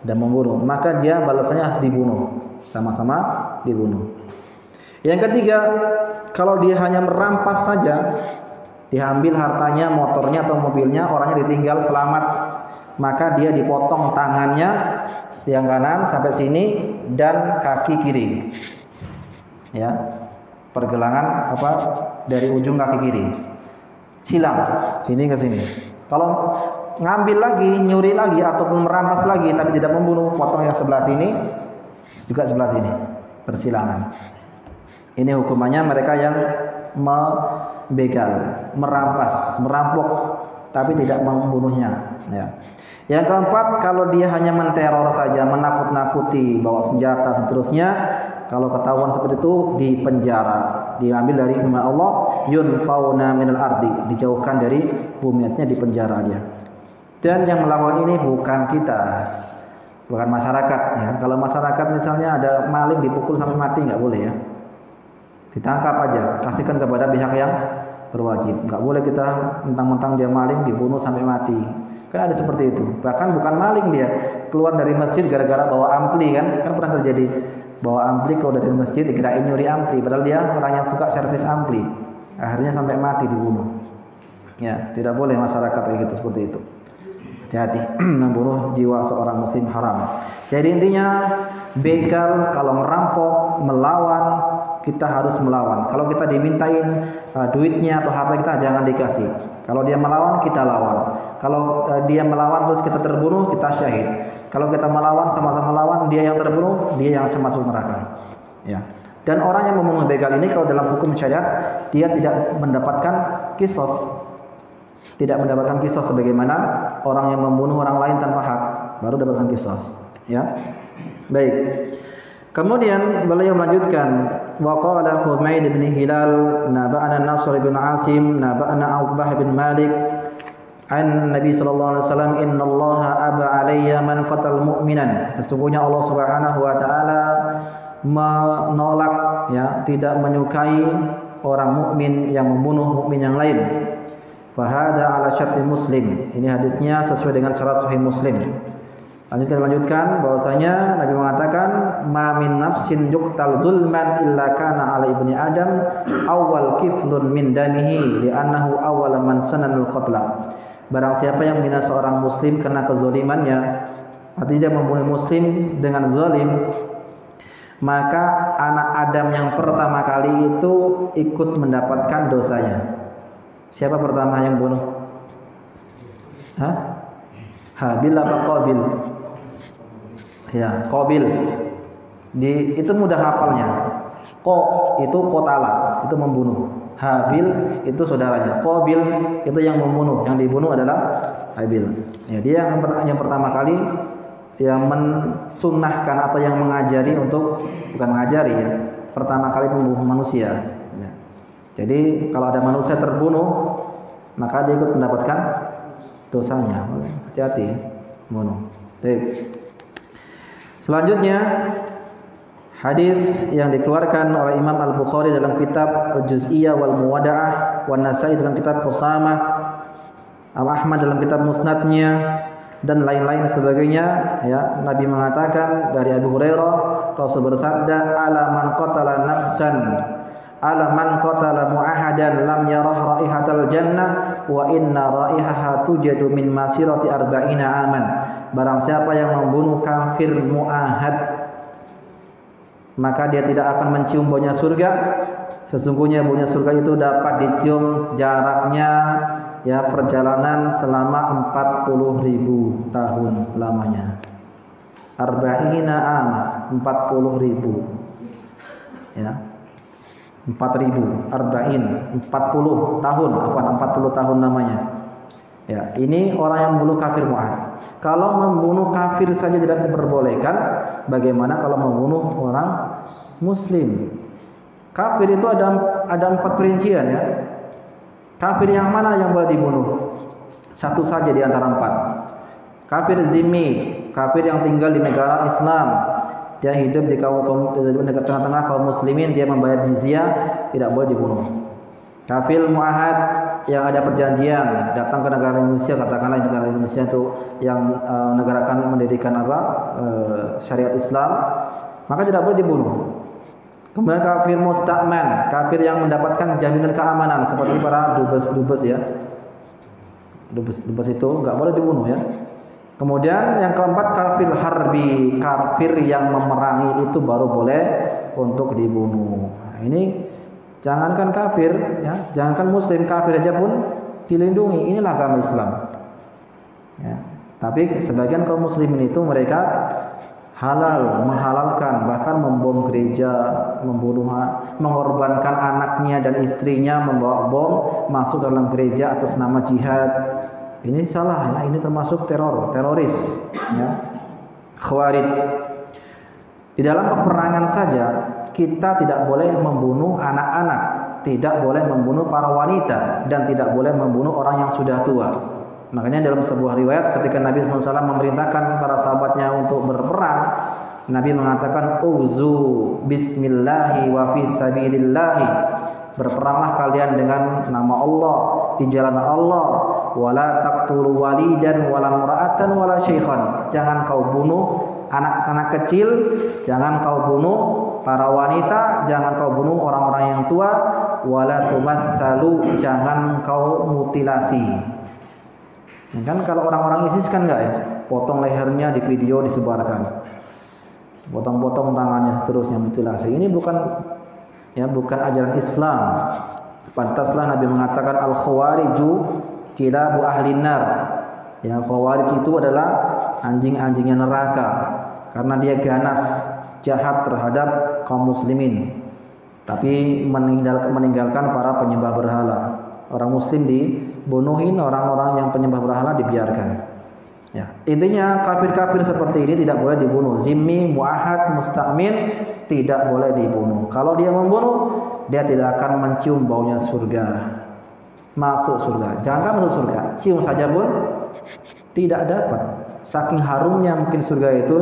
dan membunuh, maka dia balasannya dibunuh, sama-sama dibunuh. Yang ketiga, kalau dia hanya merampas saja, diambil hartanya, motornya atau mobilnya, orangnya ditinggal selamat, maka dia dipotong tangannya yang kanan sampai sini dan kaki kiri. Ya, pergelangan dari ujung kaki kiri. Silang sini ke sini. Kalau ngambil lagi, nyuri lagi ataupun merampas lagi tapi tidak membunuh, potong yang sebelah sini juga sebelah sini, persilangan. Ini hukumannya mereka yang begal, merampas, merampok tapi tidak membunuhnya, ya. Yang keempat, kalau dia hanya menteror saja, menakut-nakuti, bawa senjata seterusnya, kalau ketahuan seperti itu dipenjara, diambil dari firman Allah, yunfauna minal ardi, dijauhkan dari bumi, artinya dipenjara dia. Dan yang melakukan ini bukan kita, bukan masyarakat, ya. Kalau masyarakat misalnya ada maling dipukul sampai mati, nggak boleh ya. Ditangkap aja, kasihkan kepada pihak yang berwajib. Nggak boleh kita mentang-mentang dia maling dibunuh sampai mati. Kan ada seperti itu. Bahkan bukan maling, dia keluar dari masjid gara-gara bawa ampli, kan pernah terjadi. bawa ampli kalau dari masjid dikirain nyuri ampli, padahal dia orang yang suka servis ampli. Akhirnya sampai mati dibunuh. Ya, tidak boleh masyarakat kayak gitu seperti itu. Hati-hati membunuh jiwa seorang muslim haram. Jadi intinya begal kalau merampok, melawan, kita harus melawan. Kalau kita dimintain duitnya atau harta kita jangan dikasih. Kalau dia melawan kita lawan. Kalau dia melawan terus kita terbunuh, kita syahid. Kalau kita melawan sama-sama lawan, dia yang terbunuh, dia yang masuk neraka. Ya. Dan orang yang membunuh begal ini kalau dalam hukum syariat dia tidak mendapatkan kisos. Tidak mendapatkan kisos sebagaimana orang yang membunuh orang lain tanpa hak baru dapatkan kisos. Ya. Baik. Kemudian beliau melanjutkan wa qala Humaid bin Hilal naba'ana Nasr bin Asim naba'ana Uqbah bin Malik an Nabi sallallahu alaihi wasallam innallaha aba alayya man qatal mu'minan. Sesungguhnya Allah Subhanahu wa taala menolak ya, tidak menyukai orang mukmin yang membunuh mukmin yang lain. Fahada ala syarti Muslim. Ini hadisnya sesuai dengan syarat Sahih Muslim. Lanjutkan bahwasanya Nabi mengatakan ma min nafsin yuqtal zulman illa kana ala ibni adam awal kiflun min damihi li'annahu awwala man sananul qatla. Barang siapa yang membina seorang muslim karena kezalimannya, artinya dia membunuh muslim dengan zalim, maka anak Adam yang pertama kali itu ikut mendapatkan dosanya. Siapa pertama yang bunuh? Habil apa Qabil? Ya, Qabil. Itu mudah hafalnya. Itu qatala, itu membunuh. Habil itu saudaranya. Qabil itu yang membunuh. Yang dibunuh adalah Habil. Ya, dia yang pertama kali yang mensunnahkan atau yang mengajari untuk, bukan mengajari ya, pertama kali membunuh manusia. Ya. Jadi kalau ada manusia terbunuh, maka dia ikut mendapatkan dosanya. Hati-hati bunuh. Baik. Selanjutnya hadis yang dikeluarkan oleh Imam Al-Bukhari dalam kitab Al-Juz'iyah wal Muwada'ah, wan Nasa'i dalam kitab Qusamah, Ahmad dalam kitab Musnadnya dan lain-lain sebagainya ya. Nabi mengatakan dari Abu Hurairah, Rasul bersabda ala man qatala nafsan ala man qatala mu'ahadan lam yarah raihatal jannah wa inna raihaha tujadu min masirati arba'ina aman. Barang siapa yang membunuh kafir mu'ahad, maka dia tidak akan mencium baunya surga. Sesungguhnya baunya surga itu dapat dicium jaraknya ya perjalanan selama 40.000 tahun lamanya. Arba'ina ama 40.000 ya. 4000 arba'in 40 tahun, 40 tahun namanya. Ya, ini orang yang membunuh kafir mu'ahad. Kalau membunuh kafir saja tidak diperbolehkan, bagaimana kalau membunuh orang muslim? Kafir itu ada 4 perincian ya. Kafir yang mana yang boleh dibunuh? Satu saja di antara 4. Kafir zimmi, kafir yang tinggal di negara Islam. Dia hidup di tengah-tengah kaum muslimin, dia membayar jizyah, tidak boleh dibunuh. Kafir mu'ahad yang ada perjanjian, datang ke negara Indonesia, katakanlah negara Indonesia itu yang negarakan mendirikan syariat Islam, maka tidak boleh dibunuh. Kemudian kafir musta'man, kafir yang mendapatkan jaminan keamanan seperti para dubes ya. Dubes itu enggak boleh dibunuh ya. Kemudian yang keempat kafir harbi, kafir yang memerangi itu baru boleh untuk dibunuh. Nah, ini jangankan kafir ya, jangankan muslim, kafir aja pun dilindungi. Inilah agama Islam. Ya. Tapi sebagian kaum muslimin itu mereka menghalalkan, bahkan membom gereja, mengorbankan anaknya dan istrinya, membawa bom masuk dalam gereja atas nama jihad. Ini salah ya, ini termasuk teroris ya. Khawarij. Di dalam peperangan saja kita tidak boleh membunuh anak-anak, tidak boleh membunuh para wanita, dan tidak boleh membunuh orang yang sudah tua. Makanya dalam sebuah riwayat ketika Nabi SAW memerintahkan para sahabatnya untuk berperang, Nabi mengatakan uzu bismillahi wa fi sabilillahi. Berperanglah kalian dengan nama Allah, di jalan Allah. Wala taqtulu walidan wala mura'atan wala syaikhan. Jangan kau bunuh Anak-anak kecil jangan kau bunuh, para wanita jangan kau bunuh, orang-orang yang tua, wala tumatsalu, jangan kau mutilasi. Kan kalau orang-orang ISIS kan enggak ya, potong lehernya di video disebarkan, potong-potong tangannya seterusnya, mutilasi. Ini bukan ajaran Islam. Pantaslah Nabi mengatakan al-khawariju kilabu ahlin nar. Ya, khawarij itu adalah anjing-anjingnya neraka karena dia ganas, jahat terhadap kaum muslimin, tapi meninggalkan para penyembah berhala. Orang muslim dibunuhin, orang-orang yang penyembah berhala dibiarkan. Ya, intinya kafir-kafir seperti ini tidak boleh dibunuh. Zimmi, muahad, musta'min tidak boleh dibunuh. Kalau dia membunuh, dia tidak akan mencium baunya surga. Masuk surga. Jangan masuk surga, cium saja pun tidak dapat. Saking harumnya mungkin surga itu,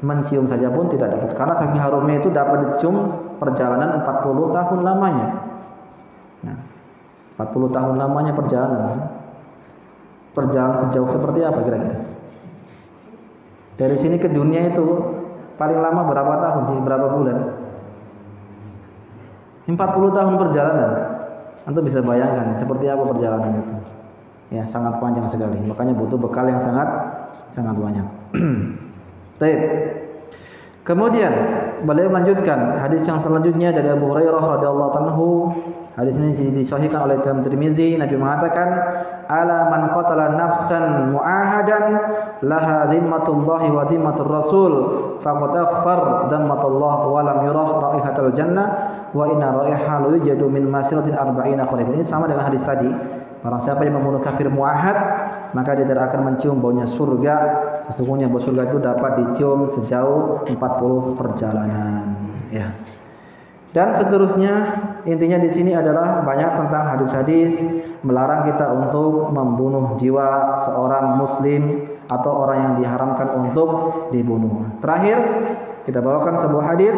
mencium saja pun tidak dapat. Karena saking harumnya itu dapat dicium perjalanan 40 tahun lamanya. Nah, 40 tahun lamanya perjalanan. Perjalanan sejauh seperti apa kira-kira? Dari sini ke dunia itu paling lama berapa tahun sih? Berapa bulan? 40 tahun perjalanan. Antum bisa bayangkan seperti apa perjalanan itu. Ya, sangat panjang sekali. Makanya butuh bekal yang sangat banyak. Baik. Kemudian beliau melanjutkan hadis yang selanjutnya dari Abu Hurairah radhiyallahu anhu. Hadis ini disahihkan oleh Imam Tirmizi. Nabi mengatakan, "Ala man qatala nafsan mu'ahadan laha dhimmatullahi wa dhimmatur rasul faqad akhfar dhammatullah wa lam yurah raihatal jannah wa inna raihaha yujadu min masiratin arba'ina khalif." Ini sama dengan hadis tadi. Barang siapa yang membunuh kafir mu'ahad, maka dia tidak akan mencium baunya surga. Sesungguhnya bau surga itu dapat dicium sejauh 40 perjalanan. Ya. Dan seterusnya, intinya di sini adalah banyak tentang hadis-hadis melarang kita untuk membunuh jiwa seorang muslim atau orang yang diharamkan untuk dibunuh. Terakhir, kita bawakan sebuah hadis.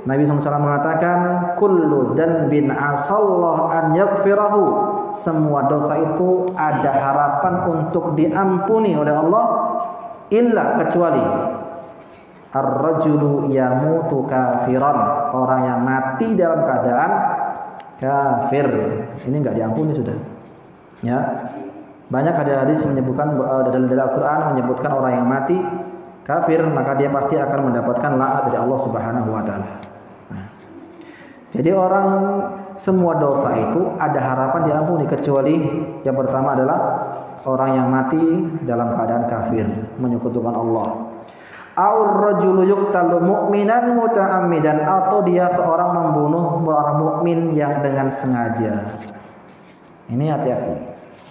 Nabi SAW mengatakan, kullu danbin asallah an yaghfirahu. Semua dosa itu ada harapan untuk diampuni oleh Allah, illa kecuali ar-rajulu yamutu kafiran, orang yang mati dalam keadaan kafir. Ini enggak diampuni sudah. Ya. Banyak hadis menyebutkan dalam Al-Qur'an menyebutkan orang yang mati kafir maka dia pasti akan mendapatkan laknat dari Allah Subhanahu wa taala. Jadi orang semua dosa itu ada harapan diampuni kecuali yang pertama adalah orang yang mati dalam keadaan kafir, menyekutukan Allah. Aur rajulu yuqtalu mu'minan muta'ammidan, atau dia seorang membunuh orang mukmin yang dengan sengaja. Ini hati-hati.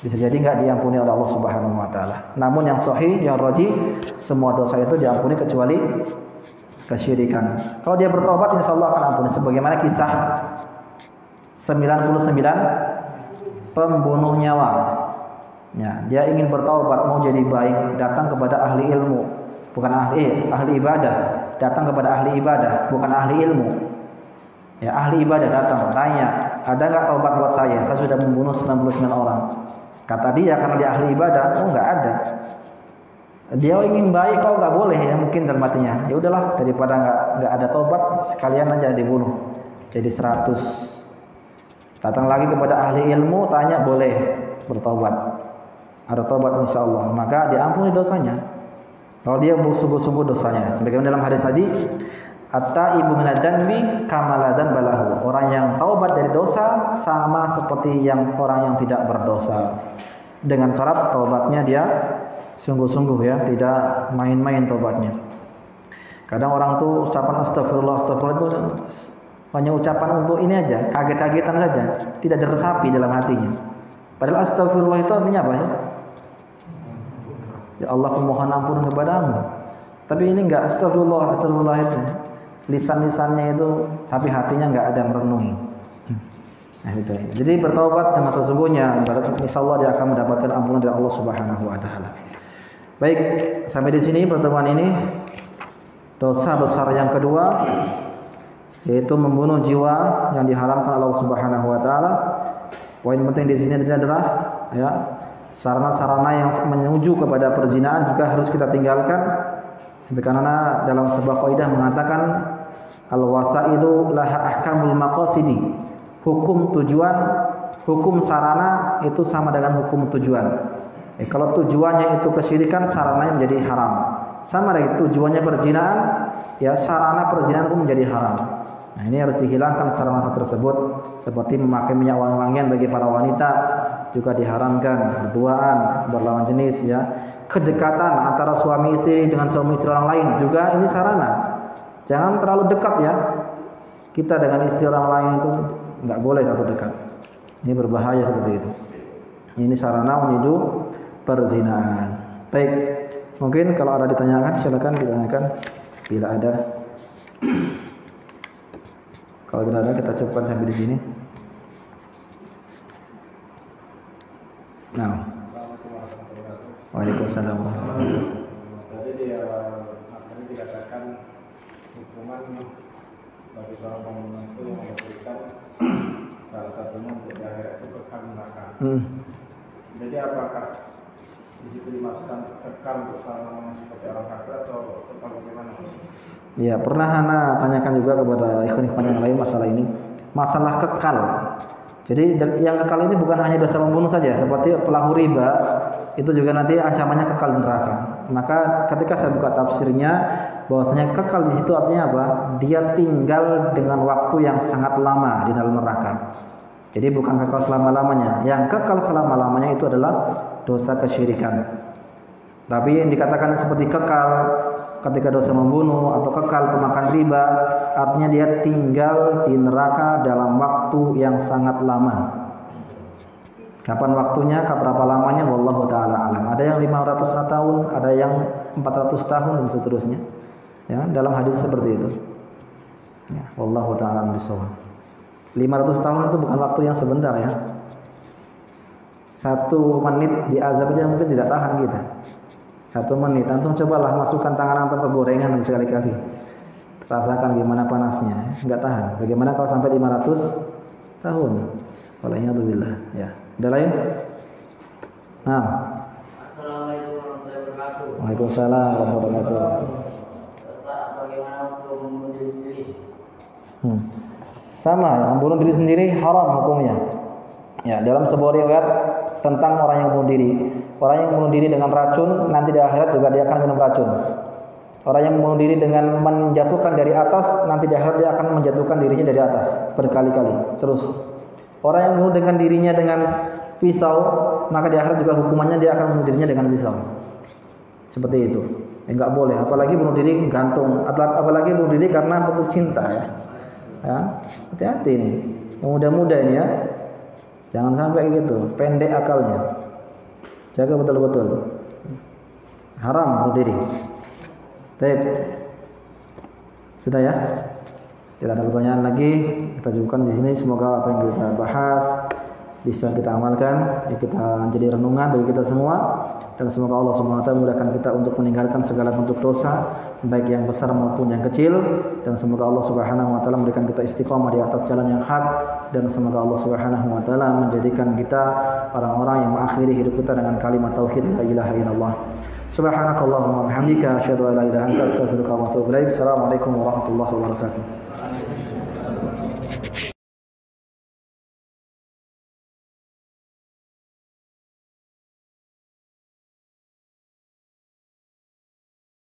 Bisa jadi enggak diampuni oleh Allah Subhanahu wa taala. Namun yang sahih, yang rajih, semua dosa itu diampuni kecuali kesyirikan. Kalau dia bertobat insyaallah akan ampuni, sebagaimana kisah 99 pembunuh nyawa. Ya, dia ingin bertaubat, mau jadi baik, datang kepada ahli ilmu, bukan ahli ibadah, datang kepada ahli ibadah, bukan ahli ilmu. Ya, ahli ibadah datang, tanya, ada enggak taubat buat saya? Saya sudah membunuh 99 orang. Kata dia karena dia ahli ibadah, oh enggak ada. Dia ingin baik, kau enggak boleh ya, mungkin dalam hatinya. Ya udahlah, daripada enggak ada taubat, sekalian aja dibunuh. Jadi 100. Datang lagi kepada ahli ilmu, tanya boleh bertaubat. Ada taubat insyaallah, maka diampuni dosanya. Kalau dia sungguh-sungguh dosanya, sebagaimana dalam hadis tadi, at-taibu minadz-dzanbi kama la dzanba lahu. Orang yang taubat dari dosa sama seperti yang orang yang tidak berdosa. Dengan syarat taubatnya dia sungguh-sungguh ya, tidak main-main taubatnya. Kadang orang tuh ucapan astagfirullah itu hanya ucapan untuk ini aja, kaget-kagetan saja, tidak diresapi dalam hatinya. Padahal astagfirullah itu artinya apa ya? Ya Allah, aku mohon ampun kepadamu. Tapi ini enggak astagfirullah itu. Lisan-lisannya itu, tapi hatinya enggak ada merenungi. Nah itu. Jadi bertaubat dengan sesungguhnya, insyaallah dia akan mendapatkan ampunan dari Allah Subhanahu wa taala. Baik, sampai di sini pertemuan ini. Dosa besar yang kedua yaitu membunuh jiwa yang diharamkan Allah Subhanahu wa taala. Poin penting di sini adalah ya, sarana-sarana yang menuju kepada perzinahan juga harus kita tinggalkan. Sebagaimana dalam sebuah kaidah mengatakan al-wasailu laha ahkamul maqasidi. Hukum tujuan, hukum sarana itu sama dengan hukum tujuan. Kalau tujuannya itu kesyirikan, sarananya menjadi haram. Sama dengan tujuannya perzinahan, ya sarana perzinahan pun menjadi haram. Nah, ini harus dihilangkan sarana tersebut, seperti memakai minyak wangi-wangian bagi para wanita juga diharamkan, berduaan, berlawan jenis, ya. Kedekatan antara suami istri dengan suami istri orang lain juga ini sarana. Jangan terlalu dekat, ya. Kita dengan istri orang lain itu nggak boleh terlalu dekat. Ini berbahaya seperti itu. Ini sarana menuju perzinahan. Baik, mungkin kalau ada ditanyakan silakan ditanyakan bila ada. Kalau tidak ada kita cukupkan sampai di sini. Nah. Waalaikumsalam. Tadi dia makanya dikatakan hukuman bagi seorang pembunuh itu yang memberikan salah satunya untuk di akhirat itu kekal neraka. Jadi apakah di situ dimasukkan kekal untuk selama seperti orang kafir atau kekal bagaimana? Ya, pernah Ana tanyakan juga kepada ikhwan-ikhwan yang lain masalah ini. Masalah kekal. Jadi yang kekal ini bukan hanya dosa membunuh saja, seperti pelaku riba itu juga nanti ancamannya kekal di neraka. Maka ketika saya buka tafsirnya bahwasanya kekal di situ artinya apa? Dia tinggal dengan waktu yang sangat lama di dalam neraka. Jadi bukan kekal selama-lamanya. Yang kekal selama-lamanya itu adalah dosa kesyirikan. Tapi yang dikatakan seperti kekal ketika dosa membunuh atau kekal pemakan riba, artinya dia tinggal di neraka dalam waktu yang sangat lama. Kapan waktunya, berapa lamanya, wallahu taala alam. Ada yang 500 tahun, ada yang 400 tahun dan seterusnya. Ya, dalam hadis seperti itu. Ya, wallahu taala alam bisawab. 500 tahun itu bukan waktu yang sebentar, ya. 1 menit di azab aja mungkin tidak tahan kita. 1 menit, antum cobalah masukkan tangan antum ke gorengan dan sekali-kali rasakan gimana panasnya, enggak tahan. Bagaimana kalau sampai 500 tahun? Wala'iyadzubillah, ya. Ada lain? Nah. Assalamualaikum warahmatullahi wabarakatuh. Waalaikumsalam warahmatullahi wabarakatuh. Bagaimana untuk membunuh diri sendiri? Sama, membunuh diri sendiri haram hukumnya. Ya, dalam sebuah riwayat tentang orang yang bunuh diri. Orang yang bunuh diri dengan racun, nanti di akhirat juga dia akan minum racun. Orang yang bunuh diri dengan menjatuhkan dari atas, nanti di akhirat dia akan menjatuhkan dirinya dari atas berkali-kali. Terus orang yang bunuh dengan dirinya dengan pisau, maka di akhirat juga hukumannya dia akan bunuh dirinya dengan pisau. Seperti itu. Enggak boleh, apalagi bunuh diri gantung, apalagi bunuh diri karena putus cinta, ya. Ya, hati-hati nih. Yang muda-muda ini, ya. Jangan sampai gitu, pendek akalnya. Jaga betul-betul. Haram bunuh diri. Baik. Sudah, ya? Tidak ada pertanyaan lagi. Kita cukupkan di sini. Semoga apa yang kita bahas bisa kita amalkan, ya, kita jadi renungan bagi kita semua, dan semoga Allah Subhanahu wa taala memudahkan kita untuk meninggalkan segala bentuk dosa, baik yang besar maupun yang kecil, dan semoga Allah Subhanahu wa taala memberikan kita istiqamah di atas jalan yang hak, dan semoga Allah Subhanahu wa taala menjadikan kita orang-orang yang mengakhiri hidup kita dengan kalimat tauhid la ilaha illallah. Subhanakallahumma wa bihamdika asyhadu an la ilaha illa anta astaghfiruka wa atubu ilaik. Assalamualaikum warahmatullahi wabarakatuh.